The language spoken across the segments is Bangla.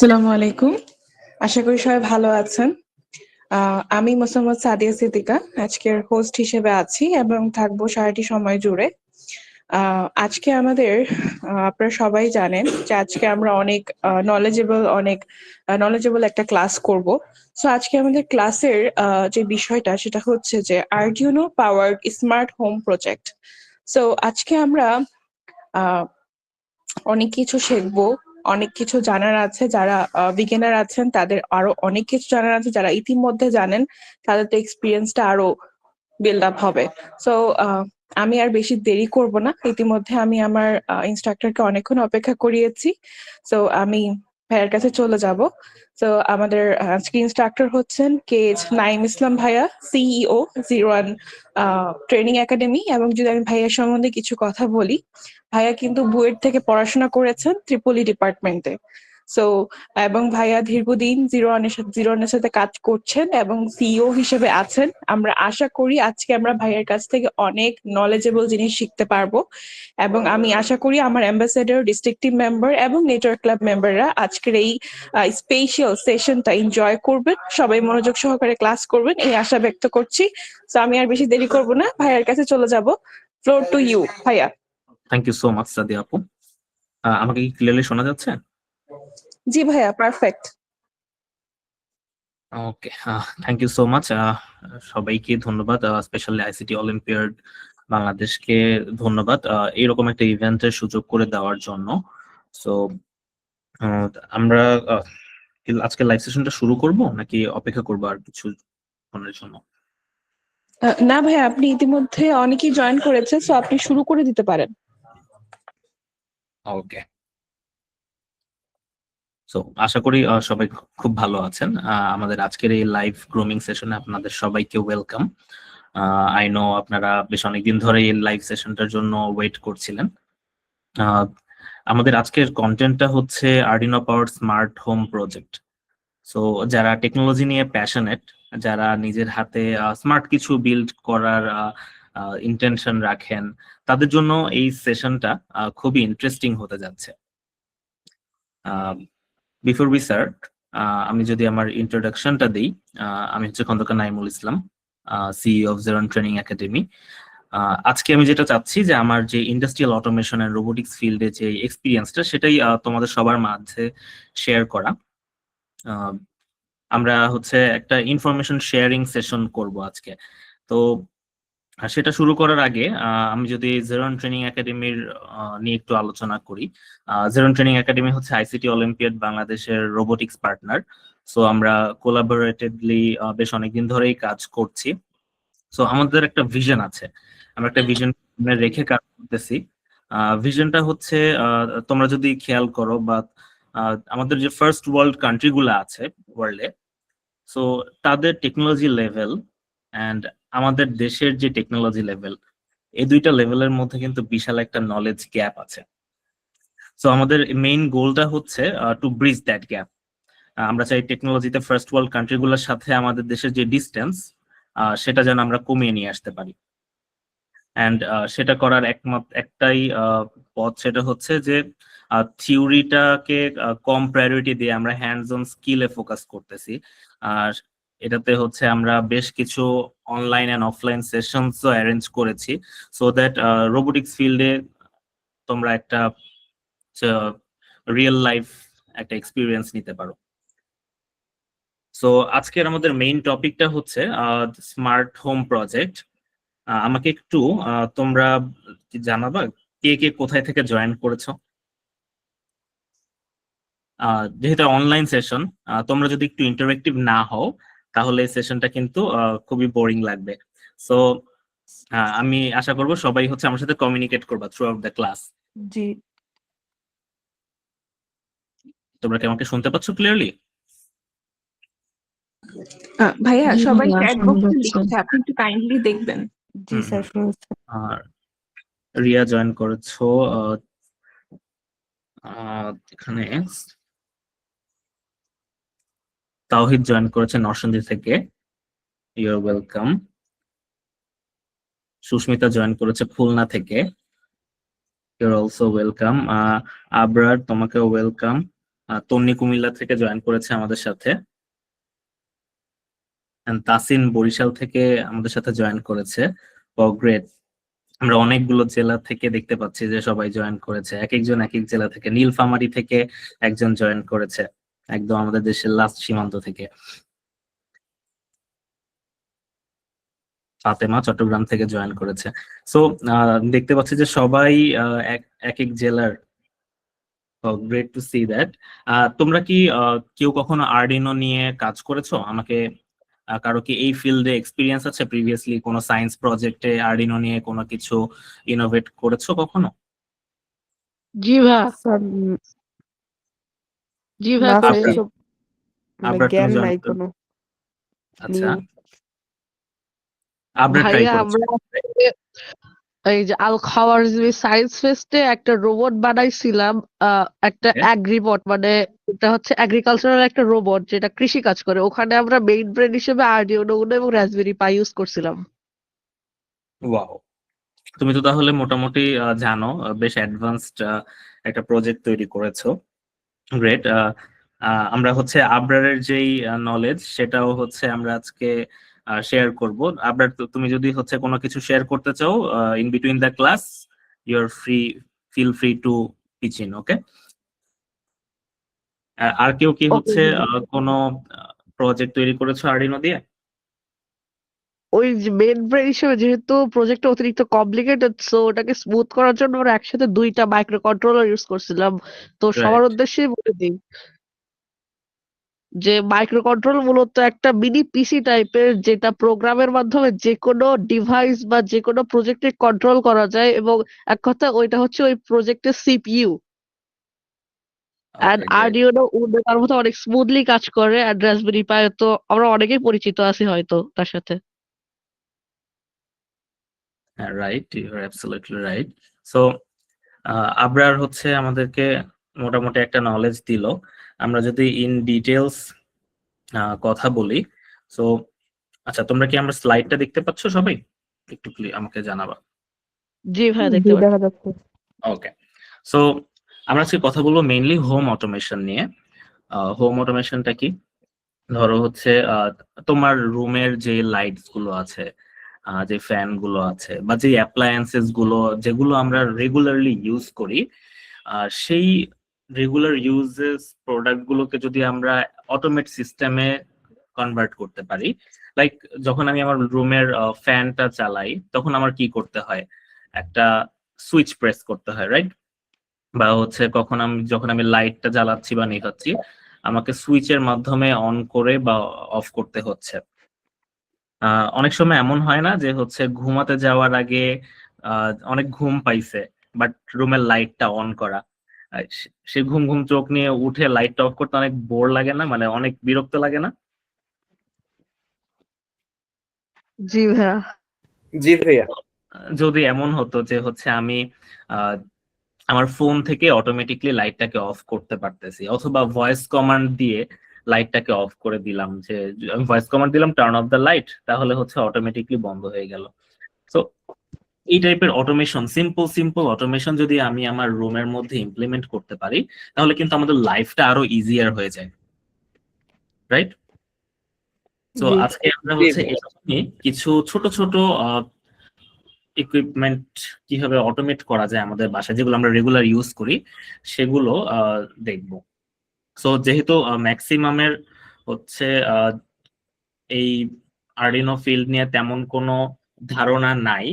আসসালামু আলাইকুম। আশা করি সবাই ভালো আছেন। আমি মোসাম্মদ সাদিয়া সিদ্দিকা আজকের হোস্ট হিসেবে আছি এবং থাকবো সারাটি সময় জুড়ে। আজকে আমাদের আপনারা সবাই জানেন যে আজকে আমরা অনেক নলেজেবল একটা ক্লাস করব। সো আজকে আমাদের ক্লাসের যে বিষয়টা সেটা হচ্ছে যে Arduino powered smart home project. So আজকে আমরা আহ অনেক কিছু শিখবো, অনেক কিছু জানার আছে। যারা বিগিনার আছেন তাদের আরো অনেক কিছু জানার আছে, যারা ইতিমধ্যে জানেন তাদের তো এক্সপিরিয়েন্সটা আরো বিল্ড আপ হবে। সো আমি আর বেশি দেরি করব না। ইতিমধ্যে আমি আমার ইনস্ট্রাক্টরকে অনেকক্ষণ অপেক্ষা করিয়েছি। সো আমি ভাইয়ার কাছে চলে যাব। তো আমাদের আজকে ইনস্ট্রাক্টর হচ্ছেন কেএইচ নাইম ইসলাম ভাইয়া, সিইও 01 ট্রেনিং একাডেমি। এবং যদি আমি ভাইয়ার সম্বন্ধে কিছু কথা বলি, ভাইয়া কিন্তু বুয়েট থেকে পড়াশোনা করেছেন ত্রিপলি ডিপার্টমেন্টে। সো এবং ভাইয়া দীর্ঘদিন জিরো ওয়ানের সাথে কাজ করছেন এবং সিইও হিসেবে আছেন। আমরা আশা করি আজকে আমরা ভাইয়ার কাছ থেকে অনেক নলেজেবল জিনিস শিখতে পারবো এবং আমি আশা করি আমার অ্যাম্বাসেডর, ডিস্ট্রিক্ট টিম মেম্বার এবং নেটওয়ার্ক ক্লাব মেম্বাররা আজকের এই স্পেশাল সেশনটা এনজয় করবেন, সবাই মনোযোগ সহকারে ক্লাস করবেন এই আশা ব্যক্ত করছি। তো আমি আর বেশি দেরি করব না, ভাইয়ার কাছে চলে যাব। ফ্লোর টু ইউ ভাইয়া। Thank you so much Sadia আপু। আমাকে কি ক্লিয়ারলি শোনা যাচ্ছে? জি ভাইয়া, perfect. Okay, thank you so much. সবাইকে ধন্যবাদ, স্পেশালি আইসিটি অলিম্পিয়াড বাংলাদেশকে ধন্যবাদ এরকম একটা ইভেন্টের সুযোগ করে দেওয়ার জন্য। সো আমরা আজকে লাইভ সেশনটা শুরু করব নাকি অপেক্ষা করব আর কিছু ক্ষণের জন্য? না ভাইয়া, আপনি ইতিমধ্যে অনেকেই জয়েন করেছে, সো আপনি শুরু করে দিতে পারেন। ওকে, সো আশা করি সবাই খুব ভালো আছেন। আমাদের আজকের এই লাইভ গ্রুমিং সেশনে আপনাদের সবাইকে ওয়েলকাম। আই নো আপনারা বেশ অনেকদিন ধরে এই লাইভ সেশনটার জন্য ওয়েট করছিলেন। আমাদের আজকের কন্টেন্টটা হচ্ছে আরডিনো পাওয়ার স্মার্ট হোম প্রজেক্ট। সো যারা টেকনোলজি নিয়ে প্যাশনেট, যারা নিজের হাতে স্মার্ট কিছু বিল্ড করার ইন্টেনশন রাখেন, তাদের জন্য এই সেশনটা খুবই ইন্টারেস্টিং হতে যাচ্ছে। বিফোর উই স্টার্ট, আমি যদি আমার ইন্ট্রোডাকশনটা দিই, আমি হচ্ছে খন্দকার নাইমুল ইসলাম, সিইও অফ জেরন ট্রেনিং একাডেমি। আজকে আমি যেটা চাচ্ছি যে আমার যে ইন্ডাস্ট্রিয়াল অটোমেশন এন্ড রোবোটিক্স ফিল্ডে যে এক্সপিরিয়েন্সটা সেটাই তোমাদের সবার মাঝে শেয়ার করা। আমরা হচ্ছে একটা ইনফরমেশন শেয়ারিং সেশন করব আজকে। তো সেটা শুরু করার আগে আমি যদি জেরন ট্রেনিং একাডেমির নিয়ে একটু আলোচনা করি। জেরন ট্রেনিং একাডেমি হচ্ছে আইসিটি অলিম্পিয়াড বাংলাদেশের রোবোটিক্স পার্টনার। সো আমরা কোলাবোরেটিভলি বেশ অনেকদিন ধরেই কাজ করছি। সো আমাদের একটা ভিশন আছে, আমরা একটা ভিশন রেখে কাজ করতেছি। ভিশনটা হচ্ছে তোমরা যদি খেয়াল করো বা আমাদের যে ফার্স্ট ওয়ার্ল্ড কান্ট্রি গুলো আছে ওয়ার্ল্ডে, সো তাদের টেকনোলজি লেভেল অ্যান্ড আমাদের দেশের যে টেকনোলজি লেভেল, এই দুইটা লেভেলের মধ্যে কিন্তু বিশাল একটা নলেজ গ্যাপ আছে। সো আমাদের মেইন গোলটা হচ্ছে টু ব্রিজ দ্যাট গ্যাপ। আমরা চাই টেকনোলজিতে ফার্স্ট ওয়ার্ল্ড কান্ট্রি গুলোর সাথে আমাদের দেশের যে ডিস্টেন্স, সেটা যেন আমরা কমিয়ে নিয়ে আসতে পারি। অ্যান্ড সেটা করার একটাই পথ, সেটা হচ্ছে যে থিওরিটাকে কম প্রায়োরিটি দিয়ে আমরা হ্যান্ডস অন স্কিলে ফোকাস করতেছি। আর এটাতে হচ্ছে আমরা বেশ কিছু অনলাইন অ্যান্ড অফলাইন সেশনসও অ্যারেঞ্জ করেছি, সো দ্যাট রোবোটিক্স ফিল্ডে তোমরা একটা রিয়েল লাইফ একটা এক্সপিরিয়েন্স নিতে পারো। সো আজকের আমাদের মেইন টপিকটা হচ্ছে স্মার্ট হোম প্রজেক্ট। আমাকে একটু তোমরা জানাবা কে কে কোথায় থেকে জয়েন করেছো। যেহেতু অনলাইন সেশন, তোমরা যদি একটু ইন্টারেক্টিভ না হও তাহলে এই সেশনটা কিন্তু খুবই বোরিং লাগবে। সো আমি আশা করব সবাই হচ্ছে আমার সাথে কমিউনিকেট করবা থ্রু আউট দ্য ক্লাস। জি। তোমরা কি আমাকে শুনতে পাচ্ছ ক্লিয়ারলি? ভাইয়া, জি সবাই ভাইয়া, চ্যাট শোনা বক্সে যাচ্ছে। লিখছে, আপনি একটু কাইন্ডলি দেখবেন। জি স্যার, শোনা যাচ্ছে। আর রিয়া জয়েন করেছো এখানে, তাওহিদ জয়েন করেছে নরসিংদী থেকে, you are welcome. Susmita join করেছে খুলনা থেকে, you are also welcome. Abrar, তোমাকে ওয়েলকাম। তন্নি কুমিল্লা থেকে জয়েন করেছে আমাদের সাথে, and তাসিন বরিশাল থেকে আমাদের সাথে জয়েন করেছে। ও গ্রেট, আমরা অনেকগুলো জেলা থেকে দেখতে পাচ্ছি যে সবাই জয়েন করেছে, এক একজন এক এক জেলা থেকে। নীলফামারী থেকে একজন জয়েন করেছে, একদম আমাদের দেশের লাস্ট সীমান্ত থেকে। ফাতেমা চট্টগ্রাম থেকে জয়েন করেছে। সো দেখতে পাচ্ছি যে সবাই এক এক এক জেলার। Great two see that. তোমরা কি কেউ কখনো আর্ডিনো নিয়ে কাজ করেছো? আমাকে কারো কি এই ফিল্ডে এক্সপিরিয়েন্স আছে? প্রিভিয়াসলি কোনো সায়েন্স প্রজেক্টে আর্ডিনো নিয়ে কোনো কিছু ইনোভেট করেছো কখনো? জি ভাইয়া, স্যার জি না ভাইয়া স্যার করছি। এসব মানে আবরার, তুমি জ্ঞান জয়েন নাই করো? কোনো আচ্ছা, নিউ। আবরার ট্রাই ভাইয়া করেছো? আমরা এই যে আল খাওয়ারিজমি সায়েন্স ফেস্টে একটা রোবট বানাইছিলাম, একটা Okay. অ্যাগ্রিবট, মানে এটা হচ্ছে এগ্রিকালচারাল একটা রোবট যেটা কৃষি কাজ করে। ওখানে আমরা মেইন ব্রেন হিসেবে আরডিনো উনো এবং রাসবেরি পাই ইউজ করছিলাম। ওয়াও, তুমি তো তাহলে মোটামুটি জানো, বেশ অ্যাডভান্সড একটা প্রজেক্ট তৈরি করেছো। গ্রেট। আমরা হচ্ছে আবরারের যেই নলেজ সেটাও হচ্ছে আমরা আজকে শেয়ার করব। আবরার, তুমি যদি হচ্ছে কোনো কিছু শেয়ার করতে চাও in between the class, you're free, feel free to pitch in. Okay, আর কেউ কি ওকে, হচ্ছে কোনো প্রজেক্ট তৈরি করেছো আর্ডিনো দিয়ে? ওই যে মেইন ব্রেন হিসেবে যেহেতু প্রজেক্টটা অতিরিক্ত কমপ্লিকেটেড, সো ওটাকে স্মুথ করার জন্য আমরা একসাথে দুইটা মাইক্রো কন্ট্রোলার ইউজ করছিলাম। তো সবার রাইট। উদ্দেশ্যে বলে দিই যে মাইক্রো কন্ট্রোল মূলত একটা মিনি পিসি টাইপের, যেটা প্রোগ্রামের মাধ্যমে যে কোনো ডিভাইস বা যে কোনো প্রজেক্টে কন্ট্রোল করা যায়, এবং এক কথা ওইটা হচ্ছে ওই প্রজেক্টের CPU. And okay, great. Arduino Uno তার মতো অনেক স্মুথলি কাজ করে। এন্ড রাসবেরি পাই তো আমরা অনেকেই পরিচিত আছি হয়তো তার সাথে। হ্যাঁ, right, you are absolutely right. So Abrar হচ্ছে আমাদেরকে মোটামুটি একটা নলেজ দিল। আমরা যদি ইন ডিটেলস কথা বলি, সো আচ্ছা, তোমরা কি আমার স্লাইডটা দেখতে পাচ্ছ সবাই? একটু আমাকে জানাবা। জি ভাইয়া, জি দেখতে পাচ্ছি। দেখা যাচ্ছে। ওকে, সো আমরা আজকে কথা বলবো মেইনলি হোম অটোমেশন নিয়ে। হোম অটোমেশনটা কি? ধরো হচ্ছে তোমার রুমের যে লাইটস গুলো আছে, যে ফ্যান গুলো আছে, বা যে অ্যাপ্লায়েন্সেস গুলো যেগুলো আমরা রেগুলারলি ইউজ করি, সেই রেগুলার ইউজেস প্রোডাক্ট গুলোকে যদি আমরা অটোমেট সিস্টেমে কনভার্ট করতে পারি। লাইক যখন আমি আমার রুমের ফ্যানটা চালাই, তখন আমার কি করতে হয়? একটা সুইচ প্রেস করতে হয়, রাইট? বা হচ্ছে যখন আমি লাইটটা জ্বালাচ্ছি বা নিভাচ্ছি, আমাকে সুইচের মাধ্যমে অন করে বা অফ করতে হচ্ছে। অনেক সময় এমন হয় না যে হচ্ছে ঘুমাতে যাওয়ার আগে অনেক ঘুম পাইছে, বাট রুমের লাইটটা অন করা, সে ঘুম ঘুম চোখ নিয়ে উঠে লাইটটা অফ করতে অনেক বোর লাগে না? মানে অনেক বিরক্ত লাগে না? জি ভাইয়া। জি ভাইয়া। যদি এমন হতো যে হচ্ছে আমি আহ, আমার ফোন থেকে অটোমেটিকলি লাইটটাকে অফ করতে পারতেছি, অথবা ভয়েস কমান্ড দিয়ে লাইটটাকে অফ করে দিলাম, যে আমি ভয়েস কমান্ড দিলাম টার্ন অফ দ্য লাইট, তাহলে হচ্ছে অটোমেটিকলি বন্ধ হয়ে গেল। সো এই টাইপের অটোমেশন, সিম্পল সিম্পল অটোমেশন যদি আমি আমার রুমের মধ্যে ইমপ্লিমেন্ট করতে পারি, তাহলে কিন্তু আমাদের লাইফটা আরো ইজিয়ার হয়ে যায়, রাইট? তো জি আজকে আমরা জি হচ্ছে ভাইয়া। এরকমই কিছু ছোট ছোট ইকুইপমেন্ট কিভাবে অটোমেট করা যায় আমাদের বাসায়, যেগুলো আমরা রেগুলার ইউজ করি, সেগুলো দেখবো। সো যেহেতু ম্যাক্সিমামের হচ্ছে এই আর্ডিনো ফিল্ড নিয়ে তেমন কোনো ধারণা নাই,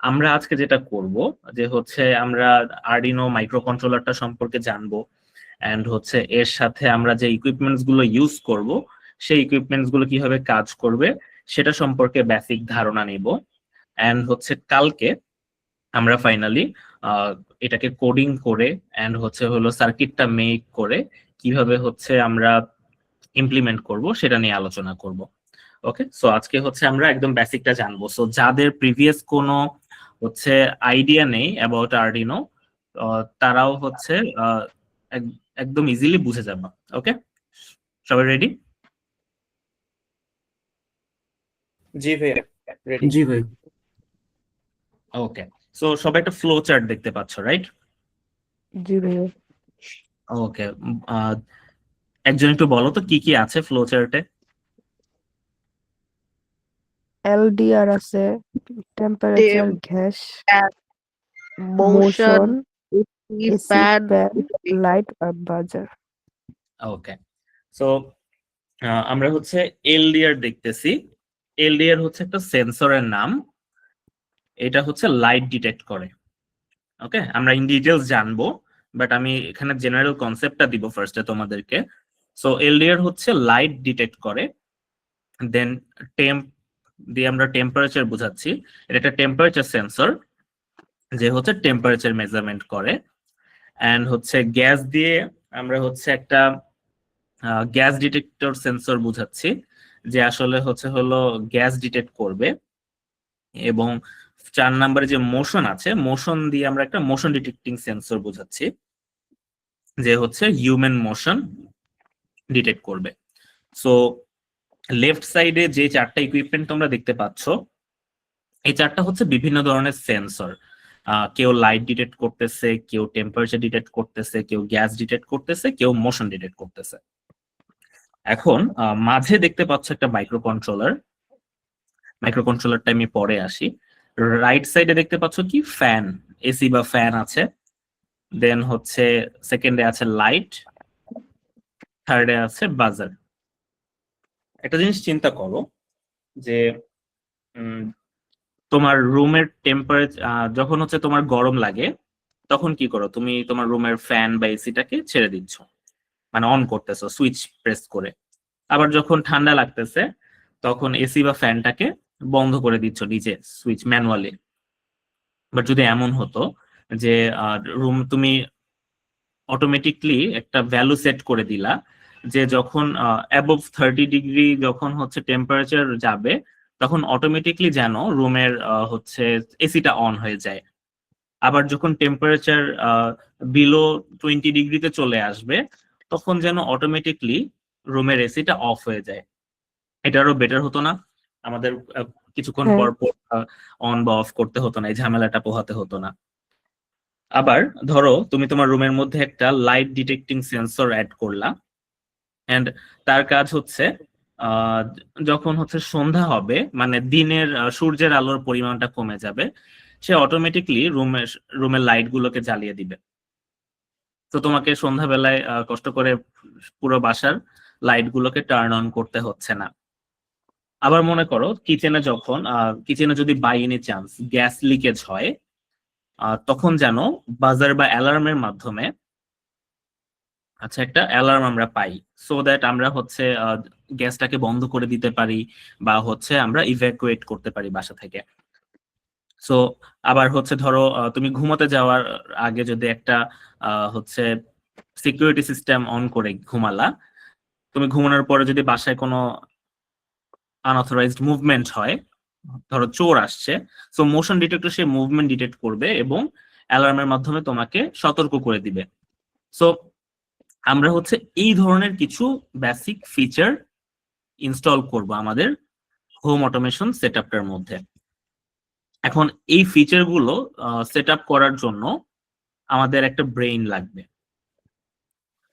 আমরা আজকে যেটা করব যে হচ্ছে আমরা আর্ডিনো মাইক্রো কন্ট্রোলারটা সম্পর্কে জানবো, এন্ড হচ্ছে এর সাথে আমরা যে ইকুইপমেন্টস গুলো ইউজ করব, সেই ইকুইপমেন্টস গুলো কিভাবে কাজ করবে সেটা সম্পর্কে বেসিক ধারণা নিব। এন্ড হচ্ছে কালকে আমরা ফাইনালি এটাকে কোডিং করে এন্ড হচ্ছে হলো সার্কিটটা মেক করে কিভাবে হচ্ছে আমরা ইমপ্লিমেন্ট করব সেটা নিয়ে আলোচনা করব। ওকে, সো আজকে হচ্ছে আমরা একদম বেসিকটা জানবো। সো যাদের প্রিভিয়াস কোনো হচ্ছে আইডিয়া নেই অ্যাবাউট আর্ডিনো, তারাও হচ্ছে একদম ইজিলি বুঝে যাবে। ওকে, সবাই রেডি? জি ভাইয়া, রেডি। জি ভাই। ওকে, সো সবাই একটা ফ্লো চার্ট দেখতে পাচ্ছ, রাইট? জি ভাইয়া। ওকে, একজন একটু বলো তো কি কি আছে ফ্লো চার্টে। এলডিআর আছে, temperature, gas, motion, motion, AC, fan. Fan, light আর বাজার। ওকে, সো আমরা হচ্ছে এলডিআর দেখতেছি। এলডিআর হচ্ছে একটা সেন্সরের নাম, এটা হচ্ছে লাইট ডিটেক্ট করে। ওকে, আমরা ইন ডিটেলস জানবো, বাট আমি এখানে জেনারেল কনসেপ্টটা দিব ফার্স্টে তোমাদেরকে। সো এলডিআর হচ্ছে লাইট ডিটেক্ট করে, দেন টেম্প দিয়ে আমরা টেম্পারেচার বোঝাচ্ছি। এটা একটা টেম্পারেচার সেন্সর যে হচ্ছে টেম্পারেচার মেজারমেন্ট করে। অ্যান্ড হচ্ছে গ্যাস দিয়ে আমরা হচ্ছে একটা গ্যাস ডিটেক্টর সেন্সর বুঝাচ্ছি, যে আসলে হলো গ্যাস ডিটেক্ট করবে। এবং 4 নম্বরে যে মোশন আছে, মোশন দিয়ে আমরা একটা মোশন ডিটেক্টিং সেন্সর বোঝাচ্ছি, যে হচ্ছে হিউম্যান মোশন ডিটেক্ট করবে। সো লেফট সাইডে যে 4টা ইকুইপমেন্ট তোমরা দেখতে পাচ্ছ, এই 4টা হচ্ছে বিভিন্ন ধরনের সেন্সর। কেউ লাইট ডিটেক্ট করতেছে, কেউ টেম্পারেচার ডিটেক্ট করতেছে, কেউ গ্যাস ডিটেক্ট করতেছে, কেউ মোশন ডিটেক্ট করতেছে। এখন মাঝে দেখতে পাচ্ছ একটা মাইক্রো কন্ট্রোলার। মাইক্রো কন্ট্রোলারটা আমি পরে আসি। রাইট সাইডে দেখতে পাচ্ছ কি ফ্যান, এসি বা ফ্যান আছে। দেন হচ্ছে সেকেন্ডে আছে লাইট, থার্ডে আছে বাজার। একটা জিনিস চিন্তা করো যে তোমার রুমের টেম্পারেচার যখন হচ্ছে তোমার গরম লাগে, তখন কি করো তুমি? তোমার রুমের ফ্যান বা এসিটাকে ছেড়ে দিচ্ছ, মানে অন করতেছো সুইচ প্রেস করে। আবার যখন ঠান্ডা লাগতেছে, তখন এসি বা ফ্যানটাকে বন্ধ করে দিচ্ছ নিচে সুইচ ম্যানুয়ালি। বাট যদি এমন হতো যে রুম তুমি অটোমেটিকলি একটা ভ্যালু সেট করে দিলা, যে যখন অ্যাবভ 30 ডিগ্রি যখন হচ্ছে টেম্পারেচার যাবে, তখন অটোমেটিকলি যেন রুমের হচ্ছে এসিটা অন হয়ে যায়। আবার যখন টেম্পারেচার বিলো 20 ডিগ্রিতে চলে আসবে, তখন যেন অটোমেটিকলি রুমের এসিটা অফ হয়ে যায়। এটা আরো বেটার হতো না? আমাদের কিছুক্ষণ হ্যাঁ। পর পর অন বা অফ করতে হতো না, এই ঝামেলাটা পোহাতে হতো না। আবার ধরো তুমি তোমার রুমের মধ্যে একটা লাইট ডিটেক্টিং সেন্সর অ্যাড করলা, এন্ড তার কাজ হচ্ছে আহ, যখন হচ্ছে সন্ধ্যা হবে, মানে দিনের সূর্যের আলোর পরিমাণটা কমে যাবে, সে অটোমেটিকলি রুমের লাইট গুলোকে জ্বালিয়ে দিবে। তো তোমাকে সন্ধ্যাবেলায় কষ্ট করে পুরো বাসার লাইট গুলোকে টার্ন অন করতে হচ্ছে না। আবার মনে করো কিচেনে যখন কিচেনে যদি by any chance gas leakage হয়, তখন যেন বাজার বা অ্যালার্মের মাধ্যমে আচ্ছা একটা অ্যালার্ম আমরা পাই, সো দ্যাট আমরা হচ্ছে গ্যাসটাকে বন্ধ করে দিতে পারি, বা হচ্ছে আমরা ইভ্যাকুয়েট করতে পারি বাসা থেকে। সো আবার হচ্ছে ধরো তুমি ঘুমোতে যাওয়ার আগে যদি একটা হচ্ছে সিকিউরিটি সিস্টেম অন করে ঘুমালা, তুমি ঘুমানোর পরে যদি বাসায় কোনো আনঅথরাইজড মুভমেন্ট হয়, ধরো চোর আসছে, সো মোশন ডিটেক্টর সেই মুভমেন্ট ডিটেক্ট করবে এবং অ্যালার্মের মাধ্যমে তোমাকে সতর্ক করে দিবে। সো আমরা হচ্ছে এই ধরনের কিছু বেসিক ফিচার ইনস্টল করব আমাদের হোম অটোমেশন সেটআপটার মধ্যে। এখন এই ফিচার গুলো সেট আপ করার জন্য আমাদের একটা ব্রেইন লাগবে,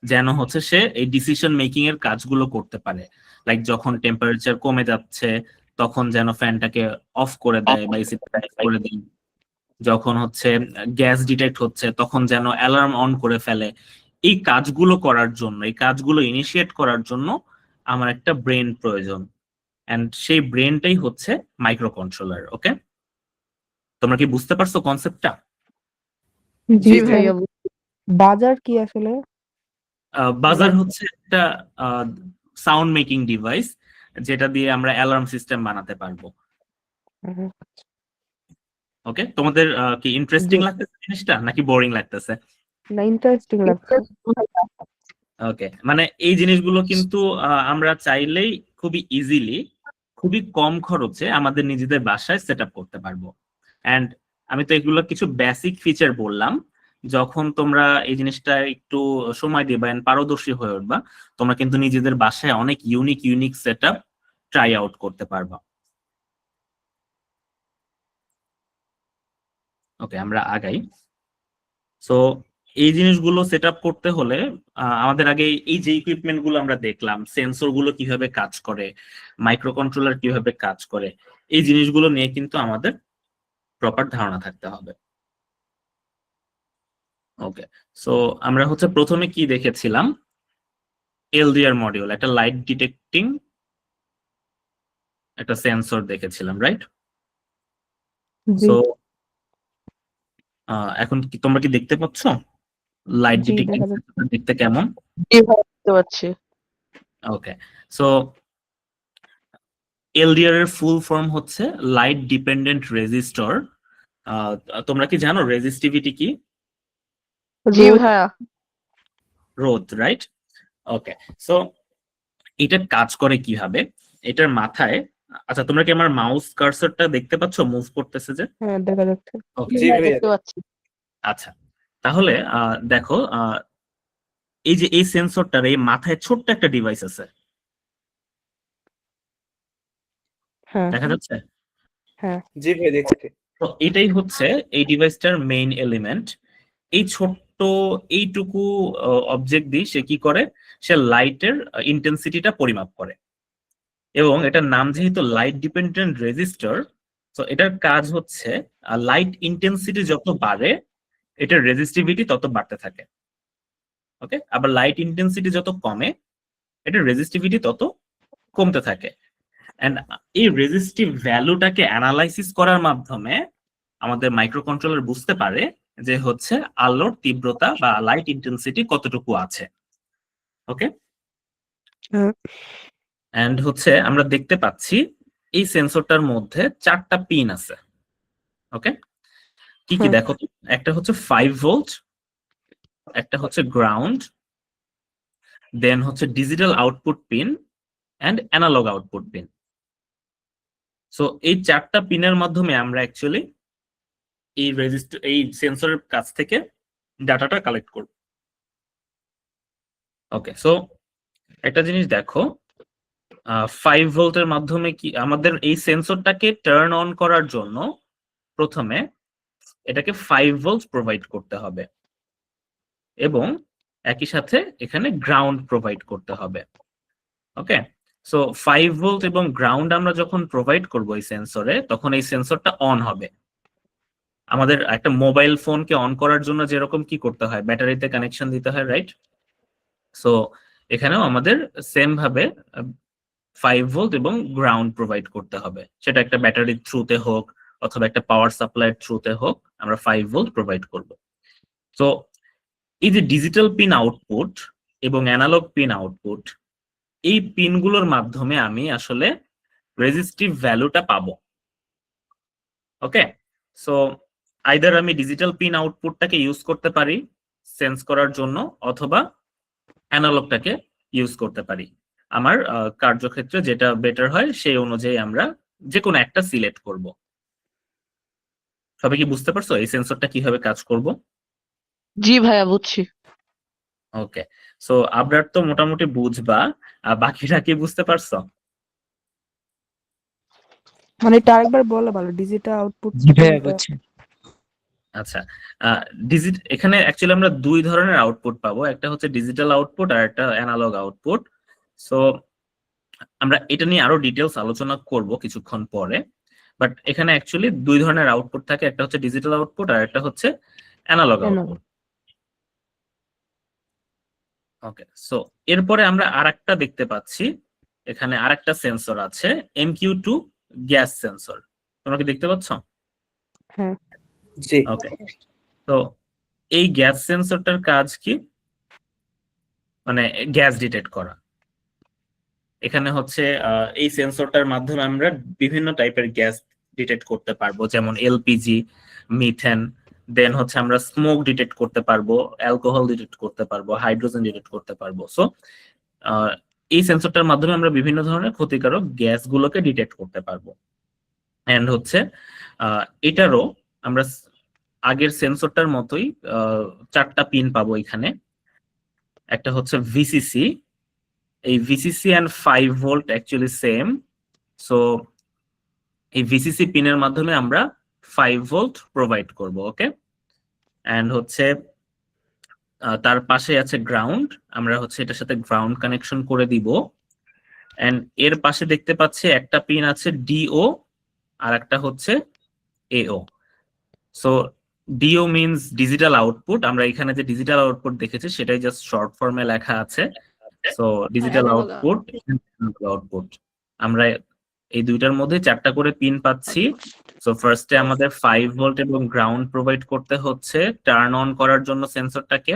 যেন হচ্ছে সে এই ডিসিশন মেকিং এর কাজগুলো করতে পারে। লাইক যখন টেম্পারেচার কমে যাচ্ছে, তখন যেন ফ্যানটাকে অফ করে দেয় বা এসি করে দেয়। যখন হচ্ছে গ্যাস ডিটেক্ট হচ্ছে, তখন যেন অ্যালার্ম অন করে ফেলে। এই কাজগুলো করার জন্য, এই কাজগুলো ইনিশিয়েট করার জন্য আমার একটা ব্রেন প্রয়োজন, এন্ড সেই ব্রেনটাই হচ্ছে মাইক্রো কন্ট্রোলার। ওকে, তোমরা কি বুঝতে পারছো কনসেপ্টটা? জি জি ভাইয়া। বাজার কি আসলে? বাজার হচ্ছে একটা সাউন্ড মেকিং ডিভাইস, যেটা দিয়ে আমরা অ্যালার্ম সিস্টেম বানাতে পারবো। হুম, ওকে, তোমাদের কি ইন্টারেস্টিং জি। লাগতেছে জিনিসটা নাকি বোরিং লাগতেছে? না, ইন্টারেস্টিং লাগছে। ওকে, মানে এই জিনিসগুলো কিন্তু আমরা চাইলেই খুবই ইজিলি, খুবই কম খরচে আমাদের নিজেদের বাসায় সেট আপ করতে পারবো। এন্ড আমি তো এগুলো কিছু বেসিক ফিচার বললাম, যখন তোমরা এই জিনিসটা একটু সময় দিবা এন্ড পারদর্শী হয়ে উঠবা, তোমরা কিন্তু নিজেদের বাসায় অনেক unique unique set up try out করতে পারবা। ওকে, আমরা আগাই। সো এই জিনিসগুলো সেট আপ করতে হলে আমাদের আগে এই যে ইকুইপমেন্ট গুলো আমরা দেখলাম, সেন্সর গুলো কিভাবে কাজ করে, মাইক্রো কন্ট্রোলার কিভাবে কাজ করে, এই জিনিসগুলো নিয়ে কিন্তু আমাদের প্রপার ধারণা থাকতে হবে। ওকে, সো আমরা হচ্ছে প্রথমে কি দেখেছিলাম, এলডিআর মডিউল, একটা লাইট ডিটেক্টিং একটা সেন্সর দেখেছিলাম, রাইট? জি সো এখন কি তোমরা কি দেখতে পাচ্ছ লাইট জি ডিটেক্টিং দেখা যাচ্ছে। দেখতে কেমন? জি ভাইয়া দেখতে পাচ্ছি। ওকে, সো এলডিআর এর ফুল ফর্ম হচ্ছে লাইট ডিপেন্ডেন্ট রেজিস্টর। তোমরা কি জানো রেজিস্টিভিটি কি? জি রোদ ভাইয়া। রোধ, রাইট? ওকে, সো এটা কাজ করে কিভাবে, এটার মাথায়, আচ্ছা তোমরা কি আমার মাউস কার্সরটা দেখতে পাচ্ছ মুভ করতেছে যে? হ্যাঁ দেখা যাচ্ছে। ওকে, জি জি ভাইয়া ভাইয়া দেখতে পাচ্ছি। আচ্ছা তাহলে দেখো, এই যে এই সেন্সরটার এই মাথায় ছোট্ট একটা ডিভাইস আছে, হ্যাঁ দেখা যাচ্ছে? হ্যাঁ জি ভাইয়া দেখছি। তো এটাই হচ্ছে এই ডিভাইসটার মেইন এলিমেন্ট। এই ছোট্ট এইটুকু অবজেক্ট দিয়ে সে কি করে, সে লাইটের ইন্টেন্সিটিটা পরিমাপ করে। এবং এটার নাম যেহেতু লাইট ডিপেন্ডেন্ট রেজিস্টর, তো এটার কাজ হচ্ছে লাইট ইন্টেন্সিটি যত বাড়ে এটার রেজিস্টিভিটি তত বাড়তে থাকে। ওকে, আবার লাইট ইন্টেন্সিটি যত কমে এটার রেজিস্টিভিটি তত কমতে থাকে। এন্ড এই রেজিস্টিভ ভ্যালুটাকে অ্যানালাইসিস করার মাধ্যমে আমাদের মাইক্রো কন্ট্রোলার বুঝতে পারে যে হচ্ছে আলোর তীব্রতা বা লাইট ইন্টেন্সিটি কতটুকু আছে। ওকে, হ্যাঁ এন্ড হচ্ছে আমরা দেখতে পাচ্ছি এই সেন্সরটার মধ্যে 4টা পিন আছে। ওকে, কি কি হ্যাঁ দেখো তো? একটা হচ্ছে 5 ভোল্ট, একটা হচ্ছে গ্রাউন্ড, দেন হচ্ছে digital output pin and analog output pin. So এই 4টা পিনের মাধ্যমে আমরা অ্যাকচুয়ালি এই সেন্সরের কাছ থেকে ডাটাটা কালেক্ট করব। ওকে, সো একটা জিনিস দেখো, 5 ভোল্টের মাধ্যমে কি আমাদের এই সেন্সরটাকে টার্ন অন করার জন্য প্রথমে এটাকে 5 ভোল্ট প্রোভাইড করতে হবে এবং একই সাথে এখানে গ্রাউন্ড প্রোভাইড করতে হবে। ওকে, সো 5 ভোল্ট এবং গ্রাউন্ড আমরা যখন প্রোভাইড করব এই সেন্সরে, তখন এই সেন্সরটা অন হবে। আমাদের একটা মোবাইল ফোনকে অন করার জন্য যেরকম কি করতে হয়, ব্যাটারিতে কানেকশন দিতে হয়, রাইট? সো এখানেও আমাদের সেম ভাবে 5 ভোল্ট এবং গ্রাউন্ড প্রোভাইড করতে হবে, সেটা একটা ব্যাটারির থ্রুতে হোক অথবা একটা পাওয়ার সাপ্লাইয়ের থ্রুতে হোক, আমরা 5 ভোল্ট প্রোভাইড করব। সো এই যে ডিজিটাল পিন আউটপুট এবং অ্যানালগ পিন আউটপুট, এই পিনগুলোর মাধ্যমে আমি আসলে রেজিস্টিভ ভ্যালুটা পাবো। ওকে, সো আইদার আমি ডিজিটাল পিন আউটপুটটাকে ইউজ করতে পারি সেন্স করার জন্য, অথবা অ্যানালগটাকে ইউজ করতে পারি। আমার কার্যক্ষেত্রে যেটা বেটার হয় সেই অনুযায়ী আমরা যে কোনো একটা সিলেক্ট করব। সবাই কি বুঝতে পারছো এই সেন্সরটা কিভাবে কাজ করব? জি ভাইয়া বুঝছি। ওকে, সো আবরার তো মোটামুটি বুঝবা, বাকিরা কি বুঝতে পারছো? মানে এটা আরেকবার বলা ভালো, ডিজিটাল আউটপুট জি ভাইয়া কোনটা? বুঝছি। আচ্ছা, এখানে অ্যাকচুয়ালি আমরা দুই ধরনের আউটপুট পাবো, একটা হচ্ছে ডিজিটাল আউটপুট আর একটা অ্যানালগ আউটপুট। সো আমরা এটা নিয়ে আরো ডিটেলস আলোচনা করব কিছুক্ষণ পরে, বাট এখানে অ্যাকচুয়ালি দুই ধরনের আউটপুট থাকে, একটা হচ্ছে ডিজিটাল আউটপুট আর একটা হচ্ছে অ্যানালগ আউটপুট। ওকে, সো এরপরে আমরা আরেকটা দেখতে পাচ্ছি, এখানে আরেকটা সেন্সর আছে, MQ2 গ্যাস সেন্সর। তোমরা কি দেখতে পাচ্ছ? হ্যাঁ জি ওকে, তো এই গ্যাস সেন্সরটার কাজ কি? মানে গ্যাস ডিটেক্ট করা। এখানে হচ্ছে এই সেন্সরটার মাধ্যমে আমরা বিভিন্ন টাইপের গ্যাস ডিটেক্ট করতে পারবো, যেমন এলপিজি, মিথেন, দেন হচ্ছে আমরা স্মোক ডিটেক্ট করতে পারবো, অ্যালকোহল ডিটেক্ট করতে পারবো, হাইড্রোজেন ডিটেক্ট করতে পারবো। সো এই সেন্সরটার মাধ্যমে আমরা বিভিন্ন ধরনের ক্ষতিকারক গ্যাসগুলোকে ডিটেক্ট করতে পারবো। এন্ড হচ্ছে এটারও আমরা আগের সেন্সরটার মতোই 4টা পিন পাবো এখানে। একটা হচ্ছে ভিসিসি, এই VCC and 5 volt actually same. So এই ভিসিসি পিনের মাধ্যমে আমরা 5 ভোল্ট প্রোভাইড করব। ওকে, এন্ড হচ্ছে তার পাশে আছে গ্রাউন্ড, আমরা হচ্ছে এটার সাথে গ্রাউন্ড কানেকশন করে দিব। এন্ড এর পাশে দেখতে পাচ্ছি একটা পিন আছে ডিও আর একটা হচ্ছে AO. So DO means digital output, আমরা এখানে যে ডিজিটাল আউটপুট দেখেছি সেটাই জাস্ট শর্ট ফর্মে লেখা আছে। সো ডিজিটাল আউটপুট, আউটপুট আমরা এই দুইটার মধ্যে 4টা করে পিন পাচ্ছি। সো ফার্স্টে আমাদের 5 ভোল্ট এবং গ্রাউন্ড প্রোভাইড করতে হচ্ছে টার্ন অন করার জন্য সেন্সরটাকে,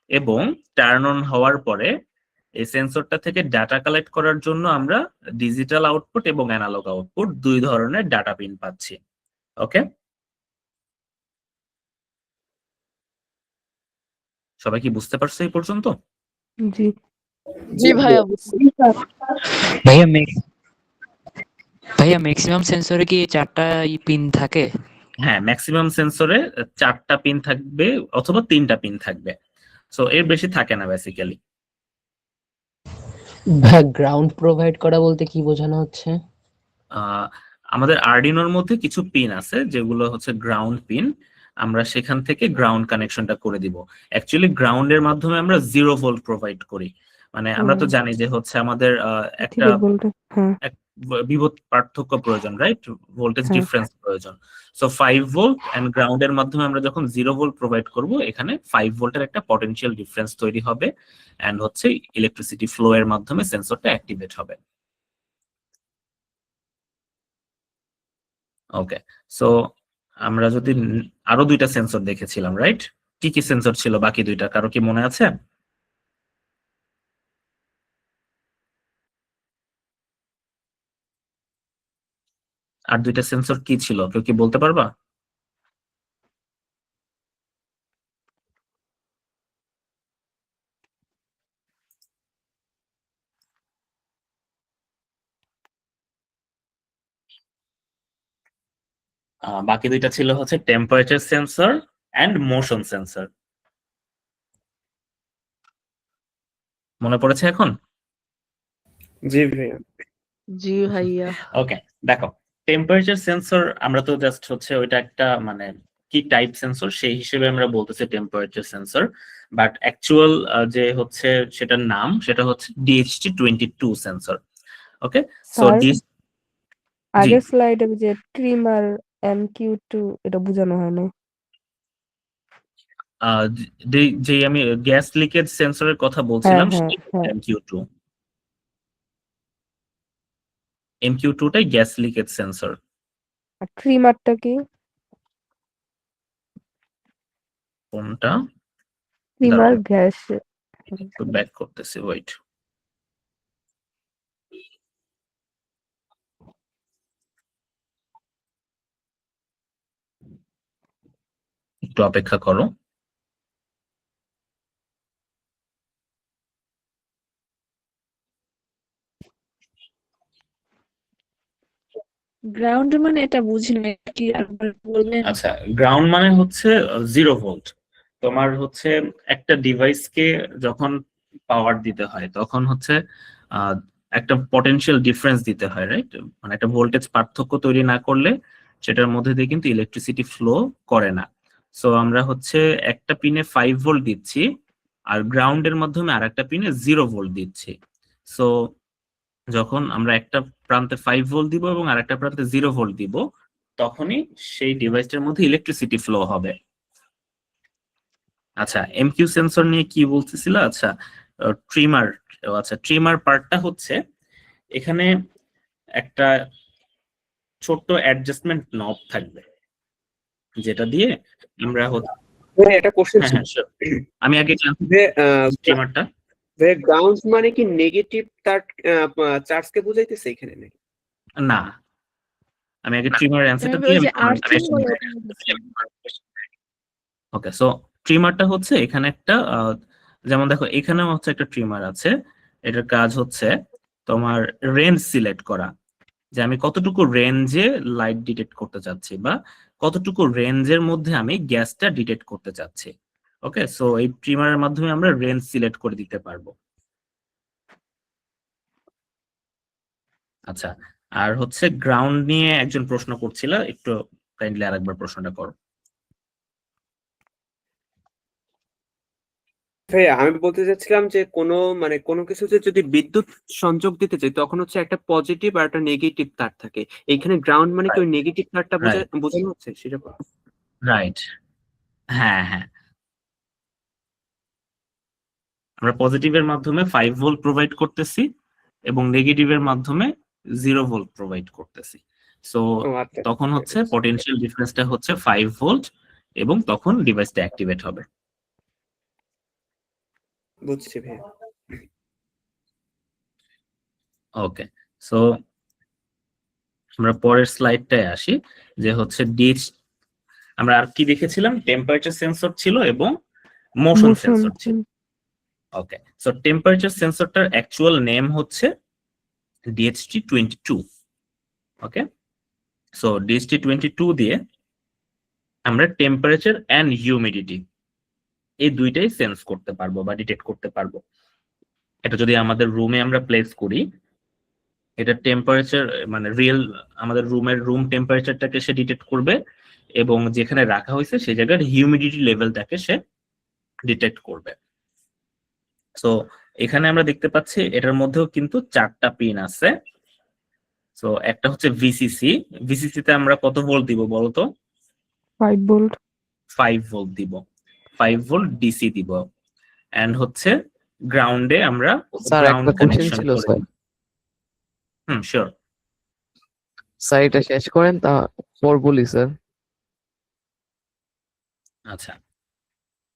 এবং টার্ন অন হওয়ার পরে এই সেন্সরটা থেকে ডাটা কালেক্ট করার জন্য আমরা ডিজিটাল আউটপুট এবং অ্যানালগ আউটপুট দুই ধরনের ডাটা পিন পাচ্ছি। ওকে, সবাই কি বুঝতে পারছো এই পর্যন্ত? জি জি ভাইয়া ভাইয়া ভাইয়া ম্যাক্সিমাম সেন্সরে কি 4টা পিন থাকে? হ্যাঁ, ম্যাক্সিমাম সেন্সরে 4টা পিন থাকবে অথবা 3টা পিন থাকবে। সো এর বেশি থাকে না বেসিক্যালি। গ্রাউন্ড প্রোভাইড করা বলতে কি বোঝানো হচ্ছে? আমাদের আরডিনোর মধ্যে কিছু পিন আছে যেগুলো হচ্ছে গ্রাউন্ড পিন, আমরা সেখান থেকে গ্রাউন্ড কানেকশনটা করে দিব। অ্যাকচুয়ালি গ্রাউন্ডের মাধ্যমে আমরা 0 ভোল্ট প্রোভাইড করি, মানে আমরা তো জানি যে হচ্ছে আমাদের একটা ঠিক বলতে হ্যাঁ বিভব পার্থক্য প্রয়োজন, রাইট? ভোল্টেজ হ্যাঁ। ডিফারেন্স প্রয়োজন। সো 5 ভোল্ট এন্ড গ্রাউন্ডের মাধ্যমে আমরা যখন 0 ভোল্ট প্রোভাইড করব, এখানে 5 ভোল্টের একটা পটেনশিয়াল ডিফারেন্স তৈরি হবে এন্ড হচ্ছে ইলেকট্রিসিটি ফ্লো এর মাধ্যমে সেন্সরটা অ্যাক্টিভেট হবে। ওকে, সো আমরা যদি আরো 2টা সেন্সর দেখেছিলাম, রাইট? কি কি সেন্সর ছিল বাকি 2টা, কারো কি মনে আছে? আর 2টা সেন্সর কি ছিল, কেউ কি বলতে পারবা? বাকি 2টা ছিল হচ্ছে temperature sensor and motion sensor. মনে পড়েছে এখন? জি ভাইয়া। জি ভাইয়া ওকে, দেখো টেম্পারেচার সেন্সর আমরা তো জাস্ট হচ্ছে ওইটা একটা মানে কি টাইপ সেন্সর সেই হিসেবে আমরা বলতেছি টেম্পারেচার সেন্সর, বাট অ্যাকচুয়াল যে হচ্ছে সেটার নাম সেটা হচ্ছে DHT22 sensor. Okay, so sir, আগের স্লাইডে যে ট্রিমার MQ2 এটা বোঝানো হয় না। যে আমি গ্যাস লিকেজ সেন্সরের কথা বলছিলাম হ্যাঁ, হ্যাঁ। MQ2, MQ2টাই গ্যাস লিকেজ সেন্সর। আর ট্রিমারটা কি? কোনটা? ট্রিমার গ্যাস একটু ব্যাক করতেছি, ওয়েট। একটু অপেক্ষা করো। গ্রাউন্ড মানে এটা বুঝি না, কি একবার বলবেন? আচ্ছা, গ্রাউন্ড মানে হচ্ছে 0 ভোল্ট। তোমার হচ্ছে একটা ডিভাইসকে যখন পাওয়ার দিতে হয় তখন হচ্ছে একটা পটেনশিয়াল ডিফারেন্স দিতে হয়, রাইট? মানে একটা ভোল্টেজ পার্থক্য তৈরি না করলে সেটার মধ্যে দিয়ে কিন্তু ইলেকট্রিসিটি ফ্লো করে না। সো আমরা হচ্ছে একটা পিনে 5 ভোল্ট দিচ্ছি আর গ্রাউন্ডের মাধ্যমে আরেকটা পিনে 0 ভোল্ট দিচ্ছি। সো যখন আমরা একটা প্রান্তে 5 ভোল্ট দিব এবং আরেকটা প্রান্তে 0 ভোল্ট দিব, তখনই সেই ডিভাইসটার মধ্যে ইলেকট্রিসিটি ফ্লো হবে। আচ্ছা, এমকিউ সেন্সর নিয়ে কি বলতেছিল? আচ্ছা, ট্রিমার। আচ্ছা, ট্রিমার পার্টটা হচ্ছে এখানে একটা ছোট্ট অ্যাডজাস্টমেন্ট নব থাকবে যেটা দিয়ে আমরা ভাইয়া একটা কোশ্চেন হ্যাঁ ছিল হ্যাঁ sure. আমি আগে যে ট্রিমারটা গ্রাউন্ড মানে কি নেগেটিভ তার চার্জকে বুঝাইতেছে এখানে নাকি? না, আমি আগে ট্রিমার অ্যান্সারটা ওই যে দিয়ে আর্থিং বলে ওটা বুঝছি। ওকে, সো ট্রিমারটা হচ্ছে এখানে একটা যেমন দেখো এখানেও হচ্ছে একটা ট্রিমার আছে, এটার কাজ হচ্ছে তোমার রেঞ্জ সিলেক্ট করা, যে আমি কতটুকু রেঞ্জে লাইট ডিটেক্ট করতে চাচ্ছি বা কতটুকু রেঞ্জের মধ্যে আমি গ্যাসটা ডিটেক্ট করতে চাচ্ছি। ওকে, সো এই ট্রিমারের মাধ্যমে আমরা রেঞ্জ সিলেক্ট করে দিতে পারবো। আচ্ছা, আর হচ্ছে গ্রাউন্ড নিয়ে একজন প্রশ্ন করছিল, একটু কাইন্ডলি আরেকবার প্রশ্নটা করো। ভাইয়া আমি বলতে চাচ্ছিলাম যে কোনো কিছুতে যদি বিদ্যুৎ সংযোগ দিতে চাই তখন হচ্ছে একটা পজিটিভ আর একটা নেগেটিভ তার থাকে। এইখানে গ্রাউন্ড মানে কি ওই নেগেটিভ তারটা রাইট বোঝানো হচ্ছে সেটা বলো। রাইট হ্যাঁ হ্যাঁ, আমরা পজিটিভের মাধ্যমে 5 ভোল্ট প্রোভাইড করতেছি এবং নেগেটিভের মাধ্যমে 0 ভোল্ট প্রোভাইড করতেছি। সো ও আচ্ছা তখন আচ্ছা, হচ্ছে পটেনশিয়াল ডিফারেন্সটা হচ্ছে 5 ভোল্ট এবং তখন ডিভাইসটা অ্যাক্টিভেট হবে। বুঝছি ভাইয়া। ওকে, সো আমরা পরের স্লাইডটায় আসি, যে হচ্ছে ডিএইচ। আমরা আর কি দেখেছিলাম? টেম্পারেচার সেন্সর ছিল এবং মোশন মোশন সেন্সর ছিল। Okay, so temperature সেন্সরটার actual name হচ্ছে DHT22। ওকে, সো DHT22 দিয়ে আমরা টেম্পারেচার অ্যান্ড হিউমিডিটি এই দুইটাই সেন্স করতে পারবো বা ডিটেক্ট করতে পারবো। এটা যদি আমাদের রুমে আমরা প্লেস করি, এটা টেম্পারেচার মানে রিয়েল আমাদের রুম টেম্পারেচারটাকে সে ডিটেক্ট করবে এবং যেখানে রাখা হয়েছে সেই জায়গার হিউমিডিটি লেভেলটাকে সে ডিটেক্ট করবে। সো এখানে আমরা দেখতে পাচ্ছি এটার মধ্যেও কিন্তু 4টা পিন আছে। সো একটা হচ্ছে ভিসিসি। ভিসিসি তে আমরা কত ভোল্ট দিব বলতো? 5 ভোল্ট 5 ভোল্ট দিব, 5 ভোল্ট ডিসি দিব। এন্ড হচ্ছে গ্রাউন্ডে আমরা স্যার গ্রাউন্ড একটা কোশ্চেন কানেকশন ছিল করে স্যার। দিব। শিওর স্যার এটা শেষ করেন তারপর বলি স্যার। আচ্ছা,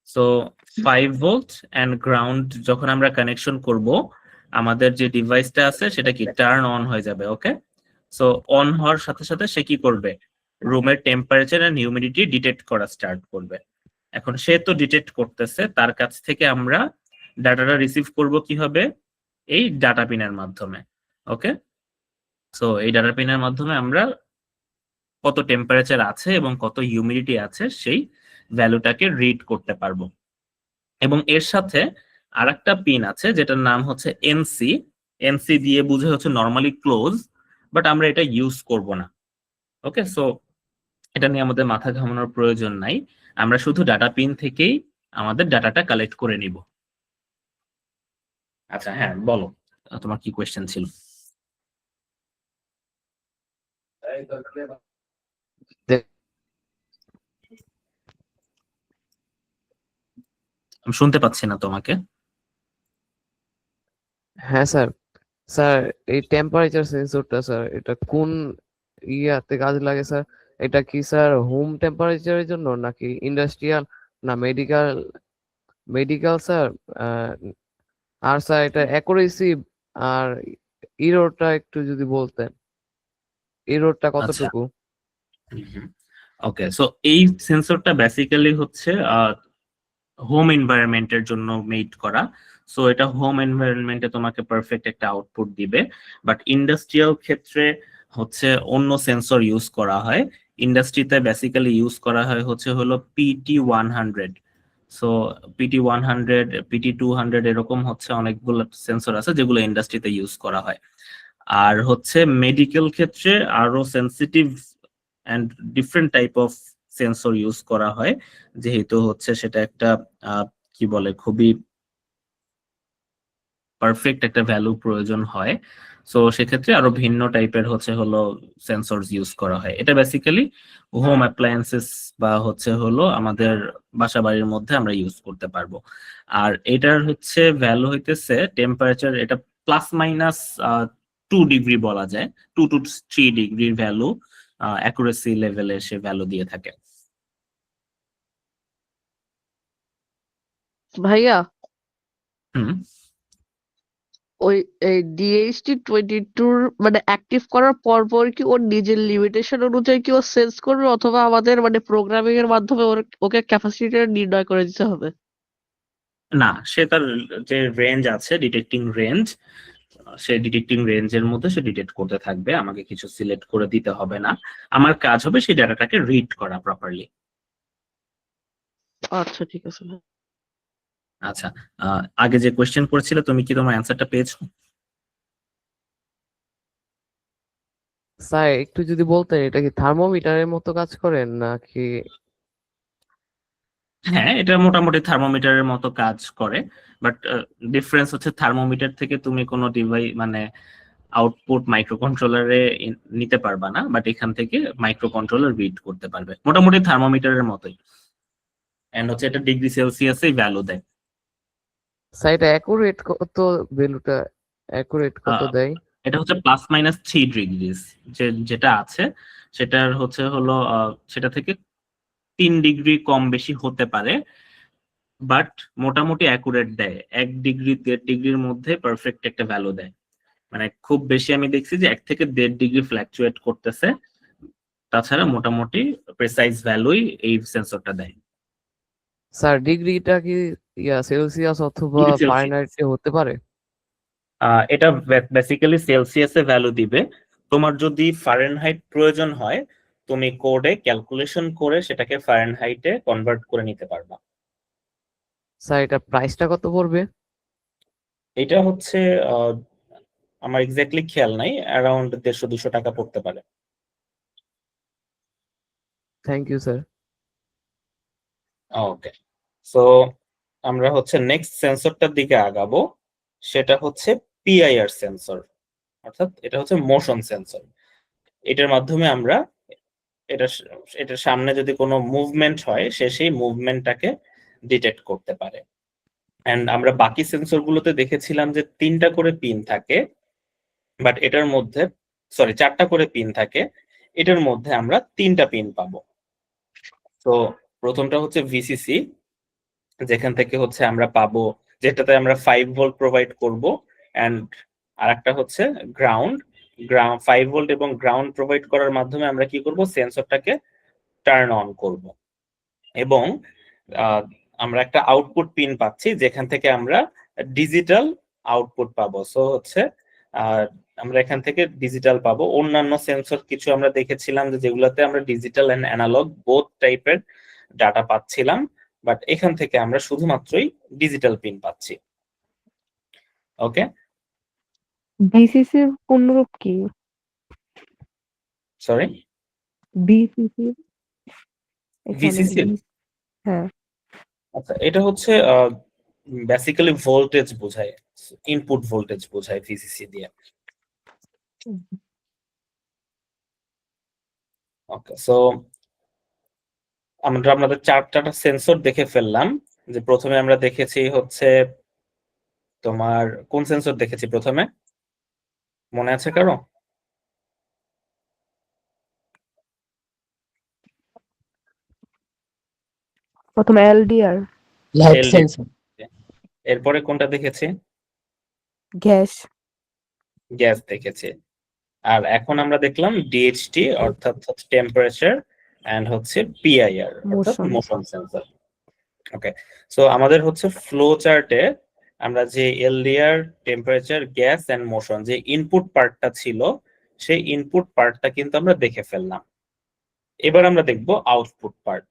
সো 5 ভোল্ট এন্ড গ্রাউন্ড যখন আমরা কানেকশন করব, আমাদের যে ডিভাইসটা আছে সেটা কি টার্ন অন হয়ে যাবে। ওকে, সো অন হওয়ার সাথে সাথে সে কি করবে? রুমের টেম্পারেচার এন্ড হিউমিডিটি ডিটেক্ট করা স্টার্ট করবে। এখন সে তো ডিটেক্ট করতেছে, তার কাছ থেকে আমরা ডাটাটা রিসিভ করব কিভাবে? এই ডাটা পিনের মাধ্যমে। ওকে, সো এই ডাটা পিনের মাধ্যমে আমরা কত টেম্পারেচার আছে এবং কত হিউমিডিটি আছে সেই ভ্যালুটাকে রিড করতে পারবো। এবং এর সাথে আরেকটা পিন আছে যেটার নাম হচ্ছে এনসি। এনসি দিয়ে বুঝে হচ্ছে নরমালি ক্লোজ, বাট আমরা এটা ইউজ করব না। ওকে, সো এটা নিয়ে আমাদের মাথা ঘামানোর প্রয়োজন নাই, আমরা শুধু ডাটা পিন থেকেই আমাদের ডাটাটা কালেক্ট করে নিব। আচ্ছা হ্যাঁ, বলো তোমার কি কোয়েশ্চেন ছিল? আমি শুনতে পাচ্ছি না তোমাকে। হ্যাঁ স্যার। স্যার এই টেম্পারেচার সেন্সরটা স্যার এটা কোন ইয়াতে কাজে লাগে স্যার? এটা কি স্যার হোম টেম্পারেচারের জন্য নাকি ইন্ডাস্ট্রিয়াল না মেডিকেল স্যার? আর স্যার এটা অ্যাকুরেসি আর ইরোরটা একটু যদি বলতেন, ইরোরটা আচ্ছা, কতটুকু? ওকে, সো এই সেন্সরটা বেসিক্যালি হচ্ছে হোম এনভায়রনমেন্টের জন্য মেড করা। সো এটা হোম এনভায়রনমেন্টে তোমাকে পারফেক্ট একটা আউটপুট দিবে। বাট ইন্ডাস্ট্রিয়াল ক্ষেত্রে হচ্ছে অন্য সেন্সর ইউজ করা হয়। ইন্ডাস্ট্রিতে বেসিক্যালি ইউজ করা হয় হচ্ছে হলো PT100। সো PT100, PT200 এরকম হচ্ছে অনেকগুলো সেন্সর আছে যেগুলো ইন্ডাস্ট্রিতে ইউজ করা হয়। আর হচ্ছে মেডিকেল ক্ষেত্রে আরো sensitive and different type of sensor use করা হয়, যেহেতু হচ্ছে সেটা একটা কি বলে খুবই পারফেক্ট একটা ভ্যালু প্রয়োজন হয়। সো সেক্ষেত্রে আরো ভিন্ন টাইপের হচ্ছে হলো সেন্সর ইউজ করা হয়। এটা বেসিক্যালি হোম অ্যাপ্লায়েন্সেস বা হচ্ছে হলো আমাদের বাসা বাড়ির মধ্যে আমরা ইউজ করতে পারবো। আর এটার হচ্ছে ভ্যালু হইতেছে টেম্পারেচার, এটা প্লাস মাইনাস 2 ডিগ্রি বলা যায়, 2 to 3 ডিগ্রির ভ্যালু অ্যাকুরেসি লেভেলে সে ভ্যালু দিয়ে থাকে। ভাইয়া হুম, ওই এই DHT22 মানে অ্যাক্টিভ করার পর কি ওর নিজের লিমিটেশন অনুযায়ী কি ও সেন্স করবে, অথবা আমাদের মানে প্রোগ্রামিং এর মাধ্যমে ওকে ক্যাপাসিটি নির্ণয় করে দিতে হবে? না, সে তার যে রেঞ্জ আছে ডিটেক্টিং রেঞ্জ, সে ডিটেক্টিং রেঞ্জের মধ্যে সে ডিটেক্ট করতে থাকবে, আমাকে কিছু সিলেক্ট করে দিতে হবে না। আমার কাজ হবে সেই ডাটাটাকে রিড করা প্রপারলি। আচ্ছা ঠিক আছে ভাই। আচ্ছা, আগে যে কোয়েশ্চেন করেছিলে তুমি কি তোমার অ্যান্সারটা পেয়েছো? স্যার একটু যদি বলতেন এটা কি থার্মোমিটারের মতো কাজ করেন নাকি? হ্যাঁ, এটা মোটামুটি থার্মোমিটারের মতো কাজ করে, বাট ডিফারেন্স হচ্ছে থার্মোমিটার থেকে তুমি কোনো ডিভাইস মানে আউটপুট মাইক্রোকন্ট্রোলারে নিতে পারবা না, বাট এখান থেকে মাইক্রোকন্ট্রোলার রিড করতে পারবে, মোটামুটি থার্মোমিটারের মতোই। এন্ড হচ্ছে এটা ডিগ্রি সেলসিয়াসে ভ্যালু দেয়। স্যার এটা অ্যাকুরেট কত, ভ্যালুটা অ্যাকুরেট কত আহ, দেয়? এটা হচ্ছে +-3 ডিগ্রিজ যেটা আছে সেটার হলো সেটা থেকে 3 ডিগ্রি কম বেশি হতে পারে, বাট মোটামুটি অ্যাকুরেট দেয়। 1 ডিগ্রি 1.5 ডিগ্রির মধ্যে পারফেক্ট একটা ভ্যালু দেয়। মানে খুব বেশি আমি দেখছি যে 1 থেকে 1.5 ডিগ্রি ফ্ল্যাকচুয়েট করতেছে, তাছাড়া মোটামুটি প্রেসাইজ ভ্যালুই এই সেন্সরটা দেয়। স্যার ডিগ্রিটা কি সেলসিয়াস অথবা ডিগ্রি সেলসিয়াস। ফারেনহাইটে হতে পারে? এটা বেসিক্যালি সেলসিয়াসে ভ্যালু দিবে। তোমার যদি ফারেনহাইট প্রয়োজন হয়, তুমি কোডে ক্যালকুলেশন করে সেটাকে ফারেনহাইটে কনভার্ট করে নিতে পারবা। স্যার এটা প্রাইসটা কত পড়বে? এটা হচ্ছে আমার এক্স্যাক্টলি খেয়াল নাই, অ্যারাউন্ড 150-200 টাকা পড়তে পারে। Thank you sir. Okay, so আমরা হচ্ছে নেক্সট সেন্সরটার দিকে আগাবো, সেটা হচ্ছে পিআইআর সেন্সর, অর্থাৎ এটা হচ্ছে মোশন সেন্সর। এটার মাধ্যমে আমরা এটা এটার সামনে যদি কোনো মুভমেন্ট হয়, সে সেই মুভমেন্টটাকে ডিটেক্ট করতে পারে। এন্ড আমরা বাকি সেন্সর গুলোতে দেখেছিলাম যে 3টা করে পিন থাকে, বাট এটার মধ্যে 4টা করে পিন থাকে, এটার মধ্যে আমরা 3টা পিন পাবো। তো প্রথমটা হচ্ছে ভিসিসি, যেখান থেকে হচ্ছে আমরা পাবো, যেটাতে আমরা 5 ভোল্ট প্রোভাইড করব, এন্ড আরেকটা হচ্ছে গ্রাউন্ড। 5 ভোল্ট এবং গ্রাউন্ড প্রোভাইড করার মাধ্যমে আমরা কি করব, সেন্সরটাকে টার্ন অন করব। এবং আমরা একটা আউটপুট পিন পাচ্ছি, যেখান থেকে আমরা ডিজিটাল আউটপুট পাবো। সো হচ্ছে আমরা এখান থেকে ডিজিটাল পাবো। অন্যান্য সেন্সর কিছু আমরা দেখেছিলাম যে যেগুলোতে আমরা ডিজিটাল এন্ড অ্যানালগ বোথ টাইপের ডাটা পাচ্ছিলাম, বাট এখান থেকে আমরা শুধুমাত্রই ডিজিটাল পিন পাচ্ছি। ওকে, বিসিসির পূর্ণরূপ কি? সরি, বিসিসি এখানে ভিসিসি। হ্যাঁ, আচ্ছা, এটা হচ্ছে বেসিক্যালি ভোল্টেজ বোঝায়, ইনপুট ভোল্টেজ বোঝায় ভিসিসি দিয়ে। ওকে, সো আমরা আমাদের 4টা সেন্সর দেখে ফেললাম। যে প্রথমে আমরা দেখেছি হচ্ছে, তোমার কোন সেন্সর দেখেছি প্রথমে, মনে আছে কারো? প্রথমে এলডিআর, লাইট LDR। সেন্সর। এরপরে কোনটা দেখেছি? গ্যাস, গ্যাস দেখেছি। আর এখন আমরা দেখলাম ডিএইচটি, অর্থাৎ টেম্পারেচার, এন্ড হচ্ছে পিআইআর, অর্থাৎ motion. Motion sensor. Okay, so আমাদের হচ্ছে ফ্লো চার্টে আমরা যে LDR, temperature, gas and motion যে ইনপুট পার্টটা ছিল, সেই ইনপুট পার্টটা কিন্তু আমরা দেখে ফেললাম। এবার আমরা দেখব আউটপুট পার্ট।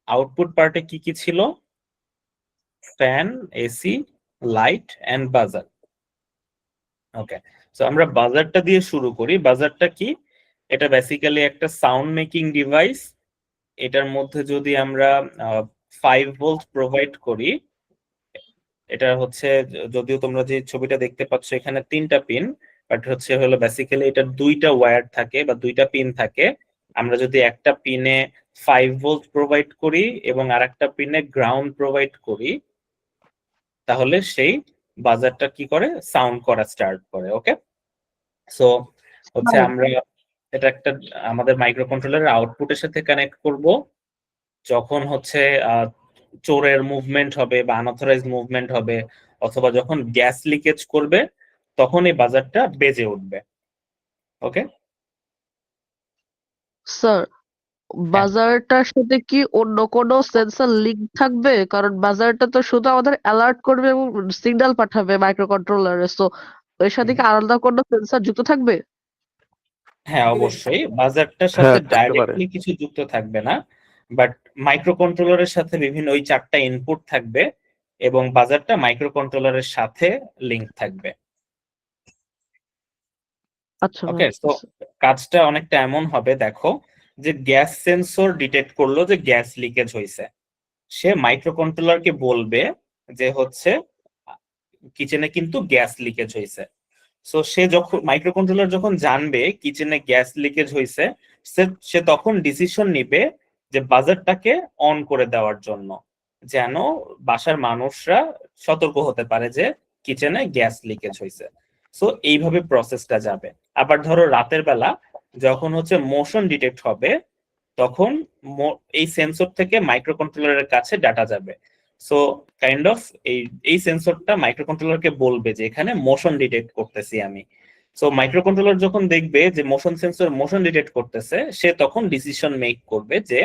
আউটপুট পার্টে কি কি ছিল? ফ্যান, এসি, লাইট এন্ড বাজার। ওকে, সো আমরা বাজারটা দিয়ে শুরু করি। বাজারটা কি? এটা বেসিক্যালি একটা সাউন্ড মেকিং ডিভাইস। এটার মধ্যে যদি আমরা 5 ভোল্ট প্রোভাইড করি, এটা হচ্ছে, যদিও তোমরা যে ছবিটা দেখতে পাচ্ছ এখানে 3টা পিন, বাট হলো বেসিক্যালি এটা 2টা ওয়্যার থাকে বা 2টা পিন থাকে। আমরা যদি একটা পিনে 5 ভোল্ট প্রোভাইড করি এবং আরেকটা পিনে গ্রাউন্ড প্রোভাইড করি, তাহলে সেই বাজারটা কি করে, সাউন্ড করা স্টার্ট করে। ওকে, সো হচ্ছে আমরা এটা একটা আমাদের মাইক্রোকন্ট্রোলারের আউটপুটের সাথে কানেক্ট করব। যখন হচ্ছে চোরের মুভমেন্ট হবে বা আনঅথরাইজ মুভমেন্ট হবে, অথবা যখন গ্যাস লিকেজ করবে, তখন এই বাজারটা বেজে উঠবে। ওকে, স্যার বাজারটার সাথে কি অন্য কোনো সেন্সর লিংক থাকবে? কারণ বাজারটা তো শুধু আমাদের অ্যালার্ট করবে এবং সিগন্যাল পাঠাবে মাইক্রোকন্ট্রোলারে, সো এর সাথে কি আলাদা কোনো সেন্সর যুক্ত থাকবে? হ্যাঁ অবশ্যই, বাজারটার সাথে হ্যাঁ, থাকতে পারে। ডাইরেক্টলি কিছু যুক্ত থাকবে না, বাট মাইক্রোকন্ট্রোলারের সাথে বিভিন্ন ওই 4টা ইনপুট থাকবে এবং বাজারটা মাইক্রোকন্ট্রোলারের সাথে লিংক থাকবে। আচ্ছা ওকে, তো কাজটা অনেকটা এমন হবে, দেখো যে গ্যাস সেন্সর ডিটেক্ট করলো যে গ্যাস লিকেজ হয়েছে, সে মাইক্রোকন্ট্রোলারকে বলবে যে হচ্ছে কিচেনে কিন্তু গ্যাস লিকেজ হয়েছে। সো সে যখন মাইক্রোকন্ট্রোলার যখন জানবে কিচেনে গ্যাস লিকেজ হয়েছে, সে তখন ডিসিশন নিবে যে বাজারটাকে অন করে দেওয়ার জন্য, যেন বাসার মানুষরা সতর্ক হতে পারে যে কিচেনে গ্যাস লিকেজ হয়েছে। সো এইভাবে প্রসেসটা যাবে। আবার ধরো রাতের বেলা যখন হচ্ছে মোশন ডিটেক্ট হবে, তখন এই সেন্সর থেকে মাইক্রোকন্ট্রোলারের কাছে ডাটা যাবে। সো কাইন্ড অফ এই সেন্সরটা মাইক্রোকন্ট্রোলারকে বলবে যে এখানে মোশন ডিটেক্ট করতেছি আমি। সো মাইক্রোকন্ট্রোলার যখন দেখবে যে মোশন সেন্সর মোশন ডিটেক্ট করতেছে, সে তখন ডিসিশন মেক করবে যে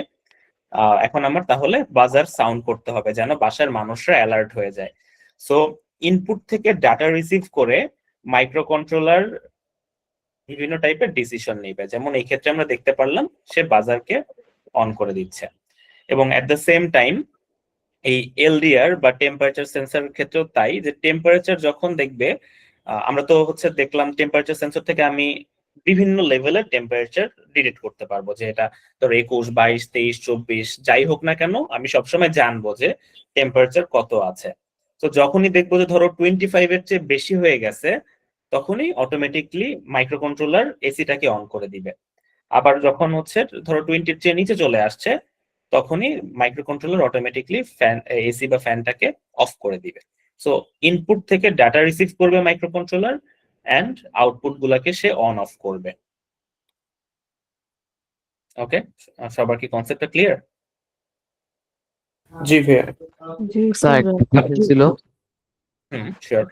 এখন আমার তাহলে বাজার সাউন্ড করতে হবে যেন বাসার মানুষরা অ্যালার্ট হয়ে যায়। সো ইনপুট থেকে ডাটা রিসিভ করে মাইক্রোকন্ট্রোলার বিভিন্ন টাইপের ডিসিশন নেবে। যেমন এই ক্ষেত্রে আমরা দেখতে পারলাম সে বাজারকে অন করে দিচ্ছে। এবং এট দ্য সেম টাইম এই এলডিআর বা টেম্পারেচার সেন্সর ক্ষেত্রেও তাই, যে টেম্পারেচার যখন দেখবে, আমরা তো হচ্ছে দেখলাম টেম্পারেচার সেন্সর থেকে আমি বিভিন্ন লেভেলের টেম্পারেচার ডিটেক্ট করতে পারবো, যে এটা ধরো 21, 22, 23, 24 যাই হোক না কেন, আমি সবসময় জানবো যে টেম্পারেচার কত আছে। তো যখনই দেখবো যে ধরো 25 এর চেয়ে বেশি হয়ে গেছে, তখনই অটোমেটিকলি মাইক্রোকন্ট্রোলার এসিটাকে অন করে দিবে। আবার যখন হচ্ছে ধরো 20 এর চেয়ে নিচে চলে আসছে, তখনই মাইক্রোকন্ট্রোলার অটোমেটিকলি ফ্যান এসি বা ফ্যানটাকে অফ করে দিবে। সো ইনপুট থেকে ডাটা রিসিভ করবে মাইক্রোকন্ট্রোলার, এন্ড আউটপুট গুলাকে সে অন অফ করবে। ওকে, সবার কি কনসেপ্টটা ক্লিয়ার? জি ভাইয়া। জি স্যার স্যার। একটা question ছিল। শিওর।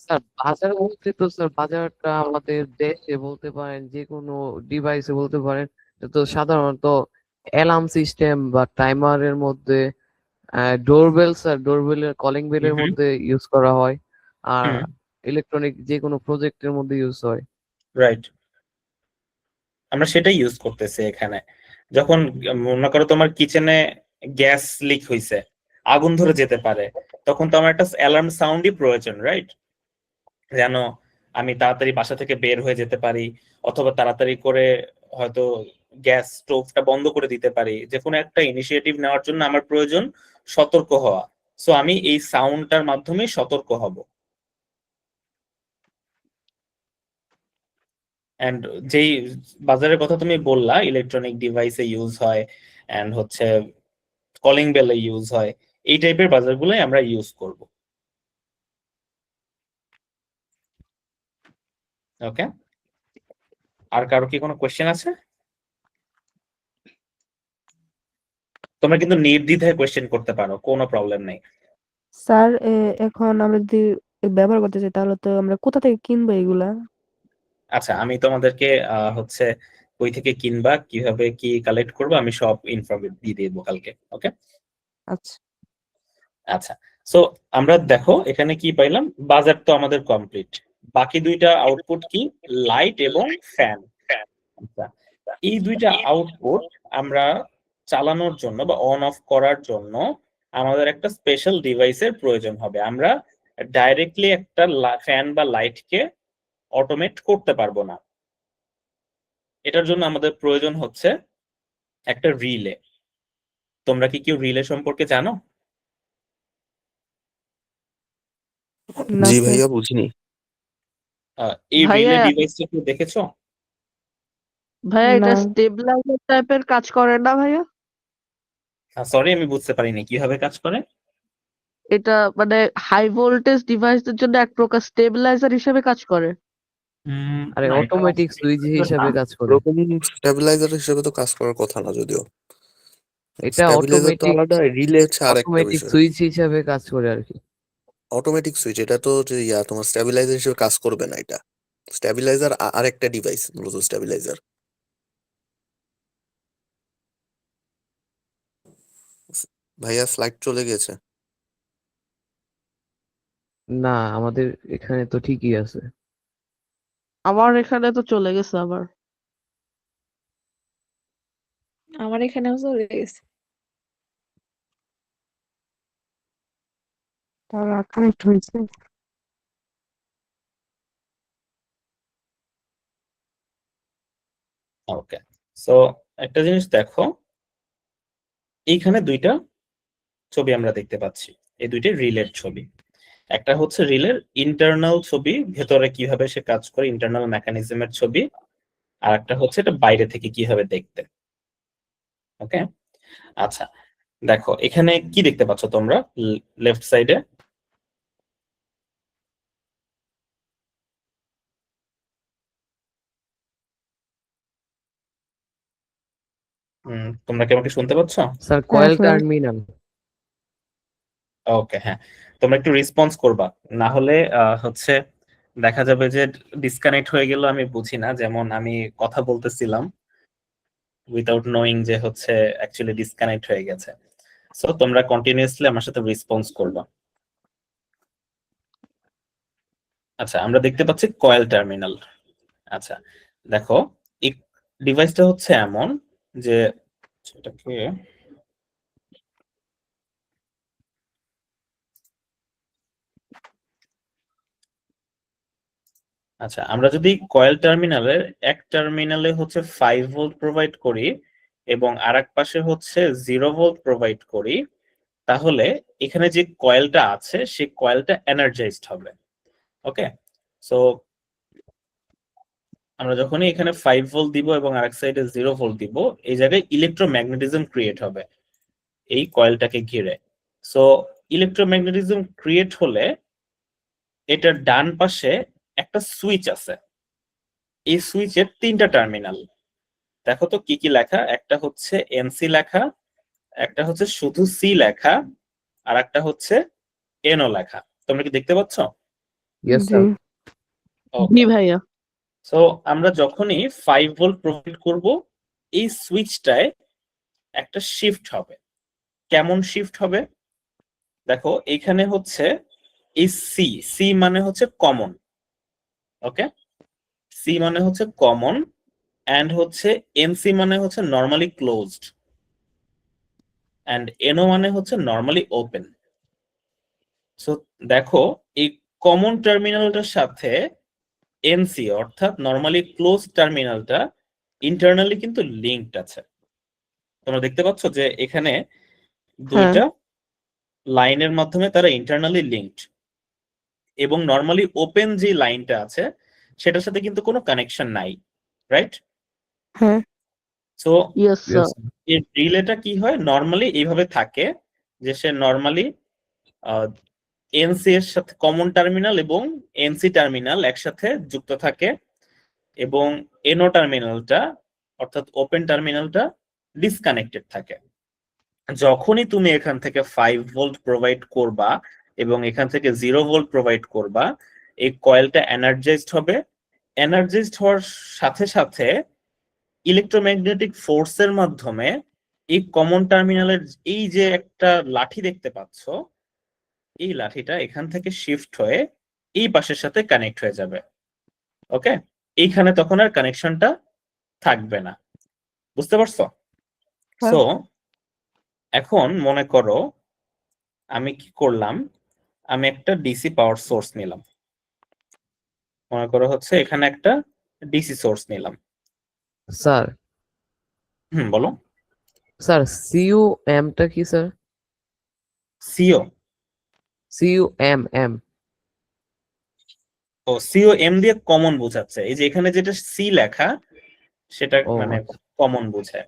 স্যার বাজার বলতে তো স্যার বাজারটা আমাদের দেশে বলতে পারেন, যে কোনো ডিভাইসে বলতে পারেন, এটা তো সাধারণত অ্যালার্ম সিস্টেম বা টাইমারের মধ্যে, ডোরবেল স্যার, ডোরবেলের কলিং বেলের মধ্যে ইউজ করা হয়, আর ইলেকট্রনিক যে কোনো প্রজেক্টের মধ্যে ইউজ হয়। রাইট, আমরা সেটাই ইউজ করতেছি এখানে। যখন মনে করো তোমার কিচেনে গ্যাস লিক হইছে, আগুন ধরে যেতে পারে, তখন তো আমার একটা অ্যালার্ম সাউন্ডই প্রয়োজন, রাইট? যেন আমি তাড়াতাড়ি বাসা থেকে বের হয়ে যেতে পারি, অথবা তাড়াতাড়ি করে হয়তো গ্যাস স্টোভটা বন্ধ করে দিতে পারি। যে কোনো একটা ইনিশিয়েটিভ নেওয়ার জন্য আমার প্রয়োজন সতর্ক হওয়া। সো আমি এই সাউন্ডটার মাধ্যমে সতর্ক হব। এন্ড যেই বাজারের কথা তুমি বললা, ইলেকট্রনিক ডিভাইসে ইউজ হয়, এন্ড হচ্ছে কলিং বেলে ইউজ হয়, এই টাইপের বাজারগুলোই আমরা ইউজ করব। ওকে, আর কারো কি কোনো কোয়েশ্চেন আছে? তোমরা কিন্তু নির্দ্বিধায় কোয়েশ্চেন করতে পারো, কোনো প্রবলেম নেই। স্যার এখন আমরা যদি ব্যবহার করতে চাই তাহলে তো আমরা কোথা থেকে কিনবো এগুলা? আচ্ছা, আমি তোমাদেরকে হচ্ছে কই থেকে কিনবা, কিভাবে কি কালেক্ট করবো, আমি সব ইনফরমেশন দিয়ে দেবো কালকে। ওকে, আচ্ছা। আচ্ছা। সো আমরা দেখো এখানে কি পাইলাম, বাজার তো আমাদের কমপ্লিট। বাকি দুইটা আউটপুট কি, লাইট এবং ফ্যান। আচ্ছা, এই দুইটা আউটপুট আমরা চালানোর জন্য বা অন অফ করার জন্য আমাদের একটা স্পেশাল ডিভাইসের প্রয়োজন হবে। আমরা ডাইরেক্টলি একটা ফ্যান বা লাইটকে অটোমেট করতে পারবো না। এটার জন্য আমাদের প্রয়োজন হচ্ছে একটা রিলে। তোমরা কি কেউ রিলে সম্পর্কে জানো? না জি স্যার। ভাইয়া, বুঝিনি। এই রিলে ভাইয়া ডিভাইসটা কি দেখেছো? ভাইয়া এটা না স্টেবিলাইজার টাইপের কাজ করে না ভাইয়া? সরি, আমি বুঝতে পারিনি কিভাবে কাজ করে। এটা মানে হাই ভোল্টেজ ডিভাইসের জন্য এক প্রকার স্টেবিলাইজার হিসেবে কাজ করে। আরে না, এটা অটোমেটিক সুইচ হিসাবে না। কাজ করে। ওরকম স্টেবিলাইজার হিসেবে তো কাজ করার কথা না যদিও। এটা স্টেবিলাইজার তো আলাদা, রিলে হচ্ছে আর একটা অটোমেটিক বিষয়। সুইচ হিসাবে কাজ করে আর কি। অটোমেটিক সুইচ, এটা তো যে তোমার স্টেবিলাইজার হিসেবে কাজ করবে না। এটা স্টেবিলাইজার আরেকটা ডিভাইস, মূলত স্টেবিলাইজার। ভাইয়া স্লাইড চলে গেছে। না, আমাদের এখানে তো ঠিকই আছে। আমার এখানে তো চলে গেছে আবার। আমার এখানেও চলে গেছে। তাহলে কানেক্ট হয়েছে। ওকে, সো একটা জিনিস দেখো, এইখানে দুইটা ছবি আমরা দেখতে পাচ্ছি, এই দুইটি রিলের ছবি। একটা হচ্ছে রিলের ইন্টারনাল ছবি, ভেতরে কিভাবে সে কাজ করে, ইন্টারনাল মেকানিজমের ছবি, আর একটা হচ্ছে এটা বাইরে থেকে কিভাবে দেখতে। ওকে, আচ্ছা দেখো এখানে কি দেখতে পাচ্ছ তোমরা লেফট সাইডে? তোমরা কি আমাকে শুনতে পাচ্ছ? স্যার হ্যাঁ কয়েল স্যার টার্মিনাল। ওকে, হ্যাঁ, তোমরা একটু রেসপন্স করবা, না হলে হচ্ছে দেখা যাবে যে ডিসকানেক্ট হয়ে গেল, আমি বুঝি না, যেমন আমি কথা বলতেছিলাম উইদাউট নোয়িং যে হচ্ছে অ্যাকচুয়ালি ডিসকানেক্ট হয়ে গেছে। সো তোমরা কন্টিনিউয়াসলি আমার সাথে রেসপন্স করবা। আচ্ছা, আমরা দেখতে পাচ্ছি কয়েল টার্মিনাল। আচ্ছা দেখো, এই ডিভাইসটা হচ্ছে এমন যে এটাকে আচ্ছা, আমরা যদি কয়েল টার্মিনালের এক টার্মিনালে হচ্ছে 5 ভোল্ট প্রোভাইড করি এবং আরেক পাশে হচ্ছে 0 ভোল্ট প্রোভাইড করি, তাহলে এখানে যে কয়েলটা আছে সেই কয়েলটা এনার্জাইজড হবে। ওকে, সো আমরা যখনই এখানে 5 ভোল্ট দিব এবং আরেক সাইডে 0 ভোল্ট দিব, এই জায়গায় ইলেকট্রোম্যাগনেটিজম ক্রিয়েট হবে এই কয়েলটাকে ঘিরে। সো ইলেকট্রোম্যাগনেটিজম ক্রিয়েট হলে এটার ডান পাশে একটা সুইচ আছে, এই সুইচের 3টা টার্মিনাল। দেখো তো কি কি লেখা, একটা হচ্ছে এনসি লেখা, একটা হচ্ছে শুধু সি লেখা, আর একটা হচ্ছে এনও লেখা। তোমরা কি দেখতে পাচ্ছ? ইয়েস জি স্যার। জি ওকে, ভাইয়া। সো আমরা যখনই 5 ভোল্ট প্রোভাইড করব, এই সুইচটায় একটা শিফট হবে। কেমন শিফট হবে? দেখো এখানে হচ্ছে এই সি, সি মানে হচ্ছে কমন। ওকে, সি মানে হচ্ছে কমন, এন্ড হচ্ছে এনসি মানে হচ্ছে নরমালি ক্লোজড, এন্ড এনও মানে হচ্ছে নরমালি ওপেন। সো দেখো এই কমন টার্মিনালটার সাথে এনসি অর্থাৎ নরমালি ক্লোজ টার্মিনালটা ইন্টারনালি কিন্তু লিঙ্কড আছে। তোমরা দেখতে পাচ্ছ যে এখানে হ্যাঁ দুইটা লাইনের মাধ্যমে তারা ইন্টারনালি লিঙ্কড, এবং নরমালি ওপেন যে লাইনটা আছে সেটার সাথে কিন্তু কোনো কানেকশন নাই, রাইট? হ্যাঁ সো ইয়েস ইয়েস স্যার। এই রিলেটা কি হয়, নরমালি এইভাবে থাকে যে সে নরমালি এনসি এর সাথে কমন টার্মিনাল এবং এনসি টার্মিনাল একসাথে যুক্ত থাকে, এবং এনও টার্মিনালটা অর্থাৎ ওপেন টার্মিনালটা ডিসকানেক্টেড থাকে। যখনই তুমি এখান থেকে 5 ভোল্ট প্রোভাইড করবা এবং এখান থেকে 0 ভোল্ট প্রোভাইড করবা, এই কয়েলটা এনার্জাইজড হবে। এনার্জাইজড হওয়ার সাথে সাথে ইলেকট্রোম্যাগনেটিক ফোর্সের মাধ্যমে এই কমন টার্মিনালের এই যে একটা লাঠি দেখতে পাচ্ছ, এই লাঠিটা এখান থেকে শিফট হয়ে এই পাশের সাথে কানেক্ট হয়ে যাবে। ওকে, এইখানে তখন আর কানেকশনটা থাকবে না। বুঝতে পারছো? হ্যাঁ সো এখন মনে করো আমি কি করলাম, আমি একটা ডিসি পাওয়ার সোর্স নিলাম। মনে করো হচ্ছে এখানে একটা ডিসি সোর্স নিলাম। স্যার। বলো। স্যার সিইউ এমটা কি sir? CO? CU M M. ও, সিও এম দিয়ে কমন বোঝাচ্ছে, এই যে এখানে যেটা সি লেখা সেটা ও মানে আচ্ছা। কমন বোঝায়।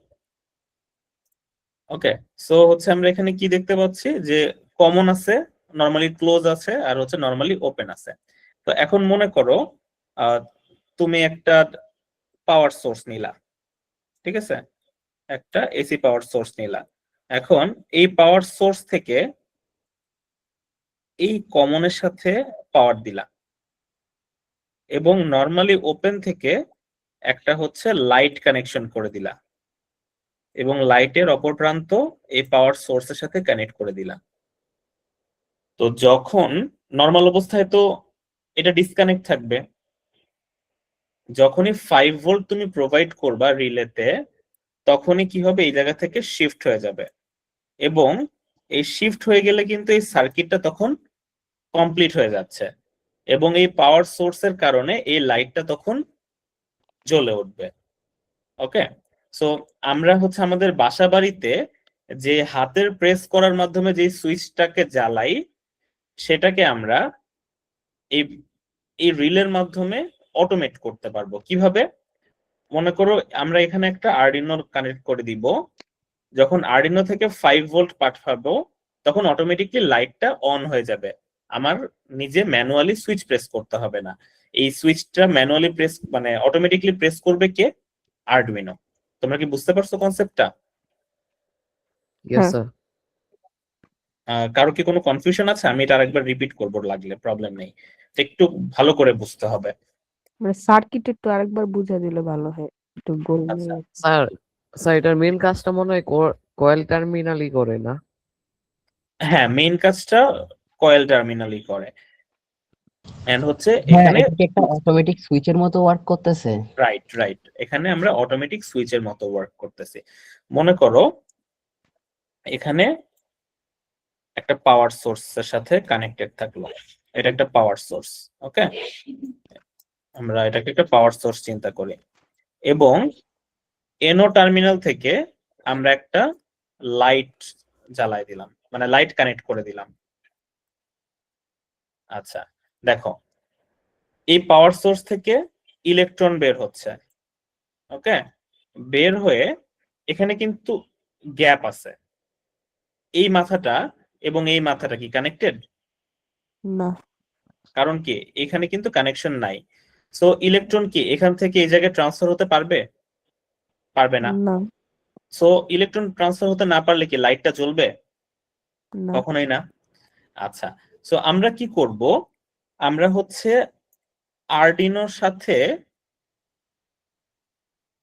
ওকে, সো হচ্ছে আমরা এখানে কি দেখতে পাচ্ছি যে কমন আছে, নরমালি ক্লোজ আছে, আর হচ্ছে নরমালি ওপেন আছে। তো এখন মনে করো তুমি একটা পাওয়ার সোর্স নিলা, ঠিক আছে, একটা এসি পাওয়ার সোর্স নিলা। এখন এই পাওয়ার সোর্স থেকে এই কমনের সাথে পাওয়ার দিলা, এবং নরমালি ওপেন থেকে একটা হচ্ছে লাইট কানেকশন করে দিলা, এবং লাইটের অপর প্রান্ত এই পাওয়ার সোর্সের সাথে কানেক্ট করে দিলা। তো যখন নর্মাল অবস্থায় তো এটা ডিসকানেক্ট থাকবে, যখনই 5 ভোল্ট তুমি প্রোভাইড করবা রিলেতে, তখনই কি হবে, এই জায়গা থেকে শিফট হয়ে যাবে, এবং এই শিফট হয়ে গেলে কিন্তু এই সার্কিটটা তখন কমপ্লিট হয়ে যাচ্ছে, এবং এই পাওয়ার সোর্সের কারণে এই লাইটটা তখন জ্বলে উঠবে। ওকে, সো আমরা হচ্ছে আমাদের বাসা বাড়িতে যে হাতের প্রেস করার মাধ্যমে যে সুইচটাকে জ্বালাই সেটাকে আমরা এই এই রিলের মাধ্যমে অটোমেট করতে পারবো। কিভাবে? মনে করো আমরা এখানে একটা আরডিনো কানেক্ট করে দিব। যখন আরডিনো থেকে 5 ভোল্ট পাঠাবো তখন অটোমেটিকলি লাইটটা অন হয়ে যাবে। আমার নিজে ম্যানুয়ালি সুইচ প্রেস করতে হবে না। এই সুইচটা ম্যানুয়ালি প্রেস মানে অটোমেটিকলি প্রেস করবে কে? আরডুইনো। তোমরা কি বুঝতে পারছো কনসেপ্টটা? ইয়েস হ্যাঁ। স্যার। কারো কি কোনো কনফিউশন আছে? আমি এটা আরেকবার রিপিট করবো লাগলে, প্রবলেম নেই, একটু ভালো করে বুঝতে হবে। মানে সার্কিট একটু আরেকবার বুঝা দিলে ভালো হয়, একটু বললে। আচ্ছা, স্যার স্যার এটার মেন কাজটা মনে হয় কয়েল টার্মিনালই করে না? হ্যাঁ, মেইন কাজটা কয়েল টার্মিনালই করে। এন্ড হচ্ছে হ্যাঁ, এখানে এটা কি একটা অটোমেটিক সুইচের মতো ওয়ার্ক করতেছে? রাইট রাইট, এখানে আমরা অটোমেটিক সুইচের মতো ওয়ার্ক করতেছি। মনে করো এখানে একটা পাওয়ার সোর্সের সাথে কানেক্টেড থাকলো, এটা একটা পাওয়ার সোর্স, ওকে? আমরা এটাকে একটা পাওয়ার সোর্স চিন্তা করি, এবং এনও টার্মিনাল থেকে আমরা একটা লাইট জ্বালাই দিলাম, মানে লাইট কানেক্ট করে দিলাম। আচ্ছা, দেখো এই পাওয়ার সোর্স থেকে ইলেকট্রন বের হচ্ছে, ওকে? বের হয়ে এখানে কিন্তু গ্যাপ আছে, এই মাথাটা এবং এই মাথাটা কি কানেক্টেড? না। কারণ কি এখানে কিন্তু কানেকশন নাই। সো ইলেকট্রন কি এখান থেকে এই জায়গায় ট্রান্সফার হতে পারবে? পারবে না। না। সো ইলেকট্রন ট্রান্সফার হতে না পারলে কি লাইটটা জ্বলবে? না। কখনোই না। আচ্ছা, সো আমরা কি করব? আমরা হচ্ছে আরডিনোর সাথে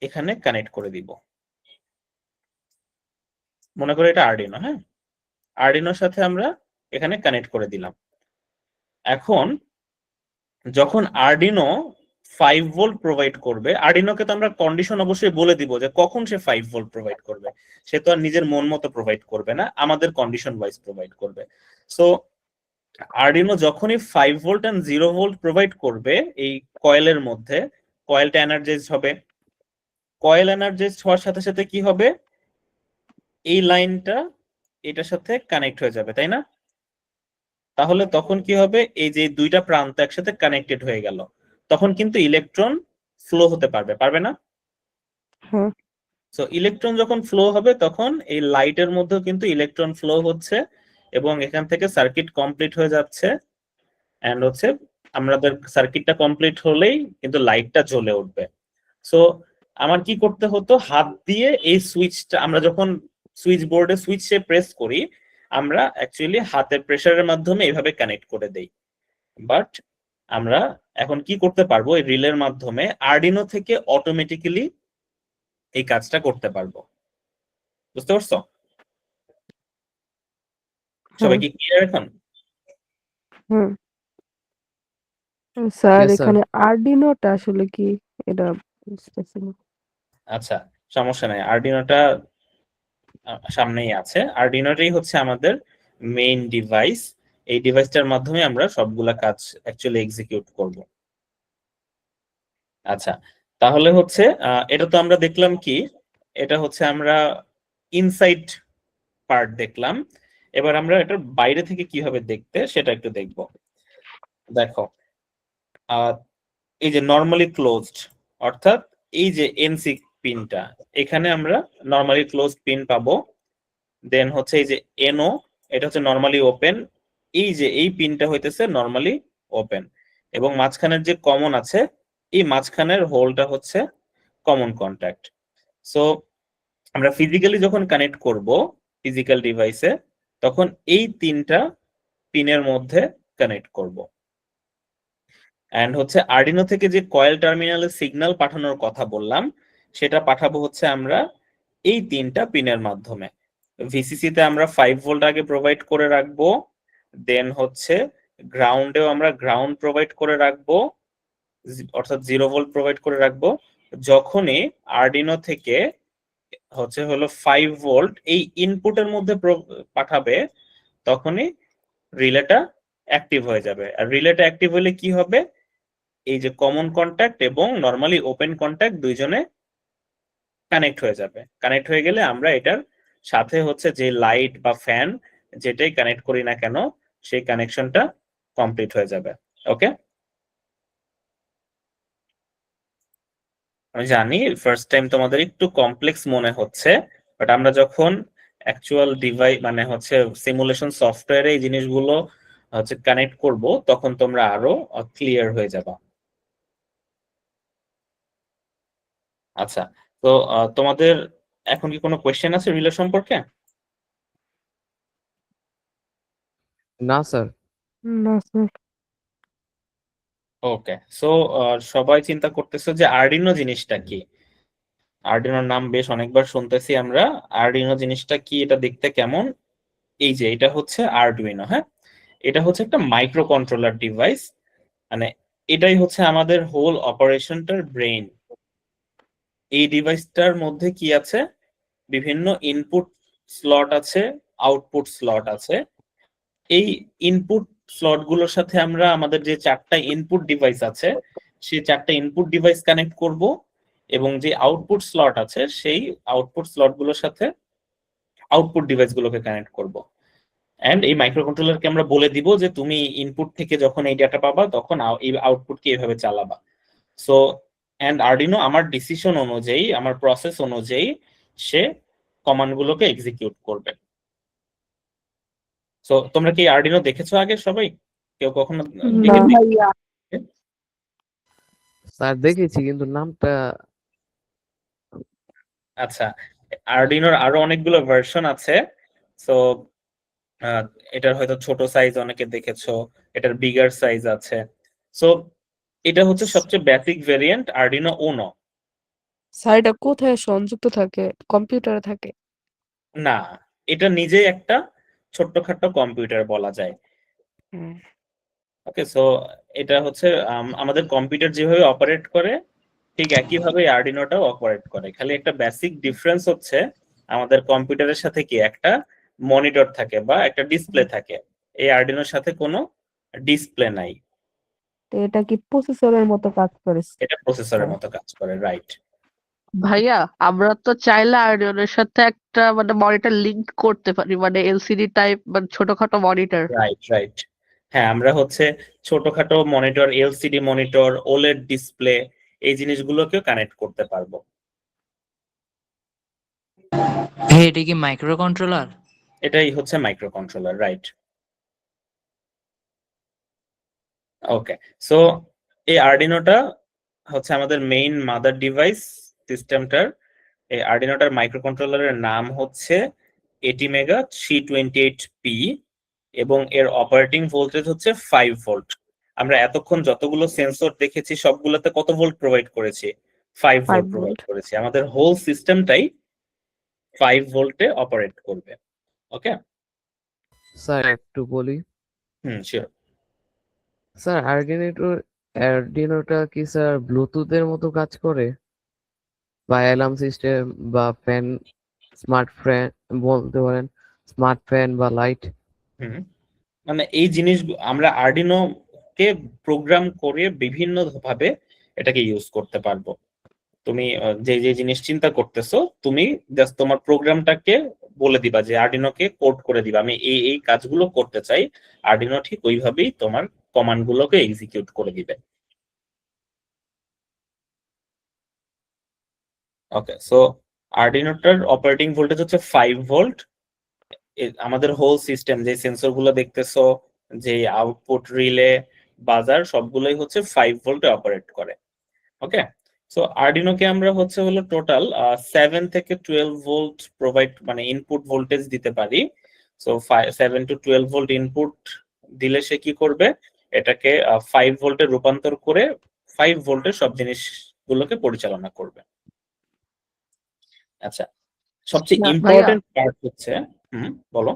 এখানে কানেক্ট করে দিব। মনে করো এটা আরডিনো, হ্যাঁ? আরডিনোর সাথে আমরা এখানে কানেক্ট করে দিলাম। এখন যখন আরডিনো 5 ভোল্ট প্রোভাইড করবে, আরডিনোকে তো আমরা কন্ডিশন অবশ্যই বলে দিব যে কখন সে 5 ভোল্ট প্রোভাইড করবে। সে তো আর নিজের মন মতো প্রোভাইড করবে না, আমাদের কন্ডিশন ওয়াইজ প্রোভাইড করবে। সো আরডিনো যখনই 5 ভোল্ট এন্ড 0 ভোল্ট প্রোভাইড করবে এই কয়েলের মধ্যে, কয়েলটা এনার্জাইজড হবে। কয়েল এনার্জাইজড হওয়ার সাথে সাথে কি হবে? এই লাইনটা এটার সাথে কানেক্ট হয়ে যাবে, তাই না? তাহলে তখন কি হবে? এই যে দুইটা প্রান্ত একসাথে কানেক্টেড হয়ে গেল, তখন কিন্তু ইলেকট্রন ফ্লো হতে পারবে, পারবে না? হ্যাঁ। সো ইলেকট্রন যখন ফ্লো হবে তখন এই লাইটের মধ্যেও কিন্তু ইলেকট্রন ফ্লো হচ্ছে, এবং এখান থেকে সার্কিট কমপ্লিট হয়ে যাচ্ছে। এন্ড হচ্ছে আমাদের সার্কিটটা কমপ্লিট হলেই কিন্তু লাইটটা জ্বলে উঠবে। সো আমার কি করতে হতো? হাত দিয়ে এই সুইচটা, আমরা যখন সুইচ বোর্ডে সুইচে প্রেস করি আমরা অ্যাকচুয়ালি হাতের প্রেসারের মাধ্যমে এইভাবে কানেক্ট করে দেই। বাট আমরা এখন কি করতে পারবো? এই রিলের মাধ্যমে আরডিনো থেকে অটোমেটিক্যালি এই কাজটা করতে পারবো। বুঝতে পারছো? সবাই কি ক্লিয়ার এখন? হুম। Sir Yes, sir. এখানে আরডিনোটা আসলে কি, এটা বুঝতেছি না। আচ্ছা, সমস্যা নাই, আরডিনোটা সামনেই আছে। আরডিনোটাই হচ্ছে আমাদের মেইন ডিভাইস। এই ডিভাইসটার মাধ্যমে আমরা সবগুলা কাজ অ্যাকচুয়ালি এক্সিকিউট করব। আচ্ছা, তাহলে হচ্ছে এটা তো আমরা দেখলাম কি, এটা হচ্ছে আমরা ইনসাইড পার্ট দেখলাম। এবার আমরা এটার বাইরে থেকে কিভাবে দেখতে সেটা একটু দেখব। দেখো এই যে নরমালি ক্লোজড, অর্থাৎ এই যে এনসি পিনটা, এখানে আমরা নরমালি ক্লোজড পিন পাবো। দেন হচ্ছে এই যে এনও, এটা হচ্ছে নরমালি ওপেন। এই যে এই পিনটা হইতেছে নরমালি ওপেন, এবং মাঝখানের যে কমন আছে এই মাঝখানের হোলটা হচ্ছে কমন কন্ট্যাক্ট। সো আমরা ফিজিক্যালি যখন কানেক্ট করব ফিজিক্যাল ডিভাইসে, তখন এই তিনটা পিনের মধ্যে কানেক্ট করব। এন্ড হচ্ছে আরডিনো থেকে যে কয়েল টার্মিনালে সিগন্যাল পাঠানোর কথা বললাম, সেটা পাঠাবো হচ্ছে আমরা এই তিনটা পিনের মাধ্যমে। ভিসিসি তে আমরা 5 ভোল্ট আগে প্রোভাইড করে রাখবো, দেন হচ্ছে গ্রাউন্ডেও আমরা গ্রাউন্ড প্রোভাইড করে রাখবো, অর্থাৎ 0 ভোল্ট প্রোভাইড করে রাখবো। যখনই আরডিনো থেকে হচ্ছে হলো 5 ভোল্ট এই ইনপুটের মধ্যে পাঠাবে, তখনই রিলেটা অ্যাক্টিভ হয়ে যাবে। আর রিলেটা অ্যাক্টিভ হলে কি হবে? এই যে কমন কন্ট্যাক্ট এবং নরমালি ওপেন কন্ট্যাক্ট দুইজনে কানেক্ট হয়ে যাবে। কানেক্ট হয়ে গেলে আমরা এটার সাথে হচ্ছে যে লাইট বা ফ্যান যেটাই কানেক্ট করি না কেন সেই কানেকশনটা কমপ্লিট হয়ে যাবে। ওকে, আমি জানি ফার্স্ট টাইম তোমাদের একটু কমপ্লেক্স মনে হচ্ছে, বাট আমরা যখন অ্যাকচুয়াল ডিভাইস মানে হচ্ছে সিমুলেশন সফটওয়্যারে এই জিনিসগুলো হচ্ছে কানেক্ট করব তখন তোমরা আরো ক্লিয়ার হয়ে যাবে। আচ্ছা, তো তোমাদের এখন কি কোনো কোয়েশ্চেন আছে রিলে সম্পর্কে? না স্যার। না স্যার। ওকে, সো সবাই চিন্তা করতেছো যে আর্ডিনো জিনিসটা কি। আর্ডিনোর নাম বেশ অনেকবার শুনতেছি আমরা। আর্ডিনো জিনিসটা কি, এটা দেখতে কেমন? এই যে এটা হচ্ছে আরডুইনো। হ্যাঁ, এটা হচ্ছে একটা মাইক্রো কন্ট্রোলার ডিভাইস, মানে এটাই হচ্ছে আমাদের হোল অপারেশনটার ব্রেইন। এই ডিভাইসটার মধ্যে কি আছে, বিভিন্ন ইনপুট স্লট আছে, আউটপুট স্লট আছে। এই ইনপুট স্লট গুলোর সাথে আমরা আমাদের যে 4টা ইনপুট ডিভাইস আছে সেই 4টা ইনপুট ডিভাইস কানেক্ট করব, এবং যে আউটপুট স্লট আছে সেই আউটপুট স্লট গুলোর সাথে আউটপুট ডিভাইস গুলোকে কানেক্ট করব। এন্ড এই মাইক্রো কন্ট্রোলারকে আমরা বলে দিব যে তুমি ইনপুট থেকে যখন এই ডাটা পাবা তখন এই আউটপুটকে এভাবে চালাবা। সো এন্ড আরডিনো আমার ডিসিশন অনুযায়ী, আমার প্রসেস অনুযায়ী সে কমান্ড গুলোকে এক্সিকিউট করবে। সো তোমরা কি আরডিনো দেখেছো আগে সবাই? কেউ কখনো না ভাইয়া স্যার দেখেছি কিন্তু নামটা আচ্ছা, আরডিনোর আরো অনেকগুলো ভার্সন আছে। সো এটার হয়তো ছোট সাইজ অনেকে দেখেছো, এটার বিগার সাইজ আছে। সো এটা হচ্ছে সবচেয়ে বেসিক ভেরিয়েন্ট আরডিনো উনো। স্যার এটা কোথায় সংযুক্ত থাকে? কম্পিউটারে থাকে? না, এটা নিজেই একটা ছোট্টখাট্টো কম্পিউটার বলা যায়। হুম। ওকে, সো এটা হচ্ছে আমাদের কম্পিউটার যেভাবে অপারেট করে ঠিক একইভাবে আরডিনোটাও অপারেট করে, খালি একটা বেসিক ডিফারেন্স হচ্ছে আমাদের কম্পিউটারের সাথে কি একটা মনিটর থাকে বা একটা ডিসপ্লে থাকে, এই আরডিনোর সাথে কোনো ডিসপ্লে নাই। তো এটা কি প্রসেসরের মতো কাজ করে? এটা প্রসেসরের মতো কাজ করে, রাইট। ভাইয়া আমরা তো চাইলে আর্ডিনোর সাথে একটা মানে মনিটর লিংক করতে পারি, মানে এলসিডি টাইপ মানে ছোটখাটো মনিটর। Right, right. হ্যাঁ, আমরা হচ্ছে ছোটখাটো monitor, LCD monitor, OLED display এই জিনিসগুলোকেও কানেক্ট করতে পারবো। ভাই এটা কি মাইক্রো কন্ট্রোলার? এটাই হচ্ছে মাইক্রো কন্ট্রোলার, রাইট। ওকে, সো এই আরডিনোটা হচ্ছে আমাদের মেইন মাদার ডিভাইস সিস্টেমটার। এই আরডিনোটার মাইক্রো কন্ট্রোলারের নাম হচ্ছে ATmega 328P এবং এর অপারেটিং ভোল্টেজ হচ্ছে 5 ভোল্ট। আমরা এতক্ষণ যতগুলো সেন্সর দেখেছি সবগুলোতে কত ভোল্ট প্রোভাইড করেছি? 5 5 ভোল্ট প্রোভাইড ভোল্ট। করেছি। আমাদের হোল সিস্টেমটাই 5 ভোল্টে অপারেট করবে। ওকে, স্যার একটু বলি। শিওর। স্যার আর্ডিনোটা কি স্যার ব্লুটুথের মতো কাজ করে, বা অ্যালার্ম সিস্টেম বা ফ্যান, স্মার্ট ফ্যান বলতে পারেন, স্মার্ট ফ্যান বা লাইট? হুম, মানে এই জিনিস আমরা আরডিনো কে প্রোগ্রাম করে বিভিন্ন ভাবে এটাকে ইউজ করতে পারবো। তুমি যে যে জিনিস চিন্তা করতেছো তুমি জাস্ট তোমার প্রোগ্রামটাকে বলে দিবা যে আরডিনোকে কোড করে দিবা আমি এই এই কাজগুলো করতে চাই, আরডিনো ঠিক ওইভাবেই তোমার কমান্ড গুলোকে এক্সিকিউট করে দিবে। ওকে, সো আরডিনোটার অপারেটিং ভোল্টেজ হচ্ছে 5 ভোল্ট। আমাদের হোল সিস্টেম যে সেন্সর গুলো দেখতেছো, যে আউটপুট রিলে, বাজার সবগুলোই হচ্ছে 5 ভোল্টে অপারেট করে। ওকে, সো আরডিনোকে আমরা হচ্ছে হলো টোটাল 7 থেকে 12 ভোল্ট প্রোভাইড মানে ইনপুট ভোল্টেজ দিতে পারি। সো 7 to 12 ভোল্ট ইনপুট দিলে সে কি করবে, এটাকে 5 ভোল্টে রূপান্তর করে 5 ভোল্টের সব জিনিসগুলোকে পরিচালনা করবে। আচ্ছা, সবচেয়ে না, ভাইয়া ইম্পর্টেন্ট পার্ট হচ্ছে, বলো।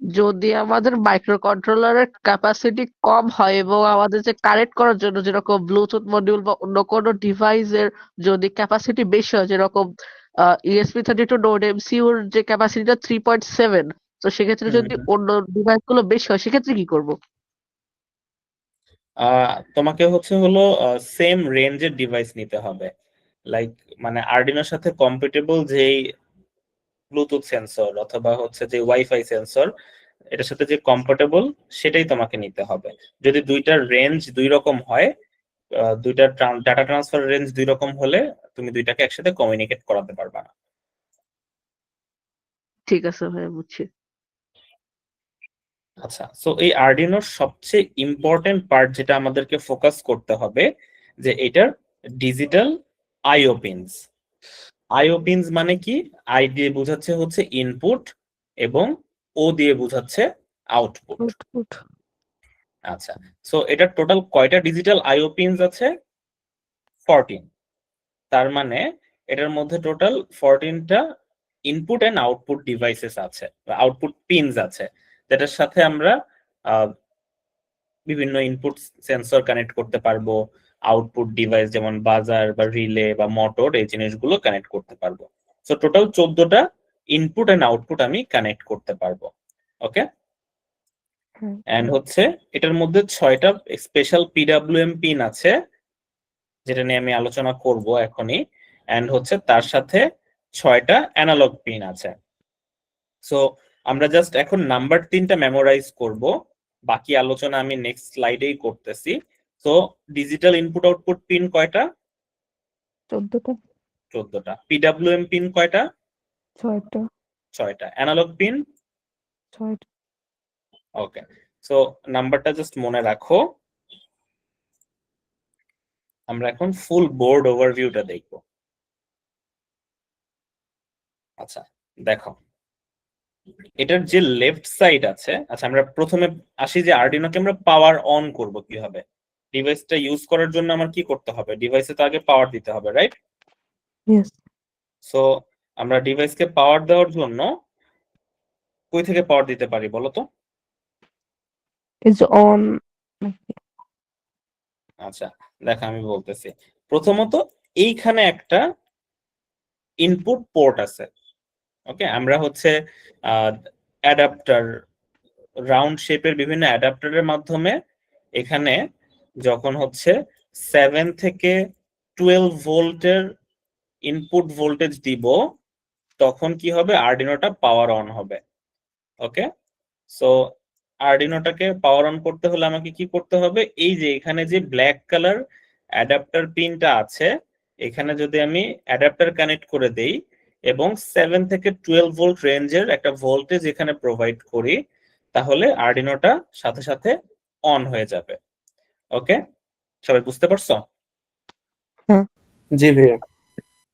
যদি আমাদের মাইক্রো কন্ট্রোলারের ক্যাপাসিটি কম হয় এবং আমাদের যে কানেক্ট করার জন্য যেরকম ব্লুটুথ মডিউল বা অন্য কোনো ডিভাইসের যদি ক্যাপাসিটি বেশি হয়, যেরকম ESP32 নোড এমসিইউর যে ক্যাপাসিটিটা 3.7, তো সেক্ষেত্রে যদি অন্য ডিভাইস গুলো বেশি হয় সেক্ষেত্রে কি করব? তোমাকে হচ্ছে হলো সেম রেঞ্জের ডিভাইস নিতে হবে, লাইক মানে আরডিনোর সাথে কম্পিটেবল যেই ব্লুটুথ সেন্সর অথবা হচ্ছে যে ওয়াইফাই সেন্সর এটার সাথে যে কম্পাটেবল সেটাই তোমাকে নিতে হবে। যদি দুইটার রেঞ্জ দুই রকম হয়, দুইটার ডাটা ট্রান্সফার রেঞ্জ দুই রকম হলে তুমি দুইটাকে একসাথে কমিউনিকেট করাতে পারবা না। ঠিক আছে ভাইয়া, বুঝছি। আচ্ছা, সো এই আরডিনোর সবচেয়ে ইম্পর্টেন্ট পার্ট যেটা আমাদেরকে ফোকাস করতে হবে যে এটার ডিজিটাল আইও পিনস। আইও পিনস মানে কি? আই দিয়ে বোঝাচ্ছে হচ্ছে ইনপুট এবং ও দিয়ে বোঝাচ্ছে আউটপুট। আউটপুট। আচ্ছা, সো এটার টোটাল কয়টা ডিজিটাল আইও পিনস আছে? 14। তার মানে এটার মধ্যে টোটাল 14টা ইনপুট এন্ড আউটপুট ডিভাইসেস আছে, আউটপুট পিনস আছে, যেটার সাথে আমরা বিভিন্ন ইনপুট সেন্সর কানেক্ট করতে পারবো, আউটপুট ডিভাইস যেমন বাজার বা রিলে বা মোটর এই জিনিসগুলো কানেক্ট করতে পারবো। সো টোটাল 14টা ইনপুট এন্ড আউটপুট আমি কানেক্ট করতে পারবো। ওকে, এন্ড হচ্ছে এটার মধ্যে 6টা স্পেশাল পিডব্লিউএম পিন আছে যেটা নিয়ে আমি আলোচনা করব এখনই, এন্ড হচ্ছে তার সাথে 6টা অ্যানালগ পিন আছে। সো আমরা জাস্ট এখন নাম্বার 3টা মেমোরাইজ করব, বাকি আলোচনা আমি নেক্সট স্লাইডেই করতেছি। So digital input output pin কয়টা? 14টা। 14টা। পিডব্লিউএম পিন কয়টা? 6টা। 6টা। Analog pin? 6টা। ওকে, সো নাম্বারটা জাস্ট মনে রাখো। আমরা এখন ফুল বোর্ড ওভারভিউটা দেখব। আচ্ছা দেখো, এটার যে লেফট সাইড আছে, আচ্ছা আমরা প্রথমে আসি যে আরডিনোকে আমরা পাওয়ার অন করব কিভাবে। ডিভাইসটা ইউজ করার জন্য আমার কি করতে হবে? ডিভাইসে তো আগে পাওয়ার দিতে হবে, রাইট? ইয়েস। সো আমরা ডিভাইসকে পাওয়ার দেওয়ার জন্য কই থেকে পাওয়ার দিতে পারি বলো তো? Is on. আচ্ছা দেখো আমি বলতেছি, প্রথমত এইখানে একটা ইনপুট পোর্ট আছে। ওকে, আমরা হচ্ছে অ্যাডাপ্টার, রাউন্ড শেপের বিভিন্ন অ্যাডাপ্টারের মাধ্যমে এখানে যখন হচ্ছে 7 থেকে 12 ভোল্টের ইনপুট ভোল্টেজ দিব তখন কি হবে? আরডিনোটা পাওয়ার অন হবে। ওকে, সো আরডিনোটাকে পাওয়ার অন করতে হলে আমাকে কি করতে হবে? এই যে এখানে যে ব্ল্যাক কালার অ্যাডাপ্টার পিনটা আছে, এখানে যদি আমি অ্যাডাপ্টার কানেক্ট করে দেই এবং 7 থেকে 12 ভোল্ট রেঞ্জের একটা ভোল্টেজ এখানে প্রোভাইড করি, তাহলে আরডিনোটা সাথে সাথে অন হয়ে যাবে। ওকে, সবাই বুঝতে পারছো? জি ভাইয়া।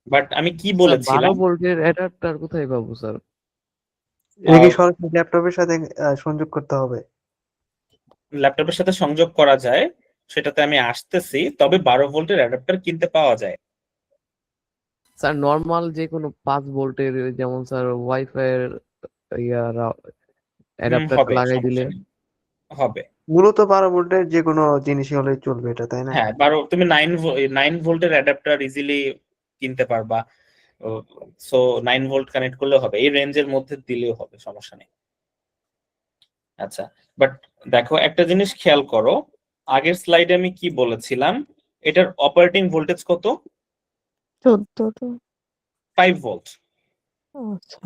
বাট আমি কি স্যার 12 বলেছিলাম, ভোল্টের অ্যাডাপ্টার কোথায় পাবো স্যার? এটা কি সরাসরি ল্যাপটপের সাথে সংযোগ করতে হবে? ল্যাপটপের সাথে সংযোগ করা যায়, সেটাতে আমি আসতেছি, তবে 12 ভোল্টের অ্যাডাপ্টার কিনতে পাওয়া যায়। স্যার নর্মাল যে কোনো 5 ভোল্টের, যেমন স্যার ওয়াইফাই এর অ্যাডাপ্টার হবে, লাগাই দিলে সমস্যা নেই, হবে। মূলত 12 ভোল্টের যে কোনো জিনিসই হলে চলবে এটা, তাই না? হ্যাঁ 12, তুমি 9 ভোল্টের অ্যাডাপ্টার ইজিলি কিনতে পারবা। সো 9 ভোল্ট কানেক্ট করলে হবে, এই রেঞ্জের মধ্যে দিলেও হবে, সমস্যা নেই। আচ্ছা, বাট দেখো একটা জিনিস খেয়াল করো, আগের স্লাইডে আমি কি বলেছিলাম? এটার অপারেটিং ভোল্টেজ কত? 14টা। 5 ভোল্ট। আচ্ছা।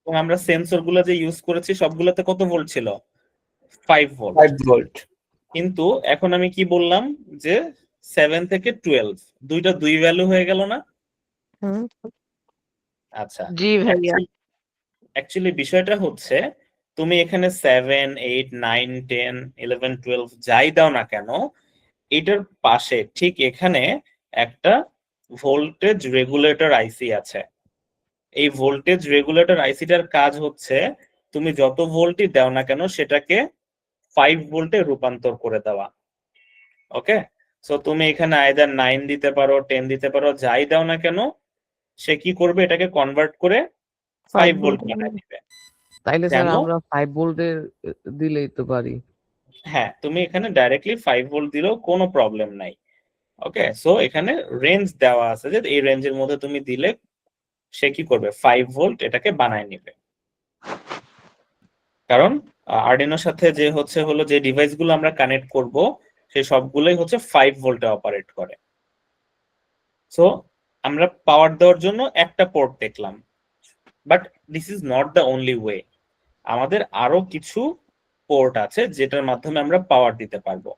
এবং আমরা সেন্সর গুলো যে ইউজ করেছি সবগুলোতে কত ভোল্ট ছিল? 5 ভোল্ট। 5 ভোল্ট। কিন্তু এখন আমি কি বললাম যে 7 থেকে 12, দুইটা দুই ভ্যালু হয়ে গেল না? হুম। আচ্ছা, জি ভাইয়া। অ্যাকচুয়ালি বিষয়টা হচ্ছে তুমি এখানে 7, 8, 9, 10, 11, 12 যাই দাও না কেন, এটার পাশে ঠিক এখানে একটা ভোল্টেজ রেগুলেটর আইসি আছে। এই ভোল্টেজ রেগুলেটর আইসিটার কাজ হচ্ছে তুমি যত ভোল্টই দাও না কেন সেটাকে 5 ভোল্টে রূপান্তর করে দেওয়া। ওকে, সো তুমি এখানে আইদার 9 দিতে পারো, 10 দিতে পারো, যাই দাও না কেন সে কি করবে? এটাকে কনভার্ট করে 5 ভোল্ট বানায় দিবে। তাইলে স্যার কেন? আমরা 5 ভোল্টের দিলেই তো পারি। হ্যাঁ, তুমি এখানে ডাইরেক্টলি 5 ভোল্ট দিলেও কোনো প্রবলেম নাই। ওকে, সো এখানে রেঞ্জ দেওয়া আছে যে এই রেঞ্জের মধ্যে তুমি দিলে সে কি করবে? 5 ভোল্ট এটাকে বানায় নিবে। কারণ আরডিনোর সাথে যে হলো যে ডিভাইসগুলো আমরা কানেক্ট করব সেই সবগুলোই হচ্ছে 5 ভোল্টে অপারেট করে। সো আমরা পাওয়ার দেওয়ার জন্য একটা পোর্ট দেখলাম, but this is not the only way, আমাদের আরো কিছু পোর্ট আছে যেটার মাধ্যমে আমরা পাওয়ার দিতে পারবো।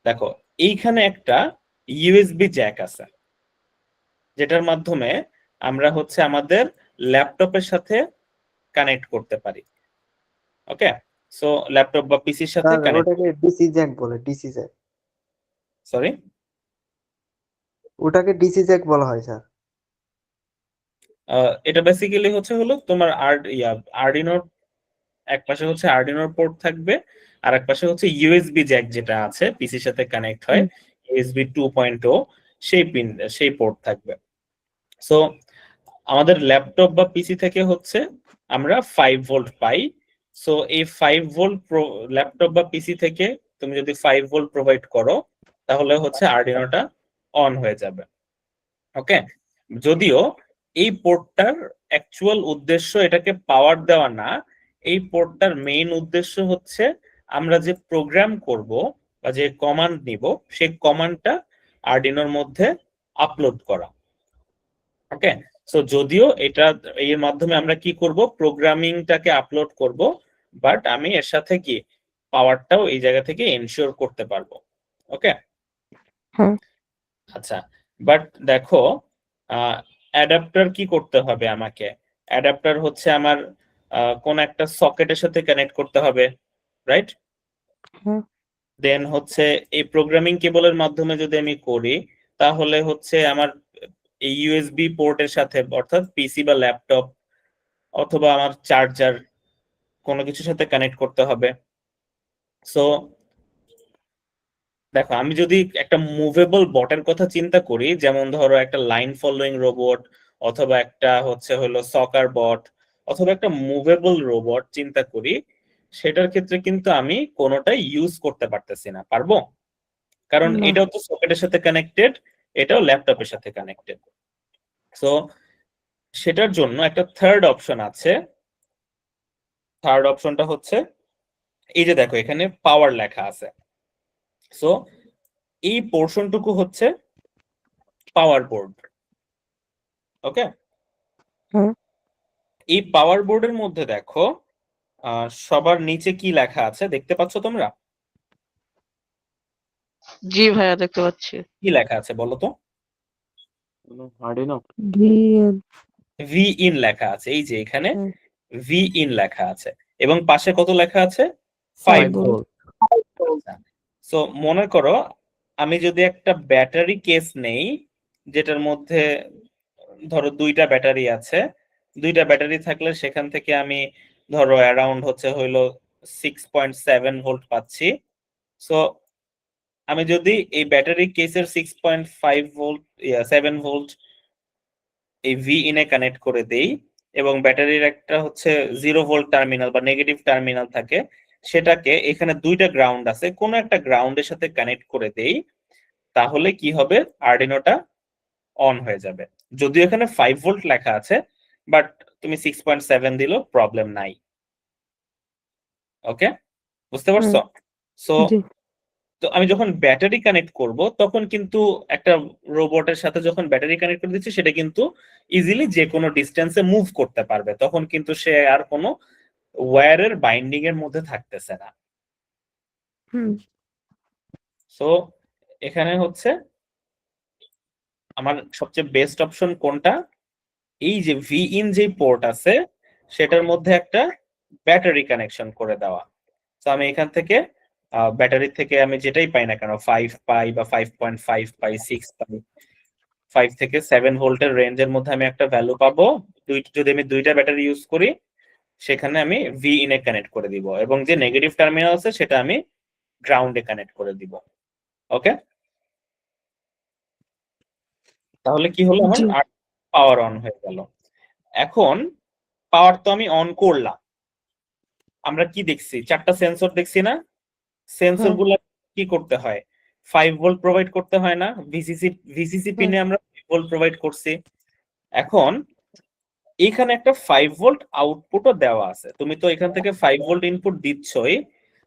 দেখো এইখানে একটা ইউএসবি জ্যাক আছে যেটার মাধ্যমে আমরা হচ্ছে আমাদের ল্যাপটপের সাথে কানেক্ট করতে পারি। ওকে, সো ল্যাপটপ বা পিসির সাথে স্যার কানেক্ট, ওটাকে ডিসি জ্যাক বলে, ডিসি জ্যাক। সরি ওটাকে ডিসি জ্যাক বলা হয় স্যার। এটা বেসিক্যালি হলো তোমার আরডিনোর এক পাশে হচ্ছে আরডিনোর পোর্ট থাকবে, আর এক পাশে হচ্ছে ইউএসবি জ্যাক যেটা আছে পিসির সাথে কানেক্ট হয়, ইউএসবি 2.0 সেই পোর্ট থাকবে। সো আমাদের ল্যাপটপ বা পিসি থেকে হচ্ছে আমরা 5 ভোল্ট পাই। সো এই 5 ভোল্ট ল্যাপটপ বা পিসি থেকে তুমি যদি 5 ভোল্ট প্রোভাইড করো তাহলে হচ্ছে আরডিনোটা অন হয়ে যাবে। ওকে, যদিও এই পোর্টটার অ্যাকচুয়াল উদ্দেশ্য এটাকে পাওয়ার দেওয়া না, এই পোর্টটার মেইন উদ্দেশ্য হচ্ছে আমরা যে প্রোগ্রাম করব বা যে কমান্ড নিব সেই কমান্ডটা আরডিনোর মধ্যে আপলোড করা। ওকে, সো যদিও এটা এর মাধ্যমে আমরা কি করব, প্রোগ্রামিংটাকে আপলোড করব, বাট আমি এর সাথে কি পাওয়ারটাও এই জায়গা থেকে এনশিওর করতে পারবো। ওকে, হ্যাঁ। আচ্ছা, বাট দেখো অ্যাডাপ্টার কি করতে হবে আমাকে, অ্যাডাপ্টার হচ্ছে আমার কোন একটা সকেটের সাথে কানেক্ট করতে হবে, রাইট? হ্যাঁ। দেন হচ্ছে এই প্রোগ্রামিং কেবলের মাধ্যমে যদি আমি করি তাহলে হচ্ছে আমার এই ইউএসবি পোর্টের সাথে অর্থাৎ পিসি বা ল্যাপটপ অথবা আমার চার্জার কোনো কিছুর সাথে কানেক্ট করতে হবে। সো দেখো আমি যদি একটা মুভেবল বটের কথা চিন্তা করি, যেমন ধরো একটা লাইন ফলোইং রোবট অথবা একটা সকার বট অথবা একটা মুভেবল রোবট চিন্তা করি, সেটার ক্ষেত্রে কিন্তু আমি কোনোটাই ইউজ করতে পারতেছি না, পারবো? কারণ না। এটাও তো সকেটের সাথে কানেক্টেড, এটাও ল্যাপটপের সাথে কানেক্টেড। সো সেটার জন্য একটা থার্ড অপশন আছে। থার্ড অপশনটা হচ্ছে এই যে দেখো এখানে পাওয়ার লেখা আছে। সো এই পোর্শনটুকু হচ্ছে পাওয়ার বোর্ড। ওকে, হ্যাঁ। এই পাওয়ার বোর্ডের মধ্যে দেখো সবার নিচে কি লেখা আছে দেখতে পাচ্ছ তোমরা? জি ভাইয়া দেখতে পাচ্ছি। কি লেখা আছে বলো তো? আরডিনো VN ভি ইন লেখা আছে, এই যে এখানে হ্যাঁ। ভি ইন লেখা আছে এবং পাশে কত লেখা আছে? 5 5 ভোল্ট। সো মনে করো আমি যদি একটা ব্যাটারি কেস নেই যেটার মধ্যে ধরো দুইটা ব্যাটারি আছে, দুইটা ব্যাটারি থাকলে সেখান থেকে আমি ধরো অ্যারাউন্ড 6.7 ভোল্ট পাচ্ছি। সো আমি যদি এই ব্যাটারি কেসের 6.5 ভোল্ট 7 ভোল্ট এই ভি ইনে কানেক্ট করে দেই এবং ব্যাটারির একটা 0 ভোল্ট টার্মিনাল বা নেগেটিভ টার্মিনাল থাকে, সেটাকে এখানে দুইটা গ্রাউন্ড আছে কোন একটা গ্রাউন্ডের সাথে কানেক্ট করে দেই, তাহলে কি হবে, আরডিনোটা অন হয়ে যাবে। যদিও এখানে 5 ভোল্ট লেখা আছে বাট তুমি 6.7 দিলেও প্রবলেম নাই। ওকে, বুঝতে পারছো? সো জি। তো আমি যখন ব্যাটারি কানেক্ট করব তখন কিন্তু একটা রোবটের সাথে যখন ব্যাটারি কানেক্ট করে দিচ্ছি সেটা কিন্তু ইজিলি যে কোনো ডিস্টেন্সে মুভ করতে পারবে, তখন কিন্তু সে আর কোনো ওয়্যারের বাইন্ডিং এর মধ্যে থাকতেছে না। হুম। সো এখানে আমার সবচেয়ে বেস্ট অপশন কোনটা, এই যে ভি ইন যে পোর্ট আছে সেটার মধ্যে একটা ব্যাটারি কানেকশন করে দেওয়া। তো আমি এখান থেকে ব্যাটারি থেকে আমি যেটাই পাই না কেন 5 পাই বা 5.5 পাই 6 পাই, 5 থেকে 7 ভোল্টের রেঞ্জের মধ্যে আমি একটা ভ্যালু পাবো। যদি আমি দুইটা ব্যাটারি ইউজ করি সেখানে আমি ভি ইন এ কানেক্ট করে দিব এবং যে নেগেটিভ টার্মিনাল আছে সেটা আমি গ্রাউন্ডে কানেক্ট করে দিব। ওকে, তাহলে কি হলো, আমার পাওয়ার অন হয়ে গেল। এখন পাওয়ার তো আমি অন করলাম, আমরা কি দেখছি, চারটা সেন্সর দেখছি না? সেন্সর গুলো কি করতে হয়, 5 ভোল্ট প্রোভাইড করতে হয় না? ভিসিসি পিনে আমরা 5 ভোল্ট প্রোভাইড করছি। এখন এখানে একটা 5 ভোল্ট আউটপুটও দেওয়া আছে, তুমি তো এখান থেকে 5 ভোল্ট ইনপুট দিচ্ছই,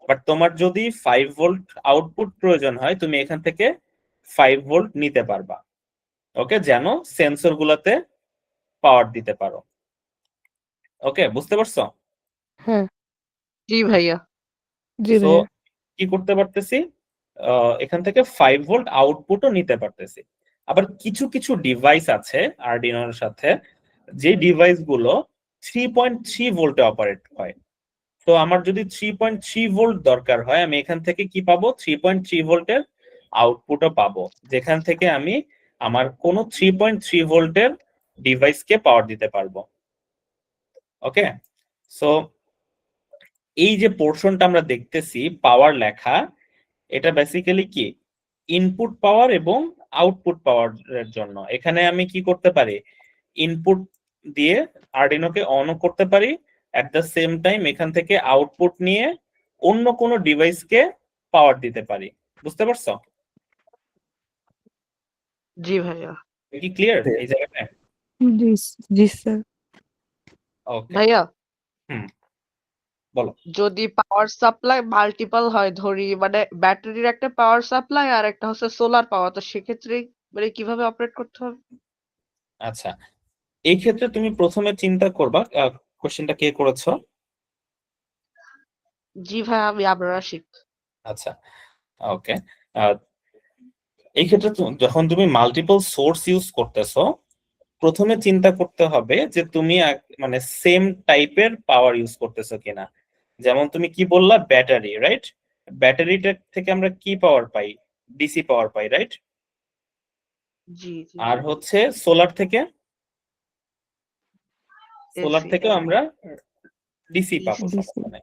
বাট তোমার যদি 5 ভোল্ট আউটপুট প্রয়োজন হয় তুমি এখান থেকে 5 ভোল্ট নিতে পারবা। ওকে, যেন সেন্সর গুলাতে পাওয়ার দিতে পারো। ওকে, বুঝতে পারছো? হ্যাঁ, জি ভাইয়া। জি সো ভাইয়া। কি করতে পারতেছি, এখান থেকে 5 ভোল্ট আউটপুটও নিতে পারতেছি। আবার কিছু কিছু ডিভাইস আছে আরডিনোর সাথে, যে ডিভাইস গুলো 3.3 ভোল্টে অপারেট হয়। তো আমার যদি 3.3 ভোল্ট দরকার হয়, আমি এখান থেকে কি পাবো, 3.3 ভোল্টের আউটপুটও পাবো, যেখান থেকে আমি আমার কোনো 3.3 ভোল্টের ডিভাইসকে পাওয়ার দিতে পারবো। ওকে, সো এই যে পোর্শনটা আমরা দেখতেছি পাওয়ার লেখা, এটা বেসিক্যালি কি, ইনপুট পাওয়ার এবং আউটপুট পাওয়ারের জন্য। এখানে আমি কি করতে পারি, ইনপুট দিয়ে আরডিনোকে অনও করতে পারি, এট দ্য সেম টাইম এখান থেকে আউটপুট নিয়ে অন্য কোনো ডিভাইসকে পাওয়ার দিতে পারি। বুঝতে পারছো? জি ভাইয়া। কি ক্লিয়ার এই জায়গাটা? জি জি স্যার। ওকে, ভাইয়া, হুম, বলো। যদি পাওয়ার সাপ্লাই মাল্টিপল হয়, ধরি মানে ব্যাটারির একটা পাওয়ার সাপ্লাই আর একটা হচ্ছে সোলার পাওয়ার, তো সেক্ষেত্রে মানে কিভাবে অপারেট করতে হবে? আচ্ছা, এই ক্ষেত্রে তুমি প্রথমে চিন্তা করবা, কোশ্চেনটা কে করেছো? জি ভাইয়া, আমি আবরার রাশিদ। আচ্ছা, ওকে। এই ক্ষেত্রে যখন তুমি মাল্টিপল সোর্স ইউজ করতেছো, প্রথমে চিন্তা করতে হবে যে তুমি মানে সেম টাইপের পাওয়ার ইউজ করতেছো কিনা। যেমন তুমি কি বললা, ব্যাটারি, রাইট? ব্যাটারিটা থেকে আমরা কি পাওয়ার পাই, ডিসি পাওয়ার পাই, রাইট? জি জি। আর হচ্ছে সোলার থেকে, সোলার এসি। থেকেও আমরা ডিসি পাবো, ডিসি। সমস্যা নাই।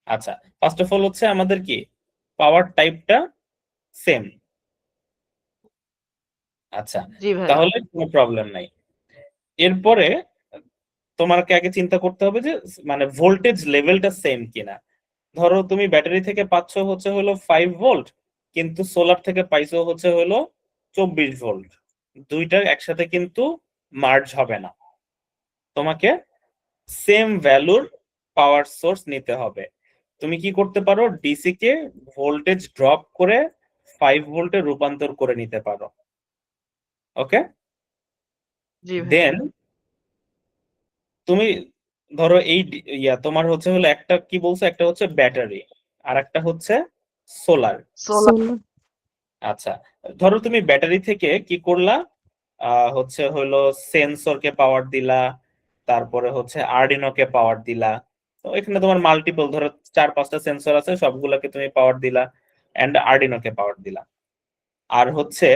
আচ্ছা, ফার্স্ট অফ অল হচ্ছে আমাদের কি পাওয়ার টাইপটা সেম। আচ্ছা, জি ভাইয়া। তাহলে কোনো প্রবলেম নাই। এরপরে তোমাকে আগে চিন্তা করতে হবে যে মানে ভোল্টেজ লেভেলটা সেম কিনা। ধরো তুমি ব্যাটারি থেকে পাচ্ছ হচ্ছে হলো 5 ভোল্ট, কিন্তু সোলার থেকে পাইছো হচ্ছে হলো 24 ভোল্ট। দুইটা একসাথে কিন্তু মার্জ হবে না। তোমাকে সেম ভ্যালুর পাওয়ার সোর্স নিতে হবে। তুমি কি করতে পারো, ডিসি কে ভোল্টেজ ড্রপ করে 5 ভোল্টে রূপান্তর করে নিতে পারো। ওকে, জি ভাইয়া। দেন তুমি ধরো এই তোমার হচ্ছে হলো একটা কি বলছো, একটা হচ্ছে ব্যাটারি আর একটা হচ্ছে সোলার। সোলার। সোলার। আচ্ছা, ধরো তুমি ব্যাটারি থেকে কি করলা, হচ্ছে হলো সেন্সরকে পাওয়ার দিলা, তারপরে হচ্ছে আরডিনোকে পাওয়ার দিলা। তো এখানে তোমার মাল্টিপল, ধরো 4-5টা সেন্সর আছে, সবগুলোকে তুমি পাওয়ার দিলা এন্ড আরডিনোকে পাওয়ার দিলা। আর হচ্ছে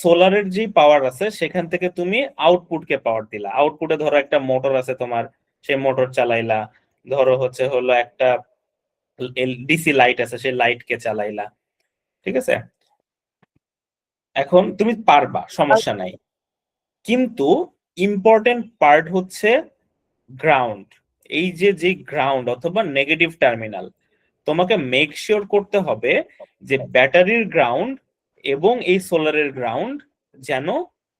সোলারের যে পাওয়ার আছে সেখান থেকে তুমি আউটপুটকে পাওয়ার দিলা। আউটপুটে ধরো একটা মোটর আছে তোমার, সেই মোটর চালাইলা। ধরো হচ্ছে হলো একটা ডিসি লাইট আছে, সেই লাইটকে চালাইলা। ঠিক আছে, এখন তুমি পারবা, সমস্যা নাই। কিন্তু ইম্পর্টেন্ট পার্ট হচ্ছে গ্রাউন্ড। এই যে গ্রাউন্ড অথবা নেগেটিভ টার্মিনাল, তোমাকে মেক শিওর করতে হবে যে ব্যাটারির গ্রাউন্ড এবং এই সোলারের গ্রাউন্ড যেন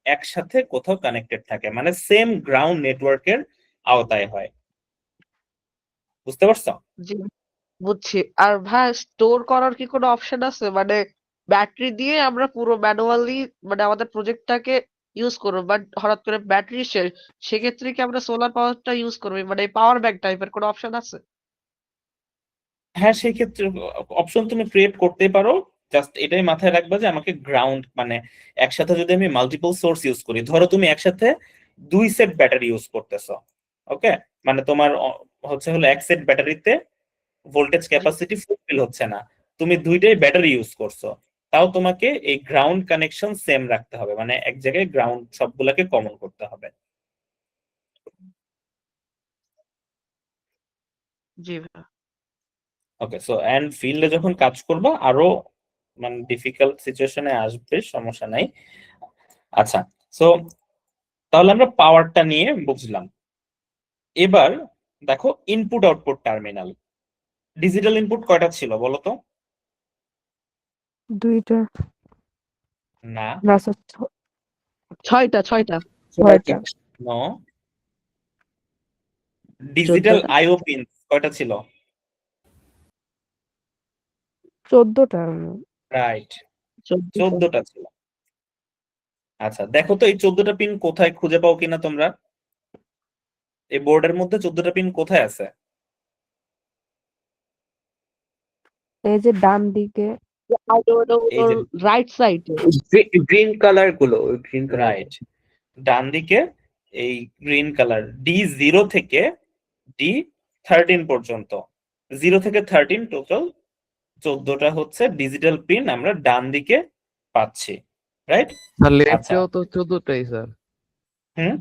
একসাথে কোথাও কানেক্টেড থাকে, মানে সেম গ্রাউন্ড নেটওয়ার্কের আওতায় হয়। বুঝতে পারছো? জি বুঝছি। আর ভাই, স্টোর করার কি কোনো অপশন আছে? মানে ব্যাটারি দিয়ে আমরা পুরো ম্যানুয়ালি মানে আমাদের প্রজেক্টটাকে ইউজ করবো, বাট হঠাৎ করে ব্যাটারি শেষ, সেক্ষেত্রে কি আমরা সোলার পাওয়ারটা ইউজ করবো? মানে পাওয়ার ব্যাংক টাইপের কোনো অপশন আছে? হ্যাঁ, সেই ক্ষেত্রে অপশন তুমি ক্রিয়েট করতে পারো। জাস্ট এটাই মাথায় রাখবা যে আমাকে গ্রাউন্ড মানে একসাথে যদি আমি মাল্টিপল সোর্স ইউজ করি, ধরো তুমি একসাথে 2 সেট ব্যাটারি ইউজ করতেছো। ওকে, মানে তোমার হচ্ছে হলো এক সেট ব্যাটারিতে ভোল্টেজ ক্যাপাসিটি ফুলফিল হচ্ছে না, তুমি দুইটাই ব্যাটারি ইউজ করছো, তাও তোমাকে এই গ্রাউন্ড কানেকশন সেম রাখতে হবে, মানে এক জায়গায় গ্রাউন্ড সবগুলাকে কমন করতে হবে। জি ভাইয়া। ওকে, সো এন্ড ফিল্ডে যখন কাজ করবা আরো মানে ডিফিকাল্ট সিচুয়েশনে আসবে, সমস্যা নাই। আচ্ছা, সো তাহলে আমরা পাওয়ারটা নিয়ে বুঝলাম। এবার দেখো input output terminal, digital input কয়টা ছিল বলো তো? দুইটা। না, না স্যার, ছয়টা। ছয়টা। ডিজিটাল 14টা। আইও পিন কয়টা ছিল? 14টা। রাইট, 14টা। 14টা ছিল। আচ্ছা, দেখো তো এই 14টা পিন কোথায় খুঁজে পাও কিনা তোমরা। এই বোর্ডের মধ্যে 14টা পিন কোথায় আছে? এই যে ডান দিকে এই যে রাইট সাইডে। গ্রিন কালার গুলো, গ্রিন কালার। রাইট, ডান দিকে এই গ্রিন কালার D0 থেকে D13 পর্যন্ত, 0 থেকে 13 টোটাল 14টা হচ্ছে ডিজিটাল পিন আমরা ডান দিকে পাচ্ছি, রাইট? স্যার আচ্ছা, লেফটেও তো 14টাই স্যার, হুম,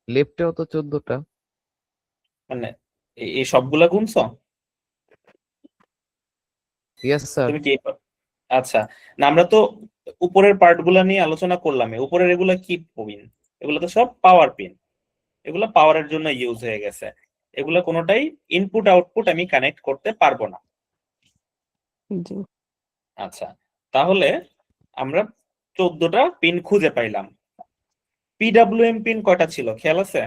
লেফটেও তো 14টা। মানে এই সবগুলা গুনছো ইয়েস স্যার। তুমি কি? আচ্ছা, না আমরা তো উপরের পার্ট গুলা নিয়ে আলোচনা করলাম, উপরের এগুলা কি পিন? এগুলো তো সব পাওয়ার পিন, এগুলো পাওয়ারের জন্য ইউজ হয়ে গেছে, এগুলো কোনোটাই ইনপুট আউটপুট আমি কানেক্ট করতে পারবো না। জি আচ্ছা, তাহলে আমরা 14টা পিন খুঁজে পাইলাম। পিডব্লিউএম পিন কয়টা ছিল খেয়াল আছে?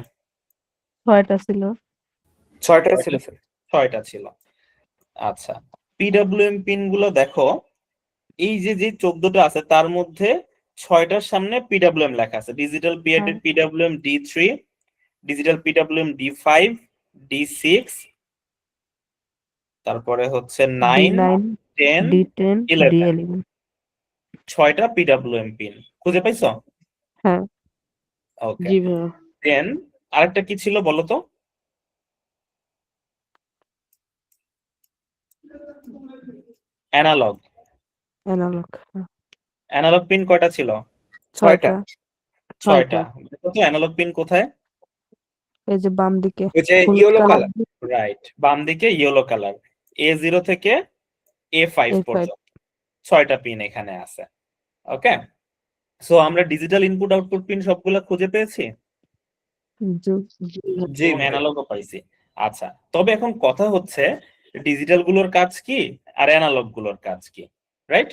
6টা ছিল। 6টা ছিল স্যার। 6টা ছিল। আচ্ছা, পিডব্লিউএম পিন গুলো দেখো, এই যে 14টা আছে তার মধ্যে 6টার সামনে পিডব্লিউএম লেখা আছে। Digital PWM D3, digital PWM D5, D6, তারপরে হচ্ছে 9, D9 10, D10 11। D11 6টা পিডব্লিউএম পিন খুঁজে পাইছো? হ্যাঁ ওকে, জি ভাইয়া। দেন আরেকটা কি ছিল বলো তো? অ্যানালগ। অ্যানালগ অ্যানালগ পিন কয়টা ছিল? 6টা 6টা। দেখো তো অ্যানালগ পিন কোথায়? এই যে বাম দিকে ওই যে হলুদ ইয়েলো কালার কালার। রাইট, বাম দিকে ইয়েলো কালার, A0 থেকে A5 A5 পর্যন্ত 6টা পিন এখানে আছে। ওকে, সো আমরা ডিজিটাল ইনপুট আউটপুট পিন সবগুলা খুঁজে পেয়েছি। জি, অ্যানালগও পাইছি। আচ্ছা, তবে এখন কথা হচ্ছে ডিজিটাল গুলোর কাজ কি আর অ্যানালগ গুলোর কাজ কি, রাইট?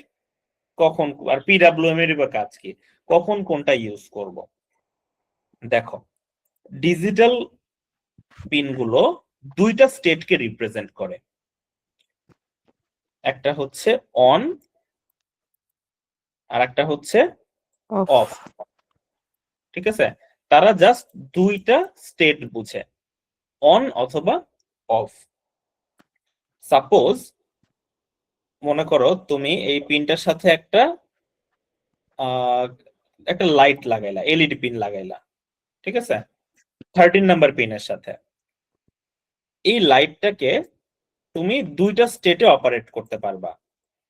কখন আর পিডব্লিউএম এর বা কাজ কি, কখন কোনটা ইউজ করব? দেখো, ডিজিটাল পিন গুলো দুইটা স্টেটকে রিপ্রেজেন্ট করে, একটা হচ্ছে অন আর একটা হচ্ছে অফ। ঠিক আছে, তারা জাস্ট দুইটা স্টেট বুঝে, অন অথবা অফ। সাপোজ মনে করো তুমি এই পিনটার সাথে একটা লাইট লাগাইলা, এলইডি পিন লাগাইলা, ঠিক আছে, 13 নাম্বার পিনের সাথে। এই লাইটটাকে তুমি দুইটা স্টেটে অপারেট করতে পারবা,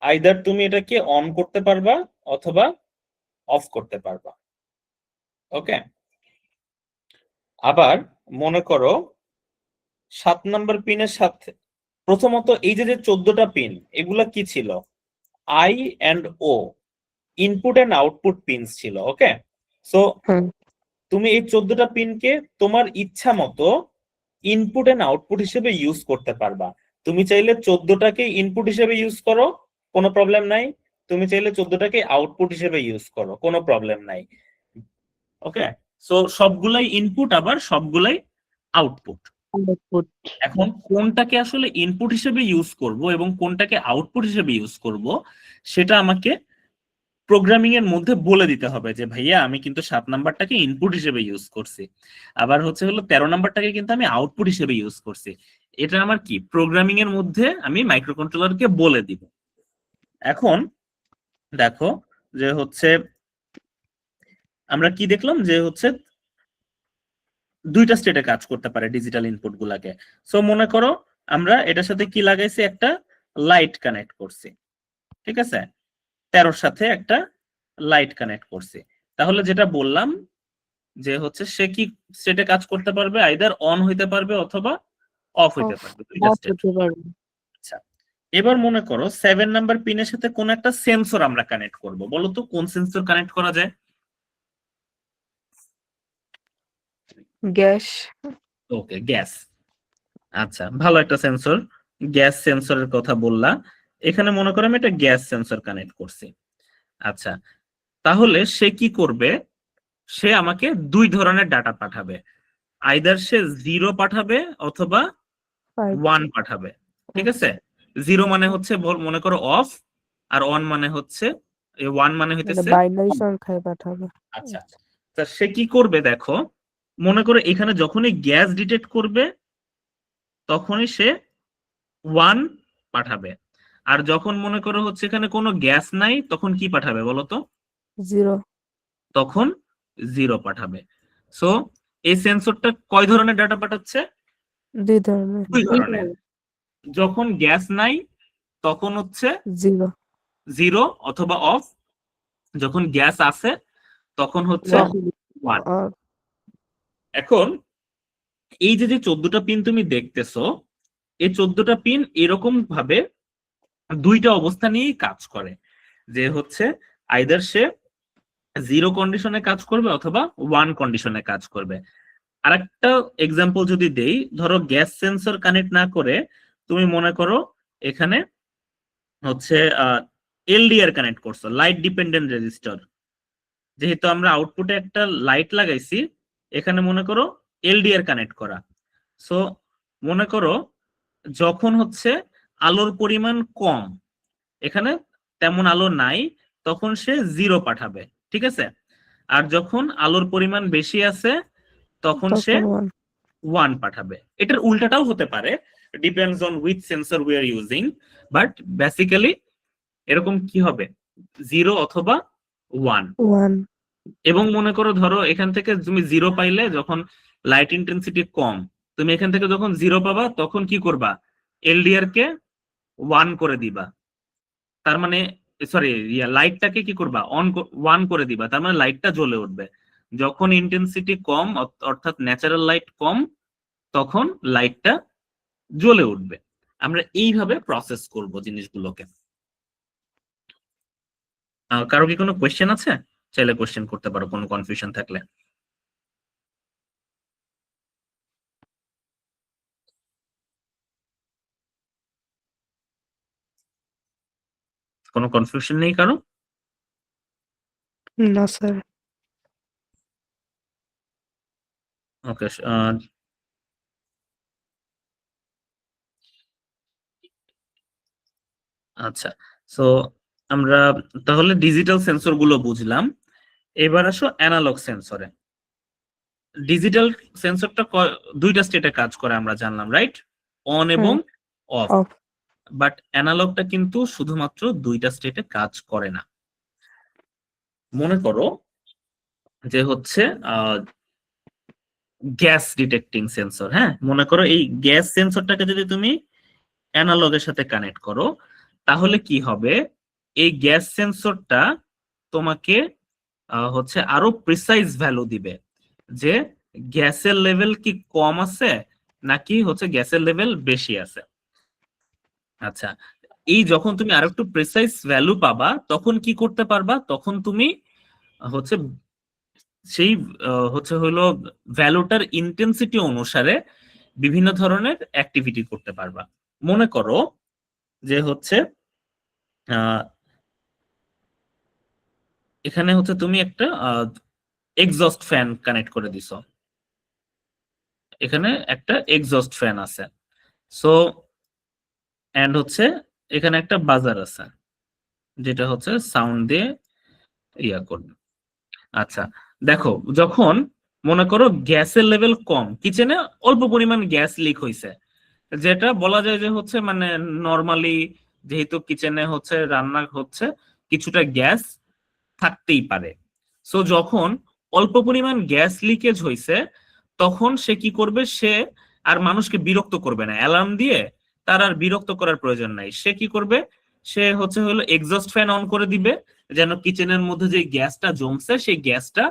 আইদার তুমি এটাকে অন করতে পারবা অথবা অফ করতে পারবা। ওকে, আবার মনে করো 7 নাম্বার পিনের সাথে, প্রথমত এই যে 14টা পিন এগুলা কি ছিল? I and O, input and output pins ছিল। ওকে, সো তুমি এই 14টা পিনকে তোমার ইচ্ছা মতো ইনপুট এন্ড আউটপুট হিসেবে ইউজ করতে পারবা। তুমি চাইলে 14টাকে ইনপুট হিসেবে ইউজ করো, কোনো প্রবলেম নাই। তুমি চাইলে 14টাকে আউটপুট হিসেবে ইউজ করো, কোনো প্রবলেম নাই। ওকে, সো সবগুলাই ইনপুট আবার সবগুলাই আউটপুট। এখন কোনটাকে আসলে ইনপুট হিসেবে ইউজ করব এবং কোনটাকে আউটপুট হিসেবে ইউজ করব সেটা আমাকে প্রোগ্রামিং এর মধ্যে বলে দিতে হবে যে ভাইয়া আমি কিন্তু 7 নাম্বারটাকে ইনপুট হিসেবে ইউজ করছি, আবার হচ্ছে হলো 13 নাম্বারটাকে কিন্তু আমি আউটপুট হিসেবে ইউজ করছি। এটা আমার কি প্রোগ্রামিং এর মধ্যে আমি মাইক্রোকন্ট্রোলারকে বলে দিব। এখন দেখো যে হচ্ছে আমরা কি দেখলাম যে হচ্ছে দুইটা স্টেটে কাজ করতে পারে ডিজিটাল ইনপুট গুলাকে। সো মনে করো আমরা এটার সাথে কি লাগাইছি, একটা লাইট কানেক্ট করছি, ঠিক আছে, 13 সাথে একটা লাইট কানেক্ট করছি। তাহলে যেটা বললাম যে হচ্ছে সে কি স্টেটে কাজ করতে পারবে, আইদার অন হইতে পারবে অথবা অফ হইতে পারবে, দুইটা স্টেট। আচ্ছা, এবার মনে করো 7 নাম্বার পিনের সাথে কোন একটা সেন্সর আমরা কানেক্ট করব, বলো তো কোন সেন্সর কানেক্ট করা যায়? গ্যাস। ওকে, গ্যাস। আচ্ছা, ভালো একটা সেন্সর, গ্যাস সেন্সরের কথা বললা। এখানে মনে করো আমি একটা গ্যাস সেন্সর কানেক্ট করছি। আচ্ছা, তাহলে সে কি করবে, সে আমাকে দুই ধরনের ডাটা পাঠাবে, আইদার সে 0 পাঠাবে অথবা 1 পাঠাবে। ঠিক আছে, 0 মানে হচ্ছে মনে করো অফ, আর অন মানে হচ্ছে 1 মানে হইতেছে বাইনারি সংখ্যায় পাঠাবে। আচ্ছা, তা সে কি করবে দেখো, মনে করো এখানে যখনই গ্যাস ডিটেক্ট করবে তখনই সে 1 পাঠাবে, আর যখন মনে করো হচ্ছে এখানে কোনো গ্যাস নাই তখন কি পাঠাবে বলো তো? 0 তখন 0 পাঠাবে। সো এই সেন্সরটা কয় ধরনের ডাটা পাঠাচ্ছে? 2 ধরনের। 2 ধরনের। যখন গ্যাস নাই তখন হচ্ছে 0 0 অথবা অফ, যখন গ্যাস আছে তখন হচ্ছে 1। আর এখন এই যে 14টা পিন তুমি দেখতেছো, এই 14টা পিন এরকম ভাবে 2টা অবস্থা নিয়েই কাজ করে, যে হচ্ছে আইদার সে 0 কন্ডিশনে কাজ করবে অথবা 1 কন্ডিশনে কাজ করবে। আরেকটা এক্সাম্পল যদি দেই, ধরো গ্যাস সেন্সর কানেক্ট না করে তুমি মনে করো এখানে হচ্ছে এলডিআর কানেক্ট করছো, লাইট ডিপেন্ডেন্ট রেজিস্টর। যেহেতু আমরা আউটপুটে একটা লাইট লাগাইছি, এখানে মনে করো এলডিআর কানেক্ট করা। সো মনে করো যখন হচ্ছে আলোর পরিমাণ কম, এখানে তেমন আলো নাই, তখন সে 0 পাঠাবে, ঠিক আছে? আর যখন আলোর পরিমাণ বেশি আছে তখন সে তখন 1 1 পাঠাবে। এটার উল্টাটাও হতে পারে, depends on which sensor we are using, but basically এরকম কি হবে 0 অথবা 1। 1 এবং মনে করো ধরো এখান থেকে তুমি 0 পাইলে, যখন লাইট ইন্টেন্সিটি কম, তুমি এখান থেকে যখন 0 পাবা তখন কি করবা? এলডিআর কে 1 করে দিবা, তার মানে সরি লাইটটাকে কি করবা? 1 করে দিবা, তার মানে লাইটটা জ্বলে উঠবে। যখন ইন্টেন্সিটি কম অর্থাৎ ন্যাচারাল লাইট কম, তখন লাইটটা জ্বলে উঠবে। আমরা এইভাবে প্রসেস করব জিনিসগুলোকে। কারো কি কোনো কোয়েশ্চেন আছে? চাইলে কোয়েশ্চেন করতে পারো কোনো কনফিউশন থাকলে। কোনো কনফিউশন নেই কারো? না স্যার। ওকে, আচ্ছা। সো আমরা তাহলে ডিজিটাল সেন্সর গুলো বুঝলাম, এবার আসো অ্যানালগ সেন্সরে। ডিজিটাল সেন্সরটা 2টা স্টেটে কাজ করে আমরা জানলাম, রাইট? অন এবং অফ। অফ। বাট অ্যানালগটা কিন্তু শুধুমাত্র 2টা স্টেটে কাজ করে না। মনে করো যে হচ্ছে গ্যাস ডিটেক্টিং সেন্সর, হ্যাঁ, মনে করো এই গ্যাস সেন্সরটাকে যদি তুমি অ্যানালগের সাথে কানেক্ট করো, তাহলে কি হবে? এই গ্যাস সেন্সরটা তোমাকে হচ্ছে আরো প্রিসাইজ ভ্যালু দিবে, যে গ্যাসের লেভেল কি কম আছে নাকি হচ্ছে গ্যাসের লেভেল বেশি আছে। আচ্ছা, এই যখন তুমি আরো একটু প্রিসাইজ ভ্যালু পাবা তখন কি করতে পারবা? তখন তুমি হচ্ছে সেই হচ্ছে হলো ভ্যালুটার ইন্টেন্সিটি অনুসারে বিভিন্ন ধরনের অ্যাক্টিভিটি করতে পারবা। মনে করো যে হচ্ছে এখানে হচ্ছে তুমি একটা এক্সস্ট ফ্যান কানেক্ট করে দিছো, এখানে একটা এক্সস্ট ফ্যান আছে। সো এন্ড হচ্ছে এখানে একটা বাজার আছে যেটা হচ্ছে সাউন্ড দিয়ে ইয়া করবে। আচ্ছা, দেখো যখন মনে করো গ্যাসের লেভেল কম, কিচেনে অল্প পরিমাণ গ্যাস লিক হয়েছে, যেটা বলা যায় যে হচ্ছে মানে নরমালি যেহেতু কিচেনে হচ্ছে রান্না হচ্ছে কিছুটা গ্যাস থাকতেই পারে। সো যখন অল্প পরিমাণ গ্যাস লিকেজ হয়েছে তখন সে কি করবে? সে আর মানুষকে বিরক্ত করবে না, অ্যালার্ম দিয়ে তার আর বিরক্ত করার প্রয়োজন নাই। সে কি করবে? সে হচ্ছে হলো এক্সস্ট ফ্যান অন করে দিবে, যেন কিচেনের মধ্যে যে গ্যাসটা জমছে সেই গ্যাসটা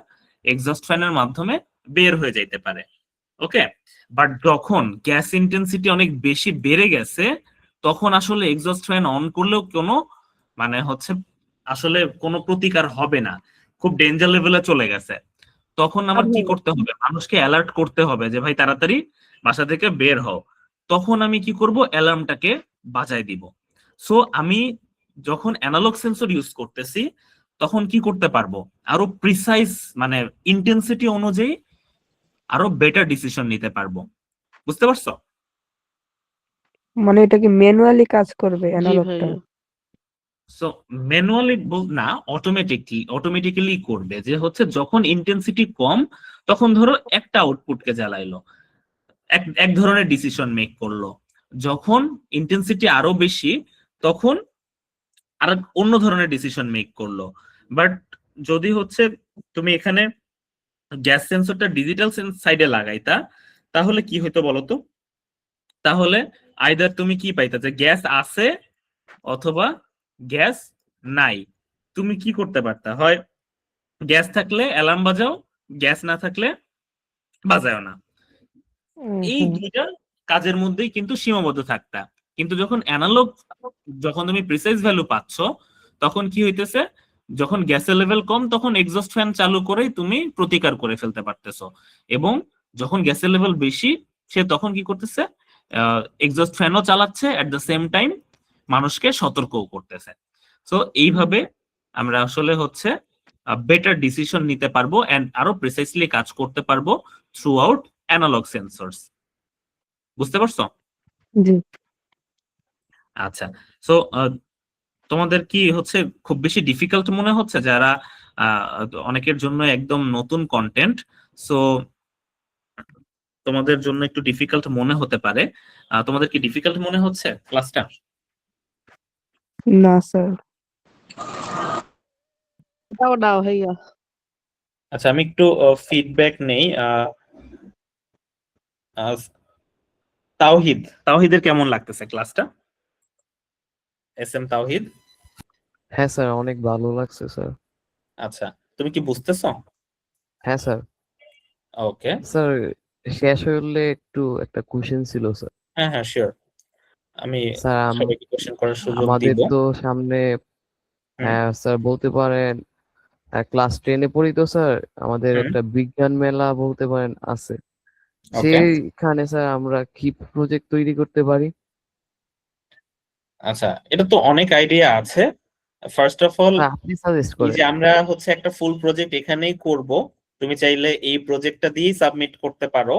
এক্সস্ট ফ্যানের মাধ্যমে বের হয়ে যাইতে পারে। ওকে, বাট যখন গ্যাস ইন্টেন্সিটি অনেক বেশি বেড়ে গেছে তখন আসলে এক্সস্ট ফ্যান অন করলেও কোনো মানে হচ্ছে আসলে কোনো প্রতিকার হবে না, খুব ডেঞ্জার লেভেলে চলে গেছে। তখন আমার কি করতে হবে? মানুষকে অ্যালার্ট করতে হবে যে ভাই তাড়াতাড়ি বাসা থেকে বের হও। তখন আমি কি করব? অ্যালার্মটাকে বাজায় দিব। সো আমি যখন অ্যানালগ সেন্সর ইউজ করতেছি তখন কি করতে পারবো? আরো প্রিসাইজ মানে ইন্টেন্সিটি অনুযায়ী আরো বেটার ডিসিশন নিতে পারবো। বুঝতে পারছো? মানে এটা কি ম্যানুয়ালি কাজ করবে জি অ্যানালগটা? ভাইয়া। সো ম্যানুয়ালি না, অটোমেটিক্যালি করবে, যে হচ্ছে যখন ইন্টেন্সিটি কম তখন ধরো একটা আউটপুটকে জ্বালাইলো, এক ধরনের ডিসিশন মেক করলো। যখন ইন্টেন্সিটি আরো বেশি তখন আর অন্য ধরনের ডিসিশন মেক করলো। বাট যদি হচ্ছে তুমি এখানে গ্যাস সেন্সরটা ডিজিটাল সাইডে লাগাইতা, তাহলে কি হইতো বলতো? তাহলে আইদার তুমি কি পাইতা, যে গ্যাস আছে অথবা গ্যাস নাই। তুমি কি করতে পারতা, হয় গ্যাস থাকলে অ্যালার্ম বাজাও, গ্যাস না থাকলে বাজাও না। এই দুইটা কাজের মধ্যেই কিন্তু সীমাবদ্ধ থাকতা। কিন্তু যখন অ্যানালগ, যখন তুমি প্রিসাইজ ভ্যালু পাচ্ছ, তখন কি হইতেছে, যখন গ্যাসের লেভেল কম তখন এক্সস্ট ফ্যান চালু করেই তুমি প্রতিকার করে ফেলতে পারতেছো, এবং যখন গ্যাসের লেভেল বেশি সে তখন কি করতেছে, এক্সস্ট ফ্যানও চালাচ্ছে, এট দ্য সেম টাইম মানুষকে সতর্কও করতেছে। সো এইভাবে আমরা আসলে হচ্ছে বেটার ডিসিশন নিতে পারবো এন্ড আরো প্রিসাইসলি কাজ করতে পারবো থ্রু আউট অ্যানালগ সেন্সরস। বুঝতে পারছো? জি। আচ্ছা, সো তোমাদের কি হচ্ছে খুব বেশি ডিফিকাল্ট মনে হচ্ছে? যারা অনেকের জন্য একদম নতুন কন্টেন্ট, সো তোমাদের জন্য একটু ডিফিকাল্ট মনে হতে পারে। তোমাদের কি ডিফিকাল্ট মনে হচ্ছে ক্লাসটা? না স্যার। দাও না ভাইয়া। আচ্ছা, আমি একটু ফিডব্যাক নেই। তাওহিদের কেমন লাগতেছে ক্লাসটা? এস এম তাওহিদ। হ্যাঁ স্যার, অনেক ভালো লাগছে স্যার। আচ্ছা, তুমি কি বুঝতেছো? হ্যাঁ স্যার। ওকে স্যার শেষ হলে একটু একটা কোশ্চেন ছিল স্যার। হ্যাঁ হ্যাঁ শিওর, আমি স্যার সবাইকে কোশ্চেন করার সুযোগ আমাদের দিব। তো সামনে হুম, স্যার বলতে পারেন ক্লাস 10-এ পড়ি তো স্যার, আমাদের হুম, একটা বিজ্ঞান মেলা বলতে পারেন আছে। ওকে সেইখানে স্যার আমরা কি প্রজেক্ট তৈরি করতে পারি? আচ্ছা, এটা তো অনেক আইডিয়া আছে। ফার্স্ট অফ অল, স্যার আপনি সাজেস্ট এই করেন। যে আমরা হচ্ছে একটা ফুল প্রজেক্ট এখানেই করব, তুমি চাইলে এই প্রজেক্টটা দিয়েই সাবমিট করতে পারো।